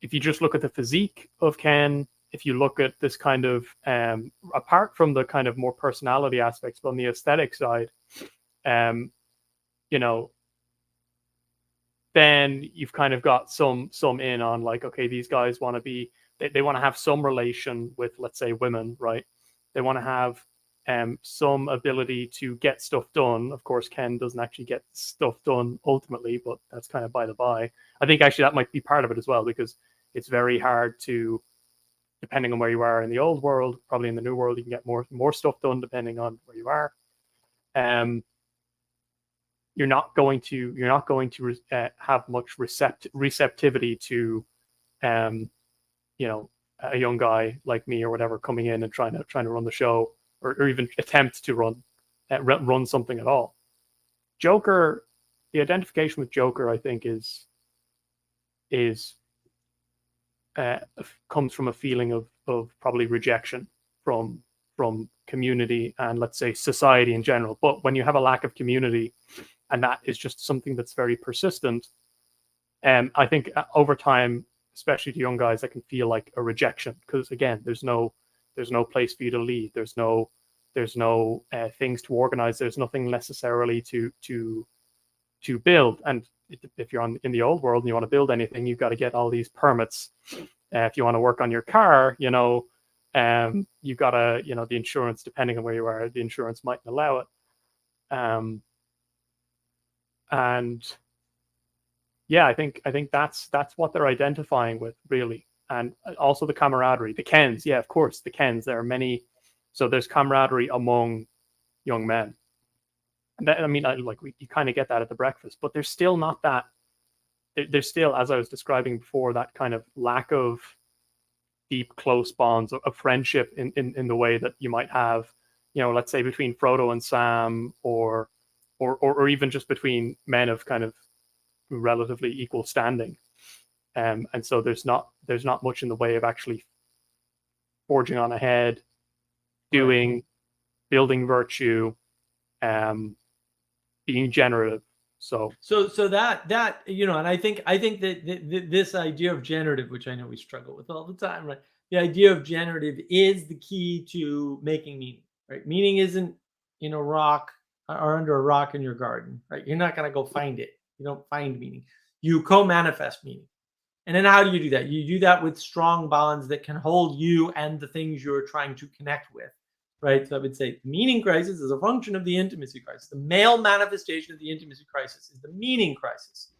if you just look at the physique of Ken, if you look at this kind of apart from the kind of more personality aspects, but on the aesthetic side, you know, then you've kind of got some in on like, okay, these guys want to be, they want to have some relation with, let's say, women, right? They want to have some ability to get stuff done. Of course, Ken doesn't actually get stuff done ultimately, but that's kind of by the by. I think actually that might be part of it as well, because it's very hard to, depending on where you are in the old world, probably in the new world, you can get more stuff done depending on where you are. You're not going to have much receptivity to, you know, a young guy like me or whatever coming in and trying to run the show, or even attempt to run something at all. Joker, the identification with Joker, I think is comes from a feeling of probably rejection from community and, let's say, society in general. But when you have a lack of community, and that is just something that's very persistent, I think over time, especially to young guys, that can feel like a rejection, because again, there's no place for you to lead. There's no things to organize. There's nothing necessarily to build. And if you're in the old world and you want to build anything, you've got to get all these permits. If you want to work on your car, you know, you've got to, you know, the insurance, depending on where you are, the insurance mightn't allow it. And yeah, I think that's what they're identifying with, really. And also the camaraderie, the Kens. Yeah, of course, the Kens. There are many. So there's camaraderie among young men. And that, I mean, you kind of get that at the breakfast, but there's still not that. There's still, as I was describing before, that kind of lack of deep, close bonds of friendship in the way that you might have, you know, let's say between Frodo and Sam, or even just between men of kind of relatively equal standing. And so there's not much in the way of actually forging on ahead, doing, building virtue, being generative. So that, you know, and I think that this idea of generative, which I know we struggle with all the time, right? The idea of generative is the key to making meaning, right? Meaning isn't in a rock or under a rock in your garden, right? You're not going to go find it. You don't find meaning. You co-manifest meaning. And then how do you do that? You do that with strong bonds that can hold you and the things you're trying to connect with, right? So I would say the meaning crisis is a function of the intimacy crisis. The male manifestation of the intimacy crisis is the meaning crisis.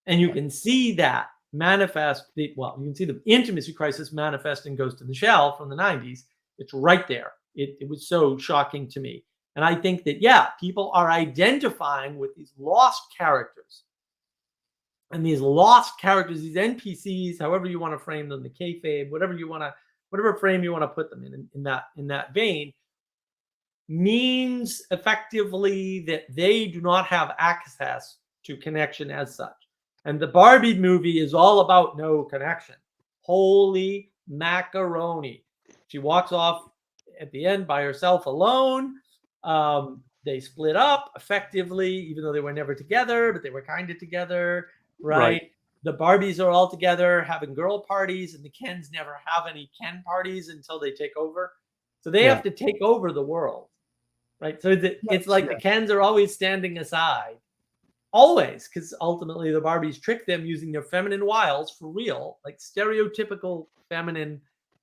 And you can see that manifest, you can see the intimacy crisis manifest in Ghost in the Shell from the 90s. It's right there. It was so shocking to me. And I think that, yeah, people are identifying with these lost characters. And these lost characters, these NPCs, however you want to frame them, the kayfabe, whatever frame you want to put them in that vein, means effectively that they do not have access to connection as such. And the Barbie movie is all about no connection. Holy macaroni. She walks off at the end by herself alone. They split up effectively, even though they were never together, but they were kind of together, right? The Barbies are all together having girl parties, and the Kens never have any Ken parties until they take over. So they have to take over the world, right? So it's like the Kens are always standing aside, always, because ultimately the Barbies trick them using their feminine wiles for real, like stereotypical feminine,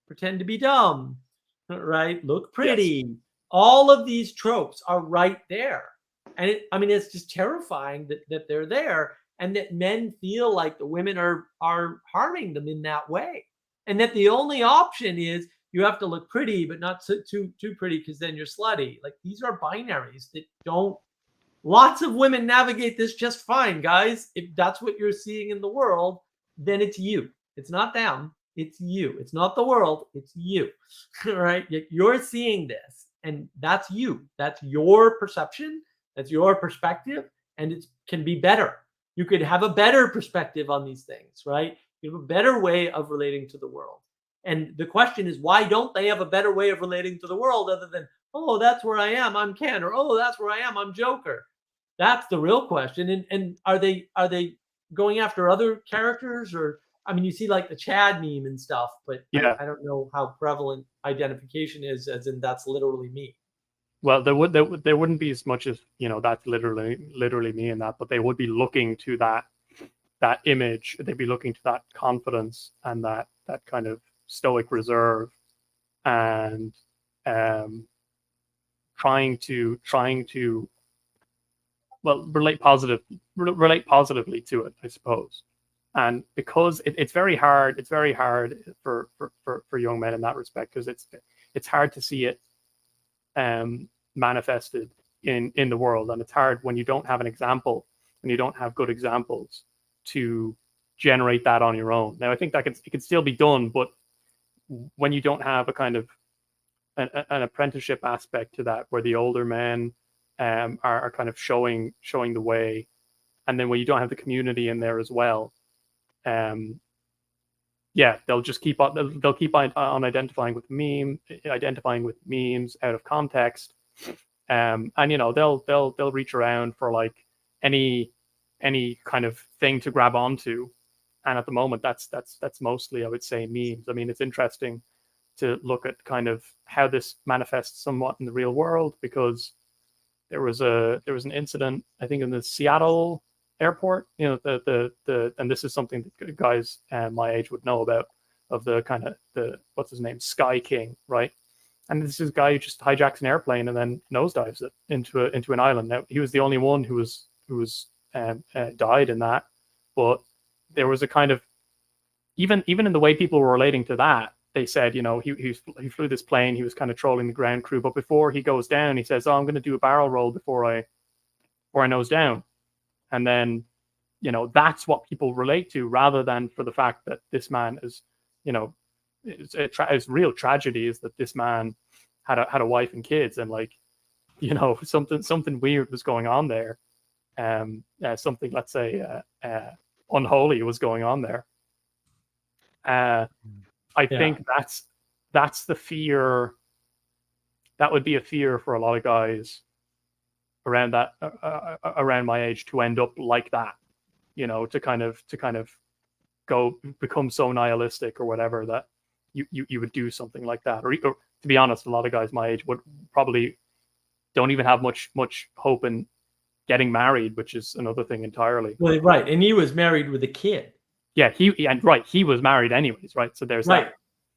pretend to be dumb, right? Look pretty. Yes. All of these tropes are right there. And it's just terrifying that they're there, and that men feel like the women are harming them in that way. And that the only option is you have to look pretty, but not too pretty, because then you're slutty. Like, these are binaries that don't, lots of women navigate this just fine, guys. If that's what you're seeing in the world, then it's you. It's not them. It's you. It's not the world. It's you, right? You're seeing this, and that's you. That's your perception. That's your perspective, and it can be better. You could have a better perspective on these things, right? You have a better way of relating to the world. And the question is, why don't they have a better way of relating to the world other than oh, that's where I am, I'm Ken, or oh, that's where I am, I'm Joker. That's the real question. And are they going after other characters? Or I mean, you see like the Chad meme and stuff, but Yeah. I don't know how prevalent identification is, as in that's literally me. Well, there wouldn't be as much as, you know, that's literally me in that, but they would be looking to that image. They'd be looking to that confidence and that kind of stoic reserve, and trying to well, relate positively to it, I suppose. And because it's very hard, for young men in that respect, because it's hard to see it manifested in the world, and it's hard when you don't have an example, when you don't have good examples to generate that on your own. Now, I think that it can still be done, but when you don't have a kind of an apprenticeship aspect to that, where the older men are kind of showing the way, and then when you don't have the community in there as well, yeah, they'll just keep on identifying with memes out of context, and you know, they'll reach around for like any kind of thing to grab onto, and at the moment that's mostly, I would say, memes. I mean, it's interesting to look at kind of how this manifests somewhat in the real world, because there was an incident, I think, in the Seattle airport. You know, the and this is something that guys my age would know about, of the kind of the, what's his name, Sky King, right? And this is a guy who just hijacks an airplane and then nosedives it into an island. Now, he was the only one who was died in that, but there was a kind of, even in the way people were relating to that, they said, you know, he flew this plane, he was kind of trolling the ground crew, but before he goes down, he says, oh, I'm going to do a barrel roll before I nose down. And then, you know, that's what people relate to, rather than for the fact that this man is, you know, it's real tragedy is that this man had a wife and kids, and, like, you know, something weird was going on there. Something, let's say, unholy was going on there. I think that's the fear. That would be a fear for a lot of guys around that around my age, to end up like that, you know, to kind of go become so nihilistic or whatever that you would do something like that. Or to be honest, a lot of guys my age would probably don't even have much hope in getting married, which is another thing entirely. Well, right, and he was married with a kid. Yeah, he was married anyways, right? So there's right. that.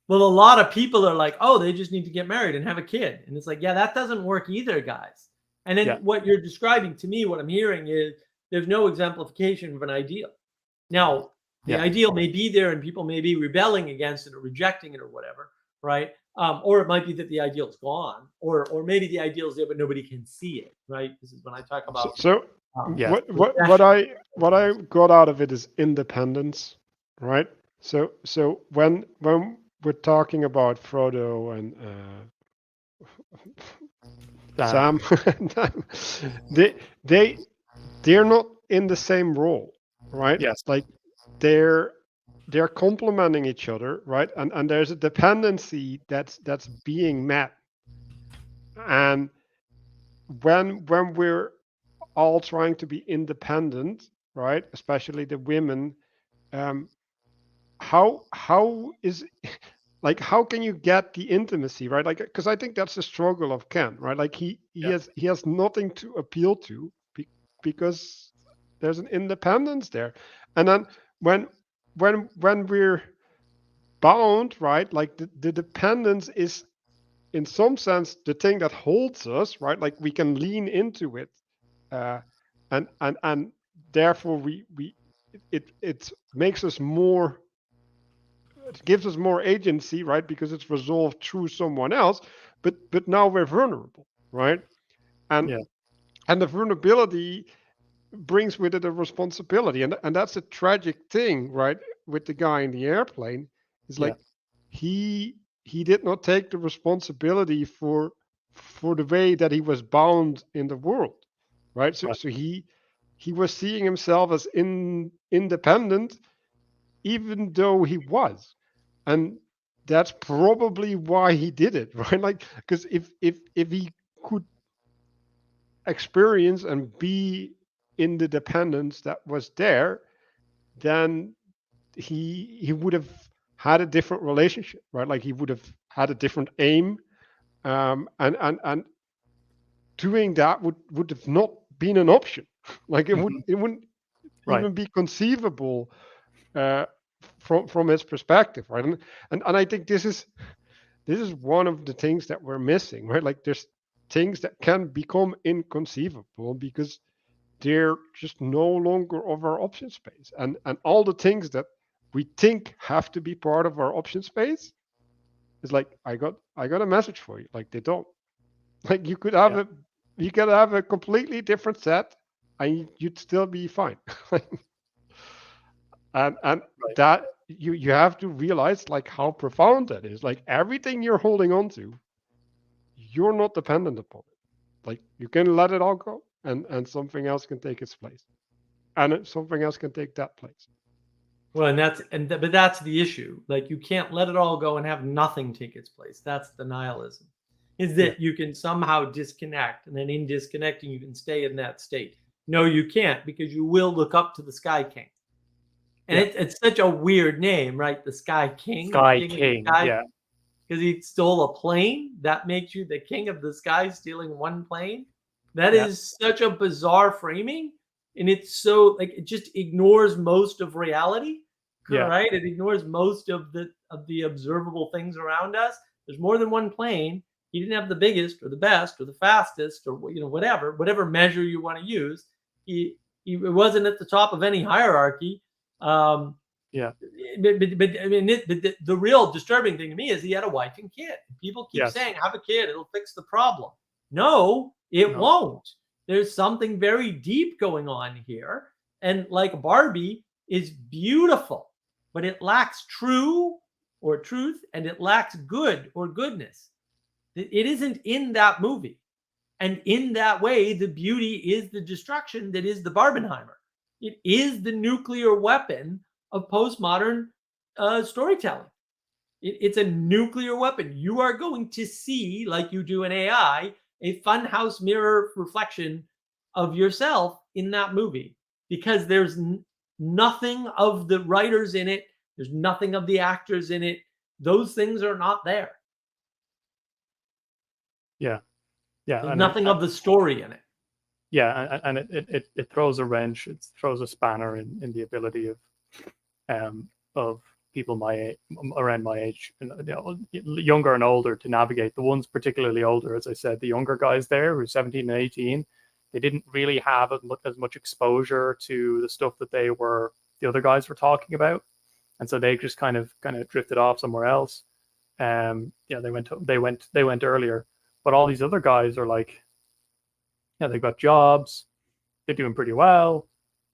Well, a lot of people are like, oh, they just need to get married and have a kid. And it's like, yeah, that doesn't work either, guys. And then what you're describing to me, what I'm hearing is there's no exemplification of an ideal. Now, the ideal may be there and people may be rebelling against it or rejecting it or whatever, right? Or it might be that the ideal's gone, or maybe the ideal's there, but nobody can see it, right? This is when I talk about. What I got out of it is independence, right? So when we're talking about Frodo and Sam, they're not in the same role, right? Yes. Like they're complementing each other, right? And there's a dependency that's being met. And when we're all trying to be independent, right? Especially the women, how is like, how can you get the intimacy, right? Like, because I think that's the struggle of Ken, right? Like he has nothing to appeal to because there's an independence there. And then when we're bound, right? Like the dependence is in some sense the thing that holds us, right? Like we can lean into it, and therefore it makes us more. It gives us more agency, right? Because it's resolved through someone else. But now we're vulnerable, right? And the vulnerability brings with it a responsibility, and that's a tragic thing, right? With the guy in the airplane, it's like he did not take the responsibility for the way that he was bound in the world, right? So he was seeing himself as independent, even though he was, and that's probably why he did it, right? Like, because if he could experience and be in the dependence that was there, then he would have had a different relationship, right? Like he would have had a different aim, and doing that would have not been an option. Like it wouldn't Right. even be conceivable uh, from his perspective, right? And I think this is one of the things that we're missing, right? Like there's things that can become inconceivable because they're just no longer of our option space, and all the things that we think have to be part of our option space is like, I got a message for you. Like they don't. Like Yeah. you could have a completely different set and you'd still be fine. And Right. that you have to realize like how profound that is. Like everything you're holding on to, you're not dependent upon it. Like you can let it all go, and something else can take its place, and something else can take that place. Well, but that's the issue. Like you can't let it all go and have nothing take its place. That's denialism. Is Yeah. that you can somehow disconnect, and then in disconnecting you can stay in that state. No, you can't, because you will look up to the Sky King. And Yeah. it's such a weird name, right? The Sky King, the Sky king of the King. sky, Yeah. because he stole a plane. That makes you the king of the sky, stealing one plane. That Yeah. is such a bizarre framing, and it's so like it just ignores most of reality, Yeah. right? It ignores most of the observable things around us. There's more than one plane. He didn't have the biggest or the best or the fastest or whatever measure you want to use. He wasn't at the top of any hierarchy. Um, Yeah. but I mean, the real disturbing thing to me is he had a wife and kid. People keep Yes. saying, "Have a kid; it'll fix the problem." No, it No. won't. There's something very deep going on here, and like Barbie is beautiful, but it lacks truth, and it lacks good or goodness. It isn't in that movie, and in that way, the beauty is the destruction that is the Barbenheimer. It is the nuclear weapon of postmodern storytelling. It's a nuclear weapon. You are going to see, like you do in AI, a funhouse mirror reflection of yourself in that movie, because there's nothing of the writers in it. There's nothing of the actors in it. Those things are not there. Yeah. Yeah. There's nothing of the story in it. Yeah, and it throws a wrench. It throws a spanner in the ability of people my age, around my age, younger and older, to navigate. The ones particularly older, as I said, the younger guys there who are 17 and 18, they didn't really have as much exposure to the stuff that the other guys were talking about, and so they just kind of drifted off somewhere else. Yeah, they went earlier, but all these other guys are like, yeah, they've got jobs, they're doing pretty well,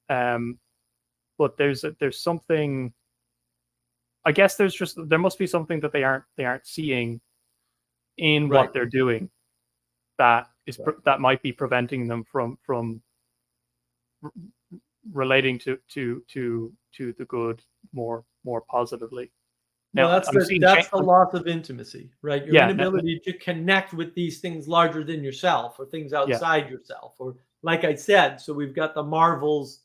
but there's something. I guess there must be something that they aren't seeing in Right. what they're doing that that might be preventing them from relating to the good more positively. Well, Now, that's the loss of intimacy, right? Your yeah, inability to connect with these things larger than yourself, or things yeah, outside yourself, or like I said. So we've got the Marvels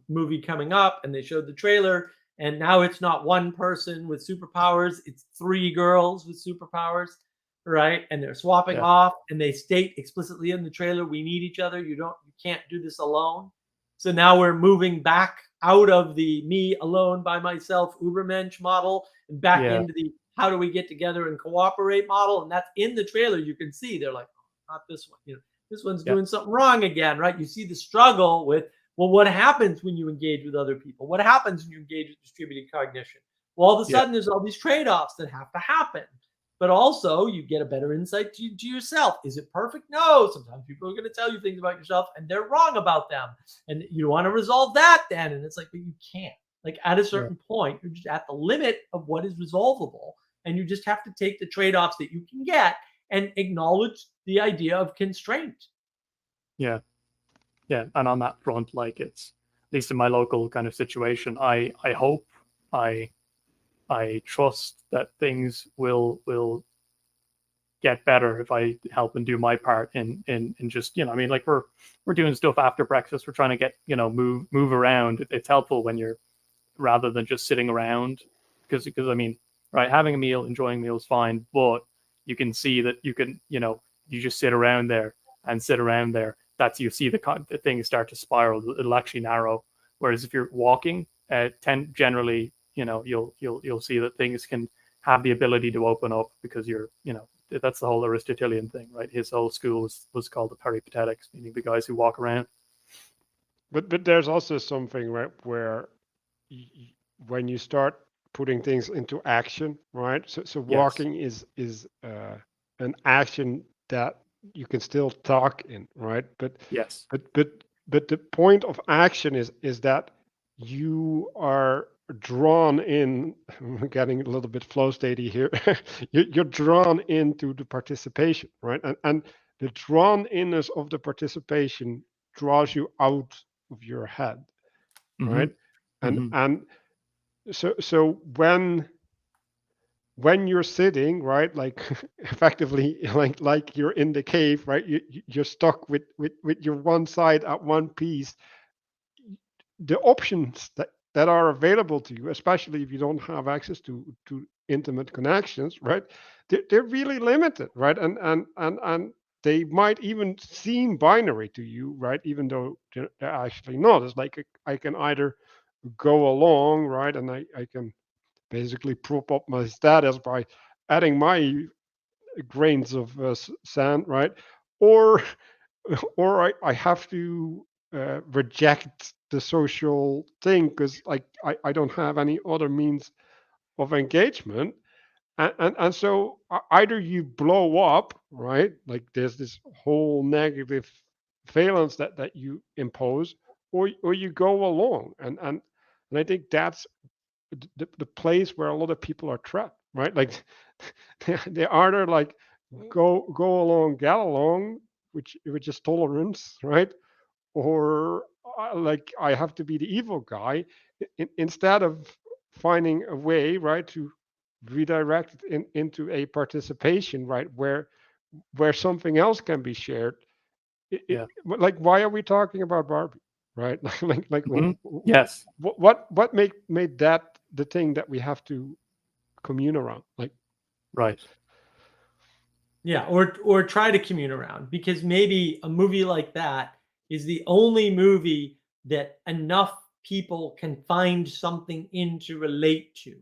movie coming up, and they showed the trailer, and now it's not one person with superpowers; it's three girls with superpowers, right? And they're swapping yeah, off, and they state explicitly in the trailer, "We need each other. You can't do this alone." So now we're moving back out of the me alone by myself Ubermensch model and back yeah, into the how do we get together and cooperate model. And that's in the trailer. You can see they're like, oh, not this one. This one's yeah, doing something wrong again, right? You see the struggle with, well, what happens when you engage with other people? What happens when you engage with distributed cognition? Well, all of a yeah, sudden, there's all these trade-offs that have to happen. But also, you get a better insight to yourself. Is it perfect? No. Sometimes people are going to tell you things about yourself and they're wrong about them. And you want to resolve that then. And it's like, but you can't. Like at a certain point, you're just at the limit of what is resolvable. And you just have to take the trade-offs that you can get and acknowledge the idea of constraint. yeah, yeah. And on that front, like, it's, at least in my local kind of situation, I hope I I trust that things will get better if I help and do my part in just, I mean, like we're doing stuff after breakfast. We're trying to get, move around. It's helpful when you're, rather than just sitting around, because I mean, right, having a meal, enjoying meals, fine, but you can see that you can, you just sit around there and sit around there. That's, you see the things start to spiral. It'll actually narrow. Whereas if you're walking, generally, you'll see that things can have the ability to open up, because you're, that's the whole Aristotelian thing, right? His whole school was called the peripatetics, meaning the guys who walk around. But there's also something, right, where when you start putting things into action, right? So walking is an action that you can still talk in, right? But yes, but the point of action is that you are drawn in. I'm getting a little bit flow statey here. You're drawn into the participation, right? And the drawn inness of the participation draws you out of your head, right? And so when you're sitting, right, like effectively like you're in the cave, right, you're stuck with your one side at one piece. The options that are available to you, especially if you don't have access to intimate connections, right, they're really limited, right? And they might even seem binary to you, right, even though they're actually not. It's like I can either go along, right, and I can basically prop up my status by adding my grains of sand, right, or I have to reject the social thing because I don't have any other means of engagement. And so either you blow up, right, like there's this whole negative valence that you impose, or you go along. And I think that's the place where a lot of people are trapped, right? Like they either like go along, get along, which is tolerance, right? Or like I have to be the evil guy, instead of finding a way, right, to redirect it into a participation, right, where something else can be shared. Like, why are we talking about Barbie, right? like yes, what made that the thing that we have to commune around, like, right, Yeah, or try to commune around, because maybe a movie like that is the only movie that enough people can find something in to relate to.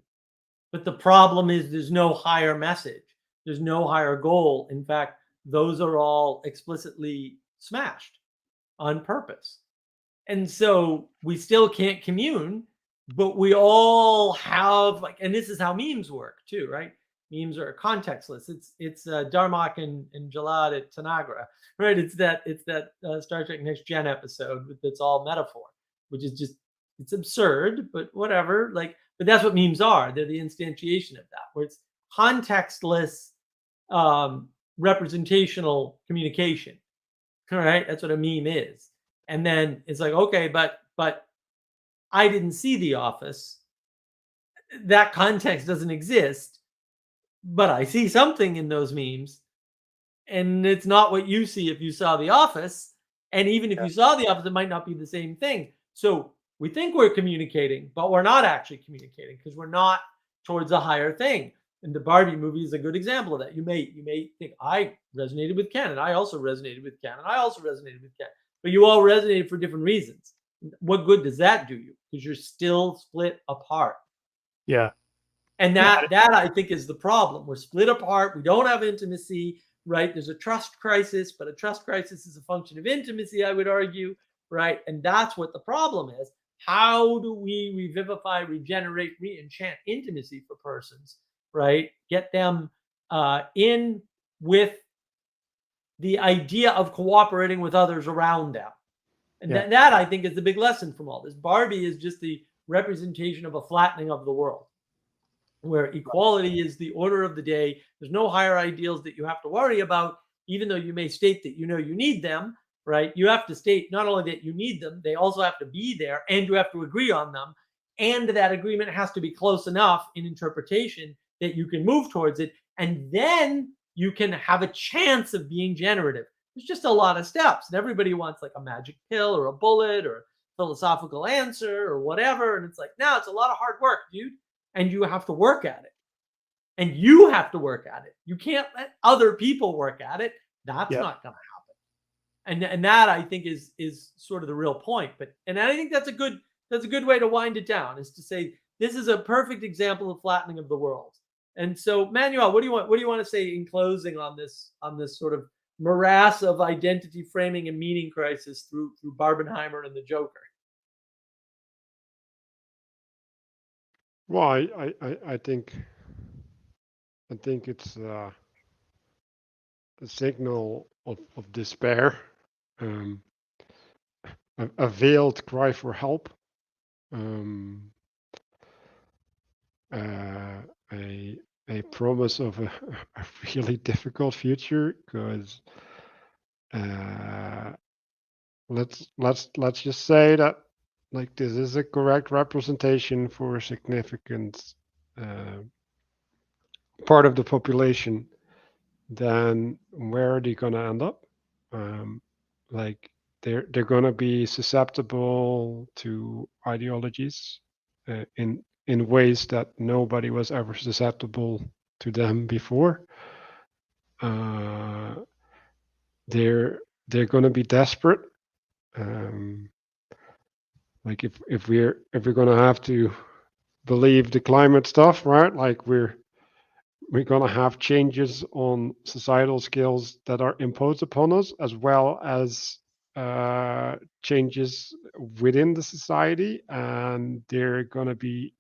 But the problem is there's no higher message. There's no higher goal. In fact, those are all explicitly smashed on purpose. And so we still can't commune, but we all have, like, and this is how memes work too, right? Memes are contextless. It's Darmok and Jalad at Tanagra, right? It's that Star Trek Next Gen episode that's all metaphor, which is just, it's absurd, but whatever. Like, but that's what memes are. They're the instantiation of that, where it's contextless, representational communication. All right, that's what a meme is. And then it's like, okay, but I didn't see The Office. That context doesn't exist, but I see something in those memes, and it's not what you see if you saw The Office. And even if you saw The Office, it might not be the same thing. So we think we're communicating, but we're not actually communicating, because we're not towards a higher thing. And the Barbie movie is a good example of that. You may think, I resonated with Ken, and I also resonated with Ken, and I also resonated with Ken. But you all resonated for different reasons. What good does that do you? Because you're still split apart. yeah. And that I think is the problem. We're split apart. We don't have intimacy, right? There's a trust crisis, but a trust crisis is a function of intimacy, I would argue, right? And that's what the problem is. How do we revivify, regenerate, re-enchant intimacy for persons, right? Get them in with the idea of cooperating with others around them. And that I think is the big lesson from all this. Barbie is just the representation of a flattening of the world, where equality is the order of the day. There's no higher ideals that you have to worry about, even though you may state that you need them, right? You have to state not only that you need them, they also have to be there, and you have to agree on them. and that agreement has to be close enough in interpretation that you can move towards it, and then you can have a chance of being generative. There's just a lot of steps, and everybody wants like a magic pill or a bullet or a philosophical answer or whatever, and it's like, no, it's a lot of hard work, dude, and you have to work at it. And you have to work at it. You can't let other people work at it. That's not going to happen. And that, I think, is sort of the real point. But and I think that's a good way to wind it down, is to say this is a perfect example of flattening of the world. And so, Manuel, what do you want to say in closing on this sort of morass of identity framing and meaning crisis through Barbenheimer and the Joker? Well, I think it's a signal of despair, a veiled cry for help, a promise of a really difficult future, because let's just say that, like, this is a correct representation for a significant part of the population, then where are they going to end up? Like, they're going to be susceptible to ideologies in ways that nobody was ever susceptible to them before. They're going to be desperate. Like, if we're going to have to believe the climate stuff, right? Like, we're going to have changes on societal skills that are imposed upon us, as well as changes within the society, and they're going to be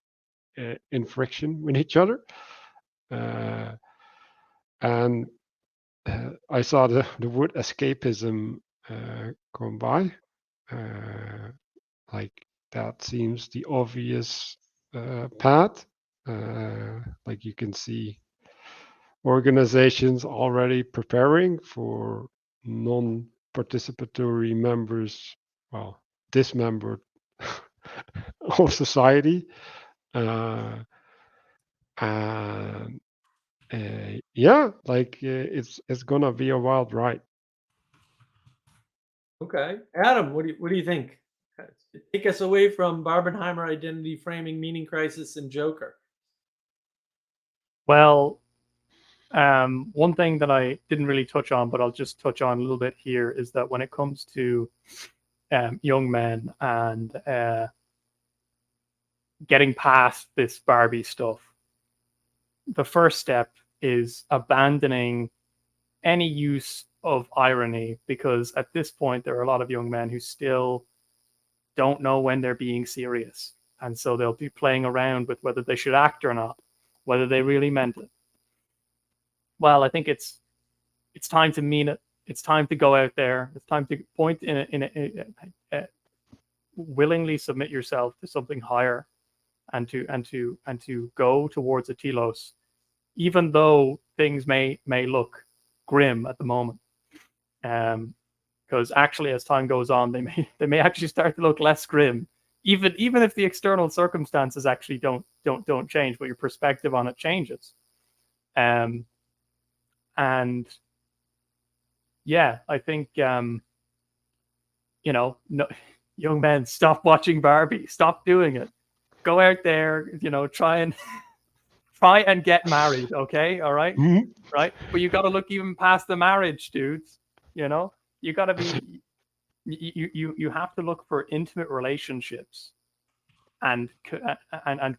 in friction with each other. And I saw the word escapism come by. Like, that seems the obvious path. Like, you can see organizations already preparing for non-participatory members, well, dismembered of society. And yeah, like, it's gonna be a wild ride. Okay, Adam, what do you think? Take us away from Barbenheimer, identity framing, meaning crisis, and Joker. Well, one thing that I didn't really touch on, but I'll just touch on a little bit here, is that when it comes to young men and getting past this Barbie stuff, the first step is abandoning any use of irony, because at this point there are a lot of young men who still don't know when they're being serious, and so they'll be playing around with whether they should act or not, whether they really meant it. Well, I think it's time to mean it. It's time to go out there. It's time to point willingly submit yourself to something higher, and to go towards a telos, even though things may look grim at the moment. Because actually, as time goes on, they may actually start to look less grim, even if the external circumstances actually don't change, but your perspective on it changes. And yeah, I think no, young men, stop watching Barbie, stop doing it. Go out there, try and get married, okay? All right? Mhm. Right? But you got to look even past the marriage, dudes. You got to be you have to look for intimate relationships and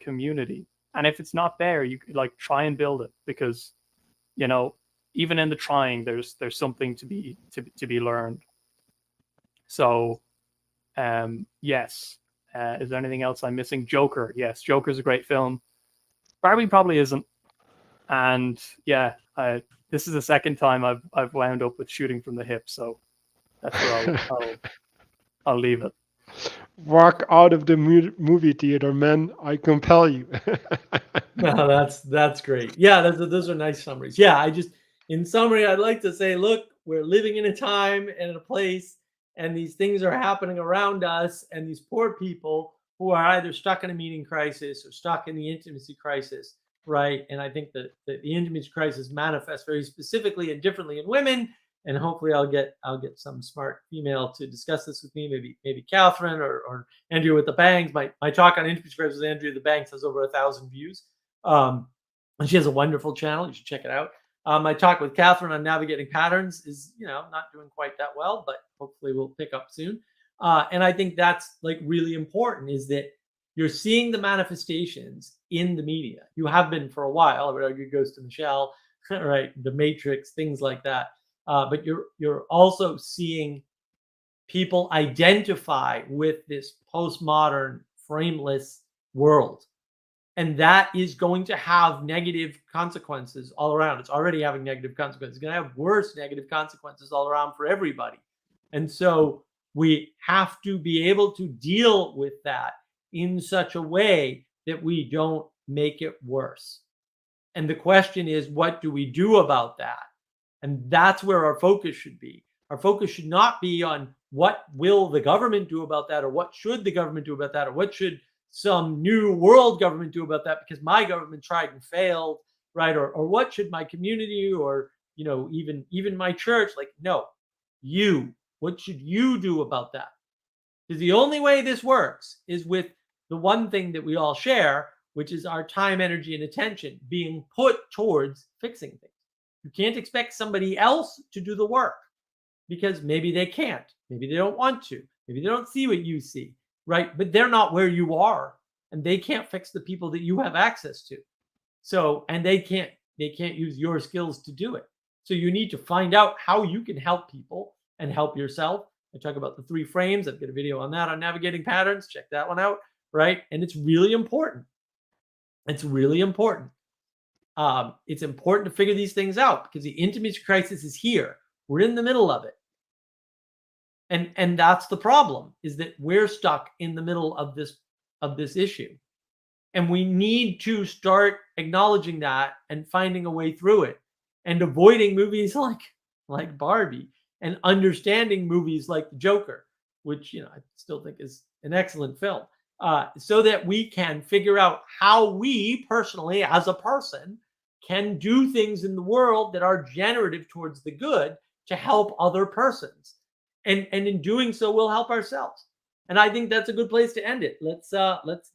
community. And if it's not there, you like try and build it, because even in the trying, there's something to be learned. So yes. Is there anything else I'm missing? Joker. Yes, Joker's a great film. Barbie probably isn't. And yeah, this is the second time I've wound up with shooting from the hip, so that's where I'll leave it. Walk out of the movie theater, man. I compel you. No, that's great. Yeah, those are nice summaries. Yeah, in summary, I'd like to say, look, we're living in a time and in a place, and these things are happening around us, and these poor people who are either stuck in a meaning crisis or stuck in the intimacy crisis, right? And I think that the intimacy crisis manifests very specifically and differently in women. And hopefully I'll get some smart female to discuss this with me, maybe Catherine or Andrea with the bangs. My talk on intimacy crisis with Andrea the Banks has over 1,000 views. And she has a wonderful channel. You should check it out. My talk with Catherine on navigating patterns is, not doing quite that well, but hopefully we'll pick up soon. And I think that's like really important, is that you're seeing the manifestations in the media. You have been for a while. I would argue Ghost in the Shell, right? The Matrix, things like that. But you're also seeing people identify with this postmodern, frameless world. And that is going to have negative consequences all around. It's already having negative consequences. It's going to have worse negative consequences all around for everybody. And so we have to be able to deal with that in such a way that we don't make it worse. And the question is, what do we do about that? And that's where our focus should be. Our focus should not be on what will the government do about that, or what should the government do about that, or what should some new world government do about that because my government tried and failed, right? Or what should my community, or even my church, like, no, what should you do about that? Because the only way this works is with the one thing that we all share, which is our time, energy, and attention being put towards fixing things. You can't expect somebody else to do the work because maybe they can't, maybe they don't want to, maybe they don't see what you see, right? But they're not where you are, and they can't fix the people that you have access to. So, and they can't use your skills to do it. So you need to find out how you can help people and help yourself. I talk about the 3 frames. I've got a video on that on navigating patterns. Check that one out, right? And it's really important. It's really important. It's important to figure these things out because the intimacy crisis is here. We're in the middle of it. And that's the problem, is that we're stuck in the middle of this issue. And we need to start acknowledging that and finding a way through it, and avoiding movies like Barbie, and understanding movies like The Joker, which I still think is an excellent film, so that we can figure out how we personally, as a person, can do things in the world that are generative towards the good to help other persons. And in doing so, we'll help ourselves. And I think that's a good place to end it. Let's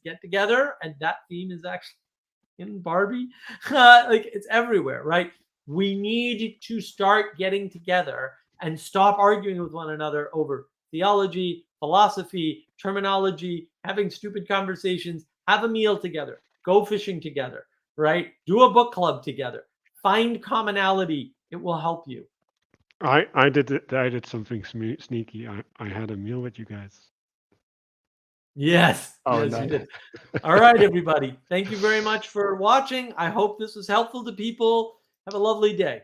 get together. And that theme is actually in Barbie. Like, it's everywhere, right? We need to start getting together and stop arguing with one another over theology, philosophy, terminology, having stupid conversations. Have a meal together. Go fishing together, right? Do a book club together. Find commonality. It will help you. I did something sneaky. I had a meal with you guys. Yes. Oh, yes, nice. you did. All right, everybody. Thank you very much for watching. I hope this was helpful to people. Have a lovely day.